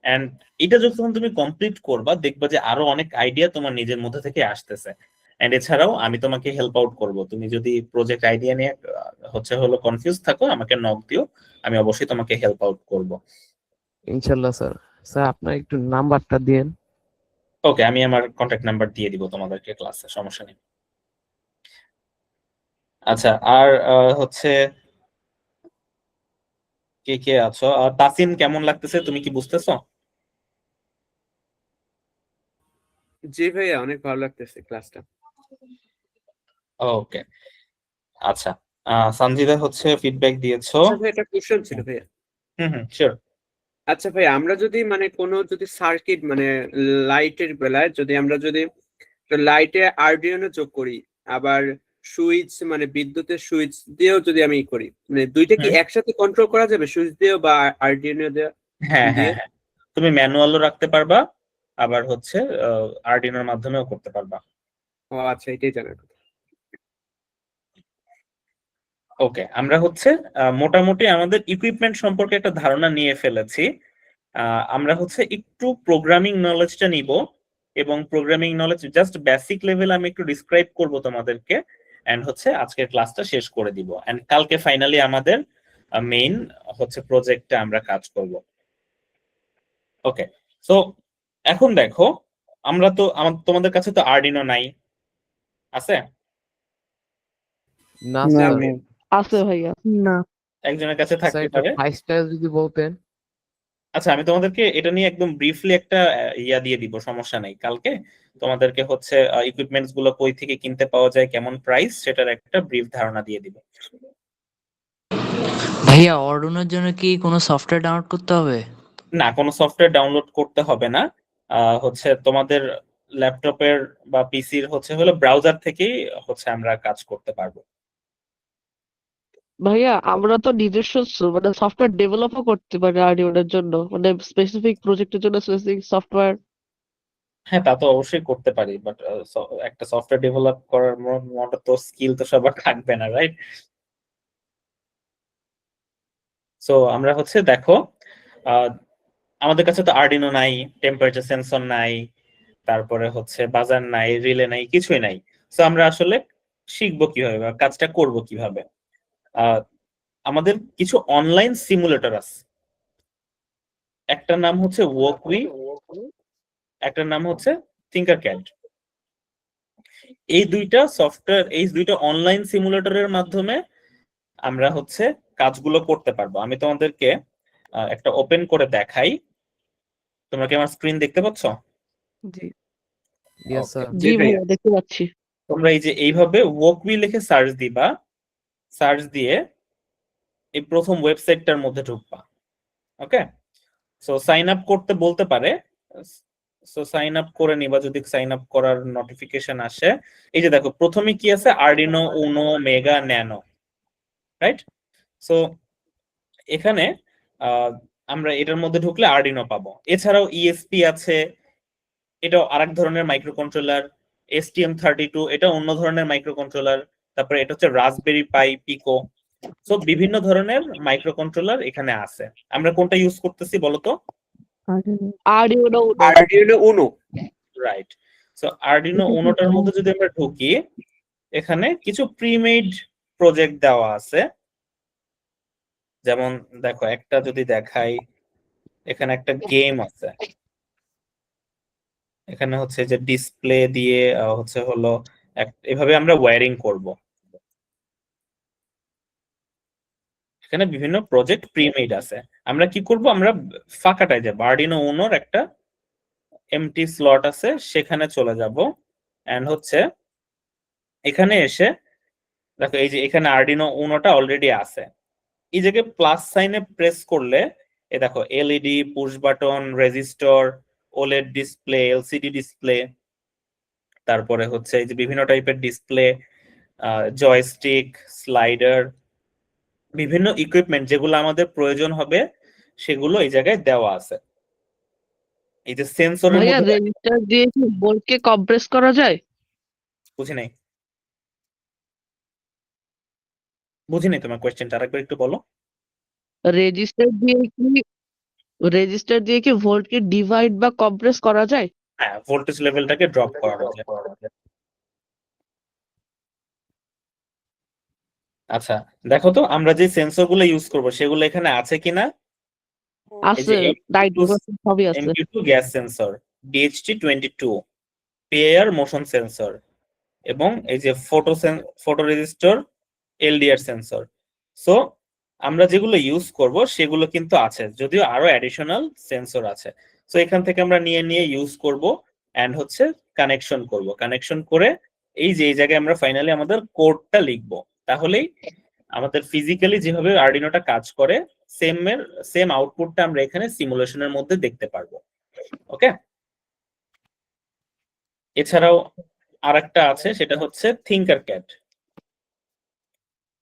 এন্ড এটা যখন তুমি কমপ্লিট করবা দেখবা যে আরো অনেক আইডিয়া তোমার নিজের মধ্যে থেকে আসতেছে। এন্ড এছাড়াও আমি তোমাকে হেল্প আউট করব। তুমি যদি প্রজেক্ট আইডিয়া নিয়ে হলো কনফিউজ থাকো, আমাকে নক দিও, আমি অবশ্যই তোমাকে হেল্প আউট করব। ইনশাল্লাহ স্যার। স্যার আপনার একটু নাম্বারটা দিন। ওকে, আমি আমার কন্ট্যাক্ট নাম্বার দিয়ে দিব তোমাদেরকে ক্লাসে, সমস্যা নেই। আচ্ছা, আর হচ্ছে কে কে আছো? তাসিন কেমন লাগতেছে, তুমি কি বুঝতেছো? জি ভাইয়া, অনেক ভালো লাগতেছে ক্লাসটা। ওকে আচ্ছা, সঞ্জিদা হচ্ছে ফিডব্যাক দিয়েছো। আচ্ছা ভাই, একটা কোশ্চেন ছিল ভাইয়া। হুম হুম শিওর। আচ্ছা ভাই, আমরা যদি মানে কোনো যদি সার্কিট মানে লাইটের বেলায় যদি লাইটে আরডিএনও যোগ করি, আবার সুইচ মানে বিদ্যুতের সুইচ দিয়েও যদি আমি করি, মানে দুইটা কি হুম, একসাথে কন্ট্রোল করা যাবে, সুইচ দিয়েও বা আরডিএনও হ্যাঁ দিয়ে? হ্যাঁ হ্যাঁ, তুমি ম্যানুয়ালও রাখতে পারবা, আবার হচ্ছে আরডিনোর মাধ্যমেও করতে পারবা। ও আচ্ছা, এটাই জানার কথা। ওকে, আমরা হচ্ছে মোটামুটি আমাদের ইকুইপমেন্ট সম্পর্কে একটা ধারণা নিয়ে ফেলেছি। আমরা হচ্ছে একটু প্রোগ্রামিং নলেজটা নিব, এবং programming knowledge just basic level আমি একটু ডিসক্রাইব করব তোমাদেরকে, এন্ড হচ্ছে আজকের ক্লাসটা শেষ করে দিব। এন্ড কালকে ফাইনালি আমাদের মেইন হচ্ছে প্রজেক্টে আমরা কাজ করব। ওকে, সো এখন দেখো, আমরা তো তোমাদের কাছে তো আরডিনো নাই, আছে? না না স্যার। ভাইয়া। আছে ভাইয়া। না। একজনের কাছে স্যার থাকতে এটা পারে। প্রাইস টাইল যদি বলতেন। আচ্ছা, আমি তোমাদেরকে এটা নিয়ে একদম ব্রিফলি একটা ইয়া দিয়ে দিব, সমস্যা নাই। কালকে তোমাদেরকে হচ্ছে ইকুইপমেন্টস গুলো কই থেকে কিনতে পাওয়া যায়, কেমন প্রাইস, সেটার একটা ব্রিফ ধারণা দিয়ে দিব। ভাইয়া অর্ডুনোর জন্য কি কোনো সফটওয়্যার ডাউনলোড করতে হবে? না, কোনো সফটওয়্যার ডাউনলোড করতে হবে না। হচ্ছে তোমাদের ল্যাপটপের বা পিসির হলো ব্রাউজার থেকেই হচ্ছে আমরা কাজ করতে পারবো। ভাইয়া আমরা তো নিজস্ব মানে সফটওয়্যার ডেভেলপও করতে পারি আরডিওর জন্য, মানে স্পেসিফিক প্রজেক্টের জন্য স্পেসিফিক সফটওয়্যার। হ্যাঁ, তা তো অবশ্যই করতে পারি, বাট একটা সফটওয়্যার ডেভেলপ করার মতো তো স্কিল তো সবার থাকবে না, রাইট? সো আমরা হচ্ছে দেখো, আহ, আমাদের কাছে তো আরডিনো নাই, টেম্পারেচার সেন্সর নাই, তারপরে হচ্ছে বাজার নাই, রিলে নাই, কিছুই নাই। সো আমরা আসলে শিখবো কিভাবে বা কাজটা করব কিভাবে। আমাদের কিছু অনলাইন সিমুলেটর আছে, একটার নাম হচ্ছে ওয়ার্কউই, একটার নাম হচ্ছে থিঙ্কারক্যাড। এই দুইটা অনলাইন সিমুলেটরের মাধ্যমে আমরা হচ্ছে কাজগুলো করতে পারবো। আমি তোমাদেরকে একটা ওপেন করে দেখাই। তোমরা কি আমার স্ক্রিন দেখতে পাচ্ছ? জি। Yes Okay. স্যার। জি ভাইয়া দেখতে পাচ্ছি। তোমরা এই যে এইভাবে ওয়ার্কউই লিখে সার্চ দিবা, সার্চ দিয়ে এই প্রথম ওয়েবসাইটটার মধ্যে ঢুকবা। ওকে, সো সাইন আপ করতে বলতে পারে, সো সাইন আপ করে নিবা যদি সাইন আপ করার নোটিফিকেশন আসে। এই যে দেখো প্রথমে কি আছে, আরডিনো উনো মেগা ন্যানো, রাইট? সো এখানে আমরা এটার মধ্যে ঢুকলে আরডিনো পাবো। এছাড়াও ইএসপি আছে, এটাও আরেক ধরনের মাইক্রো কন্ট্রোলার। STM32 এটা অন্য ধরনের মাইক্রো কন্ট্রোলার। তারপরে এটা হচ্ছে রাসবেরি পাই পিকো। সো বিভিন্ন ধরনের মাইক্রো কন্ট্রোলার এখানে আছে। আমরা কোনটা ইউজ করতেছি বলতো? আরডিনো আরডিনো উনো। রাইট। সো আরডিনো উনোটার মধ্যে যদি আমরা ঢুকি, এখানে কিছু প্রিমেড প্রজেক্ট দেওয়া আছে। যেমন দেখো একটা যদি দেখাই, এখানে একটা গেম আছে, এখানে হচ্ছে যে ডিসপ্লে দিয়ে হচ্ছে হলো এভাবে আমরা ওয়্যারিং করব। এখানে বিভিন্ন প্রজেক্ট প্রিমেড আছে। আমরা কি করব, আমরা ফাঁকাটায় যাব, আরডিনো উনোর একটা এমটি স্লট আছে সেখানে চলে যাব। এন্ড হচ্ছে এখানে এসে দেখো এই যে এখানে আরডিনো উনোটা অলরেডি আছে। এই জায়গায় প্লাস সাইনে প্রেস করলে এই দেখো LED, push button, resistor, OLED display, LCD display, তারপরে হচ্ছে এই যে বিভিন্ন টাইপের ডিসপ্লে, জয়স্টিক, স্লাইডার, বিভিন্ন ইকুইপমেন্ট যেগুলো আমাদের প্রয়োজন হবে সেগুলো এই জায়গায় দেওয়া আছে। এই যে সেন্সরের ভাইয়া মধ্যে রেজিস্টার দিয়ে কি বোর্ডকে কম্প্রেস করা যায়? বুঝি নাই, বুঝি নাই তোমার কোয়েশ্চেনটা আরেকবার একটু বলো। রেজিস্টার দিয়ে কি ভোল্টকে ডিভাইড বা কম্প্রেস করা যায়? হ্যাঁ, ভোল্টেজ লেভেলটাকে ড্রপ করানো যায়। আচ্ছা দেখো তো আমরা যে সেন্সর গুলো ইউজ করবো সেগুলো এখানে আছে কিনা। এই আছে, যে 90% সবই আছে। MQ2 gas sensor, DHT22 pair motion sensor, এবং এই যে photo resistor, LDR sensor. So আমরা যেগুলো ইউজ করব সেগুলো কিন্তু আছে, যদিও আরো অ্যাডিশনাল সেন্সর আছে। সো এখান থেকে আমরা নিয়ে নিয়ে ইউজ করব এন্ড হচ্ছে কানেকশন করব। কানেকশন করে এই যে এই জায়গায় আমরা ফাইনালি আমাদের কোডটা লিখব। তাহলেই আমাদের ফিজিক্যালি যেভাবে আরডিনোটা কাজ করে সেম আউটপুটটা আমরা এখানে সিমুলেশনের মধ্যে দেখতে পারবো। ওকে, এছাড়াও আরেকটা আছে, সেটা হচ্ছে থিঙ্কারক্যাড।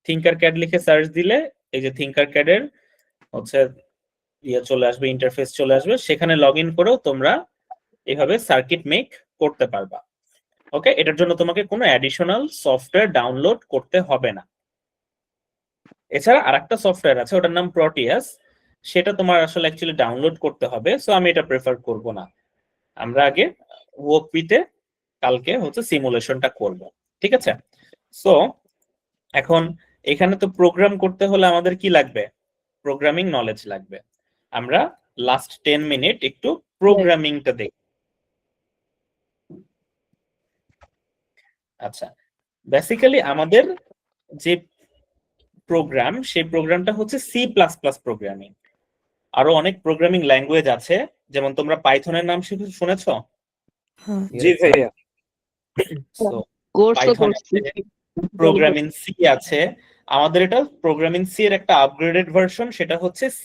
থিঙ্কারক্যাড লিখে সার্চ দিলে এই যে থিঙ্কারক্যাড এর হচ্ছে চলে আসবে, ইন্টারফেস চলে আসবে, সেখানে লগ ইন করেও তোমরা এইভাবে সার্কিট মেক করতে পারবা। ওকে, এটার জন্য তোমাকে কোনো অ্যাডিশনাল সফটওয়্যার ডাউনলোড করতে হবে না। এছাড়া আরেকটা সফটওয়্যার আছে, ওটার নাম প্রোটিয়াস, সেটা তোমার আসলে অ্যাকচুয়ালি ডাউনলোড করতে হবে। সো আমি এটা প্রেফার করব না। আমরা আগে ওয়ার্কউইতে কালকে হচ্ছে সিমুলেশনটা করব, ঠিক আছে? সো এখন এখানে তো প্রোগ্রাম করতে হলে আমাদের কি লাগবে, প্রোগ্রামিং নলেজ লাগবে। আমরা লাস্ট 10 মিনিট একটু প্রোগ্রামিংটা দেখি। আচ্ছা, বেসিক্যালি আমাদের যে প্রোগ্রাম, সেই প্রোগ্রামটা হচ্ছে C++ প্রোগ্রামিং। আরো অনেক প্রোগ্রামিং ল্যাঙ্গুয়েজ আছে, যেমন তোমরা পাইথনের নাম শুনেছো? হ্যাঁ। জি ভাইয়া। So, কোর্সও পাইথন করছি। আছে, প্রোগ্রামিং সি আছে। আমাদের এটা প্রোগ্রামিং সি এর একটা আপগ্রেডেড ভার্সন, সেটা হচ্ছে C++।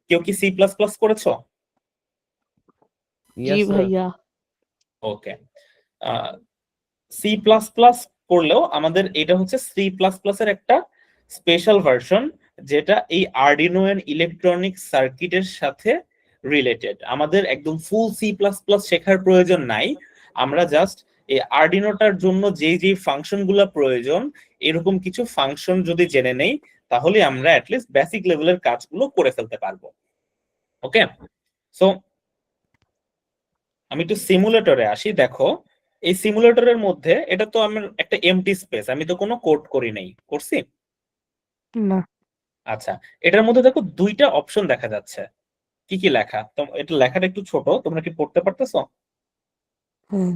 কেউ কি C++ করেছো? জি ইয়েস স্যার। ভাইয়া। ওকে, C++ করলেও আমাদের এটা হচ্ছে C++ এর একটা স্পেশাল ভার্সন, যেটা এই আরডিনো এন্ড ইলেকট্রনিক সার্কিটের সাথে রিলেটেড। আমাদের একদম ফুল C++ শেখার প্রয়োজন নাই। আমরা জাস্ট এই আরডিনোটার জন্য যে ফাংশন গুলা প্রয়োজন, এরকম কিছু ফাংশন যদি জেনে নেই, তাহলে আমরা অ্যাটলিস্ট বেসিক লেভেলের কাজগুলো করে ফেলতে পারবো। ওকে, সো আমি একটু সিমুলেটরে আসি। দেখো এই সিমুলেটরের মধ্যে এটা তো আমার একটা এমটি স্পেস, আমি তো কোনো কোড করি নাই, করছি? না। আচ্ছা, এটার মধ্যে দেখো দুইটা অপশন দেখা যাচ্ছে, কি কি লেখা? তো এটা লেখাটা একটু ছোট, তোমরা কি পড়তে পারতেছো? হ্যাঁ।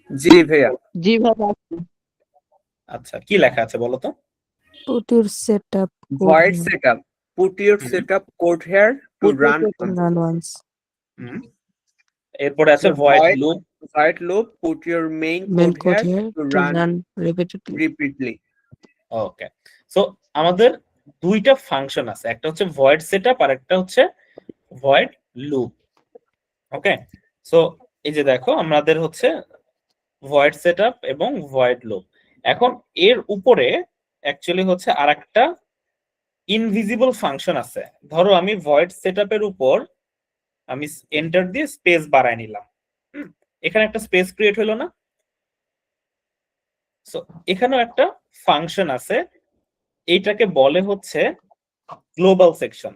জি ভাইয়া। জি ভাইয়া। আচ্ছা, কি লেখা আছে বলো তো? Put your setup code void here. setup, put your hmm, setup code here to Put your run setup- once. Run once. হুম। এরপরে আছে So void void loop. void loop, put your main Main code code here here to to run run repeatedly. repeatedly. Okay, so আমাদের দুইটা ফাংশন আছে, একটা হচ্ছে ভয়েড সেটআপ আর একটা হচ্ছে ভয়েড লুপ। ওকে, সো এই যে দেখো আমাদের হচ্ছে ভয়েড সেটআপ এবং ভয়েড লুপ। এখন এর উপরে অ্যাকচুয়ালি হচ্ছে আরেকটা ইনভিজিবল ফাংশন আছে। ধরো আমি ভয়েড সেটআপের উপর আমি এন্টার দিয়ে স্পেস বাড়ায় নিলাম, এখানে একটা স্পেস ক্রিয়েট হলো না? সো এখানেও একটা ফাংশন আছে, এইটাকে বলে হচ্ছে গ্লোবাল সেকশন।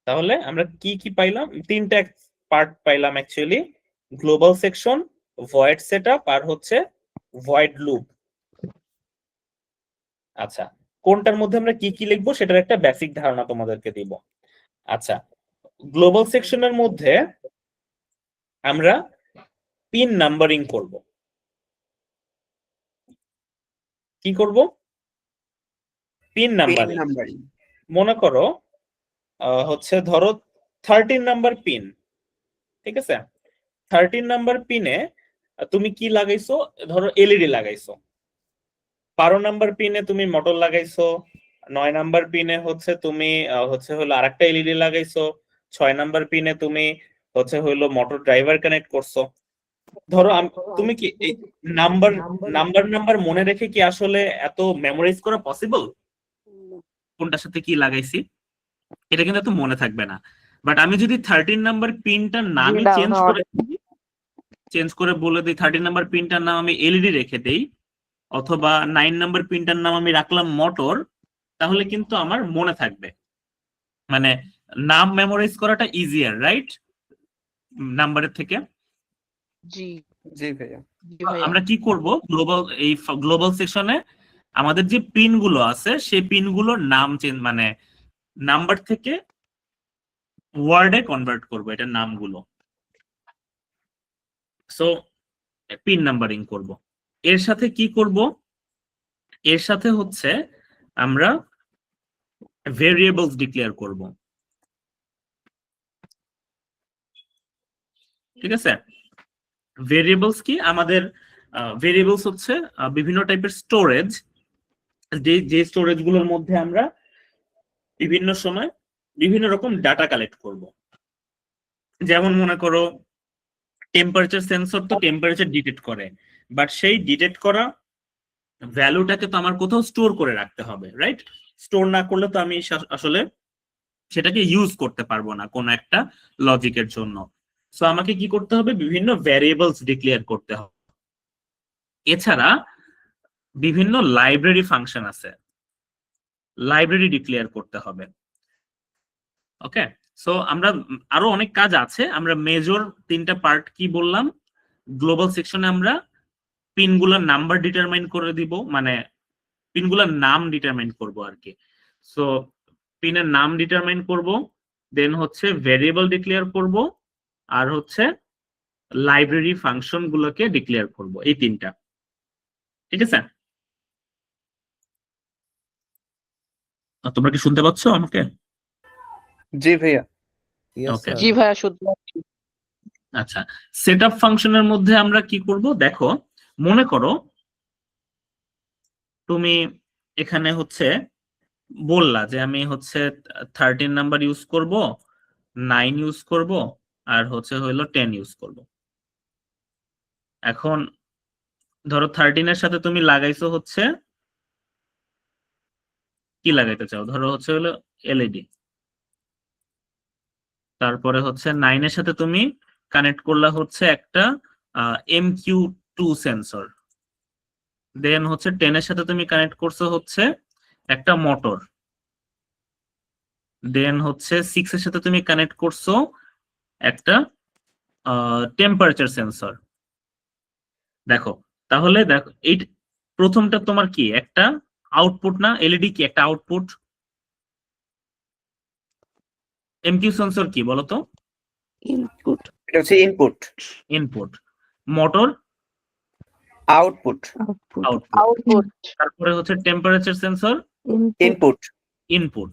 তাহলে আমরা কি কি পাইলাম? তিনটা পার্ট পাইলাম actually, global section, void setup আর হচ্ছে ভয়েড লুপ। আচ্ছা, কোনটার মধ্যে আমরা কি কি লিখবো সেটার একটা বেসিক ধারণা তোমাদেরকে দিব। আচ্ছা, গ্লোবাল সেকশনের মধ্যে আমরা পিন নাম্বারিং করব। কি করব? Pin Pin numbering. numbering. মনে করো হচ্ছে ধরো 13 নাম্বার পিন, ঠিক আছে? 13 নাম্বার পিনে তুমি কি লাগাইছো? ধরো এলইডি লাগাইছো। 12 নাম্বার পিনে তুমি মোটর লাগাইছো। 9 নাম্বার পিনে হচ্ছে তুমি হচ্ছে হলো আরেকটা এলইডি লাগাইছো। 6 নাম্বার পিনে তুমি হচ্ছে হলো মোটর ড্রাইভার কানেক্ট করছো। ধরো তুমি কি এই নাম্বার নাম্বার মনে রেখে কি আসলে এত মেমোরাইজ করা পসিবল? কোনটার সাথে কি লাগাইছি এটা কিন্তু এত মনে থাকবে না। বাট আমি যদি 13 নাম্বার পিনটার নামই না, চেঞ্জ করে বলে দিই 13 নাম্বার পিনটার নাম আমি এলইডি রেখে দেই, অথবা 9 নাম্বার পিনটার নাম আমি রাখলাম মোটর, তাহলে কিন্তু আমার মনে থাকবে। মানে নাম মেমোরাইজ করাটা ইজিয়ার, রাইট, নাম্বারের থেকে? জি জি ভাইয়া। জি ভাইয়া। আমরা কি করব, গ্লোবাল সেকশনে আমাদের যে পিন গুলো আছে সেই পিন গুলোর নাম চেঞ্জ, মানে নাম্বার থেকে ওয়ার্ডে কনভার্ট করব এটার নামগুলো। সো পিন নাম্বারিং করব। এর সাথে কি করব? এর সাথে হচ্ছে আমরা ভেরিয়েবলস ডিক্লেয়ার করব, ঠিক আছে? ভেরিয়েবলস কি? আমাদের ভেরিয়েবলস হচ্ছে বিভিন্ন টাইপের স্টোরেজ, যে স্টোরেজ গুলোর মধ্যে আমরা বিভিন্ন সময় বিভিন্ন রকম ডাটা কালেক্ট করব। যেমন মনে করো টেম্পারেচার সেন্সর তো টেম্পারেচার ডিটেক্ট করে, বাট সেই ডিটেক্ট করা ভ্যালুটাকে তো আমার কোথাও স্টোর করে রাখতে হবে, রাইট? স্টোর না করলে তো আমি আসলে সেটাকে ইউজ করতে পারবো না কোনো একটা লজিকের জন্য। সো আমাকে কি করতে হবে? বিভিন্ন ভ্যারিয়েবলস ডিক্লেয়ার করতে হবে। এছাড়া বিভিন্ন লাইব্রেরি ফাংশন আছে, লাইব্রেরি ডিক্লেয়ার করতে হবে। ওকে, সো আমরা আরো অনেক কাজ আছে। আমরা মেজর তিনটা পার্ট কি বললাম? গ্লোবাল সেকশনে আমরা পিনগুলোর নাম্বার ডিটারমাইন করে দিব, মানে পিনগুলোর নাম ডিটারমাইন করব আর কি। সো পিনের নাম ডিটারমাইন করব, দেন হচ্ছে ভেরিয়েবল ডিক্লেয়ার করব, আর হচ্ছে লাইব্রেরি ফাংশন গুলোকে ডিক্লেয়ার করব। এই তিনটা, ঠিক আছে? তোমরা কি শুনতে পাচ্ছ আমাকে? জি ভাইয়া। Yes, Okay. sir. জি ভাইয়া, শুনতে পাচ্ছি। আচ্ছা, সেটআপ ফাংশনের মধ্যে আমরা কি করব? দেখো, মনে করো তুমি এখানে হচ্ছে বললা যে আমি হচ্ছে 13 নাম্বার ইউজ করব, 9 ইউজ করব, আর হচ্ছে হলো 10 ইউজ করব। এখন ধরো 13 এর সাথে তুমি লাগাইছো হচ্ছে কি লাগাইতে চাও? ধরো হচ্ছে হলো এলইডি। তারপরে হচ্ছে 9 এর সাথে তুমি কানেক্ট করলা হচ্ছে একটা MQ2 সেন্সর। দেন হচ্ছে 10 এর সাথে তুমি কানেক্ট করছো হচ্ছে একটা মোটর। দেন হচ্ছে 6 এর সাথে তুমি কানেক্ট করছো একটা টেম্পারেচার সেন্সর। দেখো, তাহলে দেখো এই প্রথমটা তোমার কি একটা আউটপুট না? এলইডি কি একটা আউটপুট? এমকিউ সেন্সর কি বলতো? ইনপুট এটা হচ্ছে input, input. Motor output, output output. Output. তারপরে হচ্ছে temperature sensor input input. Input.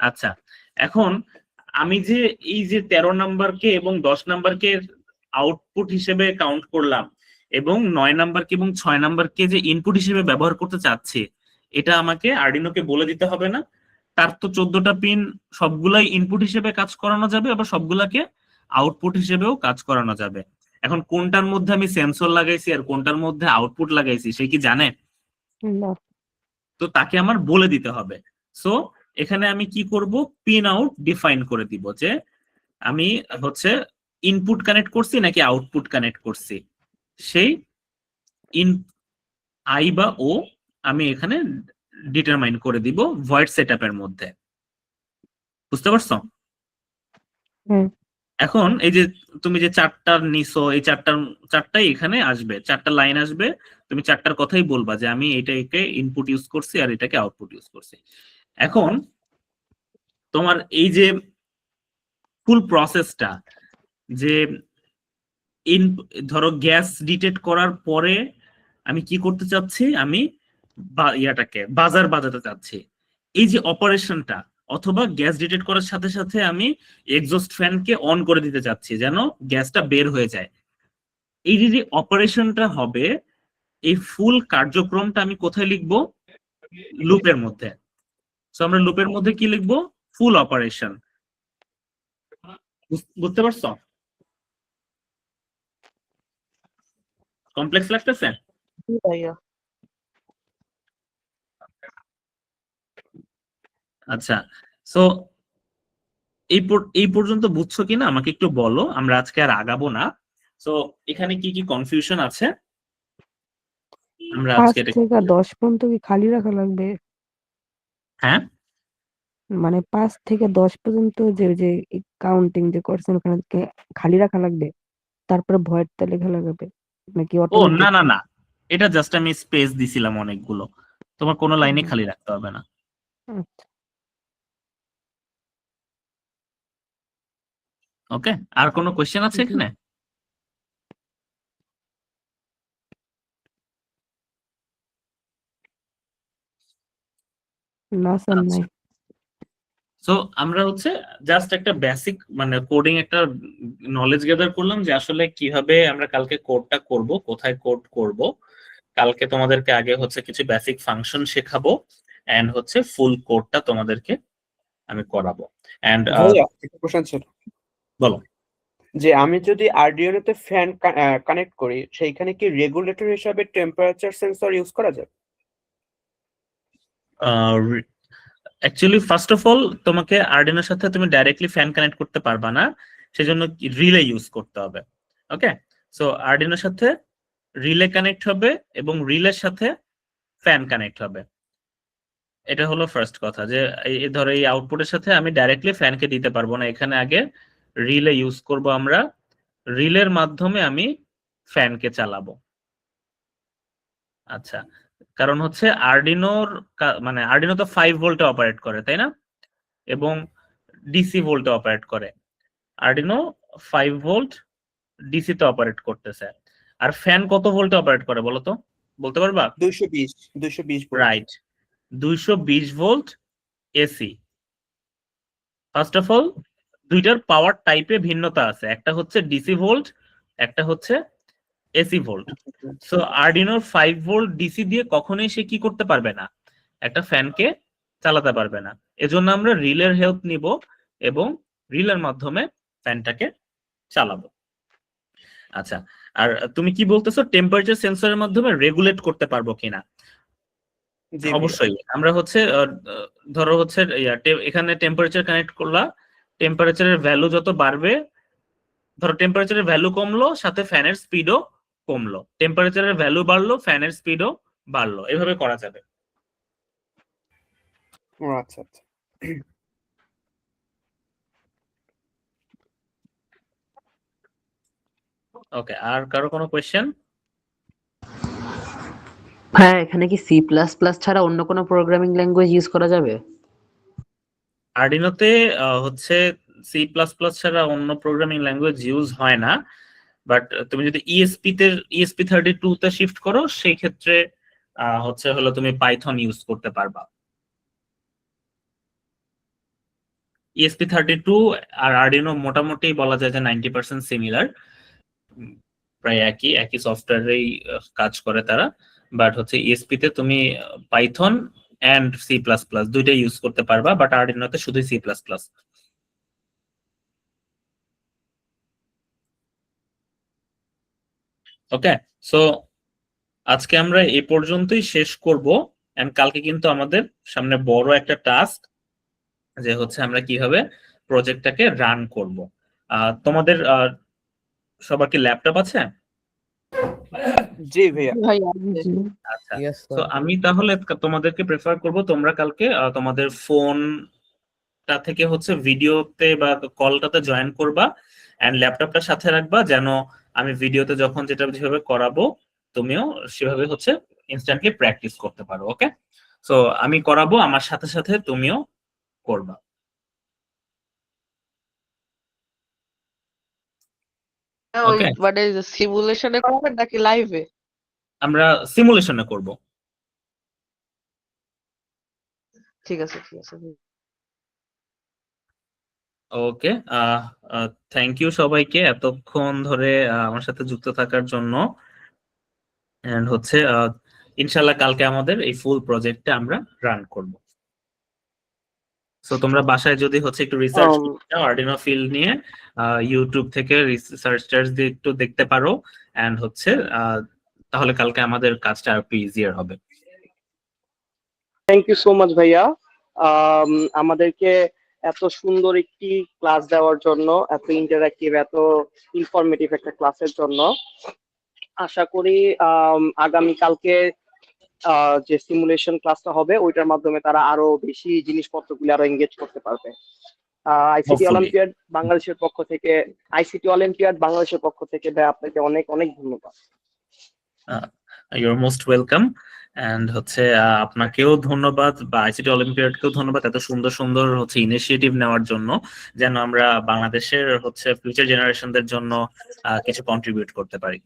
আচ্ছা, এখন আমি যে এই যে 13 নাম্বারকে এবং 10 নাম্বারকে আউটপুট হিসেবে কাউন্ট করলাম এবং 9 নাম্বারকে এবং 6 নাম্বারকে যে ইনপুট হিসেবে ব্যবহার করতে চাচ্ছি, এটা আমাকে আর্ডিনোকে বলে দিতে হবে না? তার তো 14টা পিন, সবগুলাই ইনপুট হিসেবে কাজ করানো যাবে, আবার সবগুলাকে আউটপুট হিসেবেও কাজ করানো যাবে। এখন কোনটার মধ্যে আমি সেন্সর লাগাইছি আর কোনটার মধ্যে আউটপুট লাগাইছি সে কি জানে? না তো তাকে আমার বলে দিতে হবে। সো এখানে আমি কি করব, পিন আউট ডিফাইন করে দিব যে আমি হচ্ছে ইনপুট কানেক্ট করছি নাকি আউটপুট কানেক্ট করছি। সেই ইন আই বা ও আমি এখানে ডিটারমাইন করে দিব ভয়েড সেটআপের মধ্যে। বুঝতে পারছো? হুম। এখন এই যে তুমি যে চারটা নিছো, এই চারটাই এখানে আসবে, চারটা লাইন আসবে, তুমি চারটার কথাই বলবা যে আমি এটাকে ইনপুট ইউজ করছি আর এটাকে আউটপুট ইউজ করছি। এখন তোমার এই যে ফুল প্রসেসটা, যে ধরো গ্যাস ডিটেক্ট করার পরে আমি কি করতে চাচ্ছি, আমি ইয়াটাকে বাজার বাজাতে চাচ্ছি, এই যে অপারেশনটা, অথবা গ্যাস ডিটেক্ট করার সাথে সাথে আমি এক্সস্ট ফ্যানকে অন করে দিতে চাচ্ছি যেন গ্যাসটা বের হয়ে যায়, এই যে যে অপারেশনটা হবে, এই ফুল কার্যক্রমটা আমি কোথায় লিখবো? লুপের মধ্যে। তো আমরা লুপের মধ্যে কি লিখবো? ফুল অপারেশন। বুঝতে পারছো? কমপ্লেক্স লাগতেছে? জি ভাইয়া। আচ্ছা, সো এই পর্যন্ত বুঝছো কিনা আমাকে একটু বলো, আমরা আজকে আর আগাবো না। সো এখানে কি কি কনফিউশন আছে আমরা 5 আজকে থেকে 10 পর্যন্ত কি খালি রাখা লাগবে? হ্যাঁ, মানে 5 থেকে 10 পর্যন্ত যে যে কাউন্টিং যে করছেন ওখানে খালি রাখা লাগবে, তারপরে ভয়েডটা লেখা লাগবে নাকি ও অটোমেটিক? না না না, এটা জাস্ট আমি স্পেস দিছিলাম অনেকগুলো, তোমার কোনো লাইনে খালি রাখতে হবে না। আচ্ছা ওকে, আর কোনো কোশ্চেন আছে জি। এখানে? না স্যার আচ্ছা, নাই। সো আমরা হচ্ছে জাস্ট একটা বেসিক মানে কোডিং একটা নলেজ গ্যাদার করলাম যে আসলে কিভাবে আমরা কালকে কোডটা করব, কোথায় কোড করব। কালকে তোমাদেরকে আগে হচ্ছে কিছু বেসিক ফাংশন শেখাবো, এন্ড হচ্ছে ফুল কোডটা তোমাদেরকে আমি করাবো। এন্ড ভাইয়া একটা প্রশ্ন ছিল বলো। যে আমি যদি আরডিএনওতে ফ্যান কানেক্ট করি, সেইখানে কি রেগুলেটর হিসাবে টেম্পারেচার সেন্সর ইউজ করা যায়? অ্যাকচুয়ালি ফার্স্ট অফ অল তোমাকে আরডিনোর সাথে তুমি ডাইরেক্টলি ফ্যান কানেক্ট করতে পারবা না, সেজন্য রিলে ইউজ করতে হবে। ওকে, সো আরডিনোর সাথে রিলে কানেক্ট হবে এবং রিলের সাথে ফ্যান কানেক্ট হবে। এটা হলো ফার্স্ট কথা, যে ধরো এই আউটপুটের সাথে আমি ডাইরেক্টলি ফ্যানকে দিতে পারবো না, এখানে আগে রিলে ইউজ করব আমরা, রিলের মাধ্যমে আমি ফ্যানকে চালাবো। আচ্ছা, কারণ হচ্ছে আরডিনোর মানে আরডিনো তো 5 ভোল্টে অপারেট করে, তাই না? এবং ডিসি ভোল্টে অপারেট করে। আরডিনো 5 ভোল্ট ডিসি তে অপারেট করতেছে। আর ফ্যান কত ভোল্টে অপারেট করে বলো তো, বলতে পারবা? 220 volt. Right, 220 volt AC. First of all দুইটার পাওয়ার টাইপে ভিন্নতা আছে, একটা হচ্ছে ডিসি ভোল্ট, একটা হচ্ছে এসি ভোল্ট। সো আরডিনোর 5 ভোল্ট ডিসি দিয়ে কখনোই সে কি করতে পারবে না, একটা ফ্যানকে চালাতে পারবে না। এজন্য আমরা রিলের হেল্প নিব এবং রিলের মাধ্যমে ফ্যানটাকে চালাবো। আচ্ছা, আর তুমি কি বলতেছো টেম্পারেচার সেন্সরের মাধ্যমে রেগুলেট করতে পারবো কিনা? জি ভাইয়া। অবশ্যই। আমরা হচ্ছে ধরো হচ্ছে এখানে টেম্পারেচার কানেক্ট করলা, টেম্পারেচারের ভ্যালু যত বাড়বে, ধরো টেম্পারেচারের ভ্যালু কমলো সাথে ফ্যানের স্পিডও কমলো, টেম্পারেচারের ভ্যালু বাড়লো ফ্যানের স্পিডও বাড়লো, এভাবে করা যাবে। ও আচ্ছা আচ্ছা। ওকে, আর কারো কোনো কোয়েশ্চেন? হ্যাঁ, এখানে কি সি প্লাস প্লাস ছাড়া অন্য কোনো প্রোগ্রামিং ল্যাঙ্গুয়েজ ইউজ করা যাবে? আর্ডিনোতে হচ্ছে সি প্লাস প্লাস ছাড়া অন্য প্রোগ্রামিং ল্যাঙ্গুয়েজ ইউজ হয় না, বাট তুমি যদি ESP32 তে শিফট করো সেই ক্ষেত্রে হলো তুমি পাইথন ইউজ করতে পারবা। ESP32 আর আর্ডিনো মোটামুটি বলা যায় যে 90% সিমিলার, প্রায় একই সফটওয়্যারেই কাজ করে তারা, বাট হচ্ছে ESP তে তুমি Python and C plus plus দুইটাই ইউজ করতে পারবা, বাট আর্ডিনোতে শুধু C plus plus. Okay, so আজকে আমরা এই পর্যন্তই শেষ করব, এন্ড কালকে কিন্তু আমাদের সামনে বড় একটা টাস্ক, যে হচ্ছে আমরা কিভাবে প্রজেক্টটাকে রান করব। তোমাদের সবার কি ল্যাপটপ আছে? জি ভাইয়া। ভাইয়া আচ্ছা, ইয়েস তো স্যার। আমি তাহলে তোমাদেরকে প্রেফার করব তোমরা কালকে তোমাদের ফোনটা থেকে হচ্ছে ভিডিওতে বা কলটাতে জয়েন করবা, এন্ড ল্যাপটপটা সাথে রাখবা, যেন আমি ভিডিওতে যখন যেভাবে করাবো তুমিও সেভাবে হচ্ছে ইনস্ট্যান্টলি প্র্যাকটিস করতে পারো। ওকে, সো আমি করাবো, আমার সাথে সাথে তুমিও করবা। ওই ওকে, মানে সিমুলেশনে করাবেন নাকি লাইভে? আমরা সিমুলেশনে করব। ঠিক আছে, ঠিক আছে। ওকে, থ্যাংক ইউ সবাইকে এতক্ষণ ধরে আমার সাথে যুক্ত থাকার জন্য, এন্ড হচ্ছে ইনশাল্লাহ কালকে আমাদের এই ফুল প্রজেক্টটা আমরা রান করব। সো তোমরা বাসায় যদি হচ্ছে একটু রিসার্চ আর্ডিনো ফিল্ড নিয়ে ইউটিউব থেকে রিসার্চ দিয়ে একটু দেখতে পারো, এন্ড হচ্ছে তাহলে কালকে আমাদের কাজটা আর একটু ইজিয়ার হবে। থ্যাংক ইউ সো মাচ ভাইয়া, আমাদেরকে এত সুন্দর একটি ক্লাস দেওয়ার জন্য, এত ইন্টারঅ্যাক্টিভ, এত ইনফরমেটিভ একটা ক্লাসের জন্য। আশা করি আগামী কালকে যে সিমুলেশন ক্লাসটা হবে ওইটার মাধ্যমে তারা আরো বেশি জিনিসপত্রগুলো আরো এঙ্গেজ করতে পারবে। ICT Hopefully. অলিম্পিয়াড বাংলাদেশের পক্ষ থেকে ভাই আপনাকে অনেক অনেক ধন্যবাদ। ইউর মোস্ট ওয়েলকাম, এন্ড হচ্ছে আপনাকেও ধন্যবাদ বা আইসিটি অলিম্পিয়াডকেও ধন্যবাদ এত সুন্দর সুন্দর হচ্ছে ইনিশিয়েটিভ নেওয়ার জন্য, যেন আমরা বাংলাদেশের হচ্ছে ফিউচার জেনারেশনদের জন্য কিছু কন্ট্রিবিউট করতে পারি।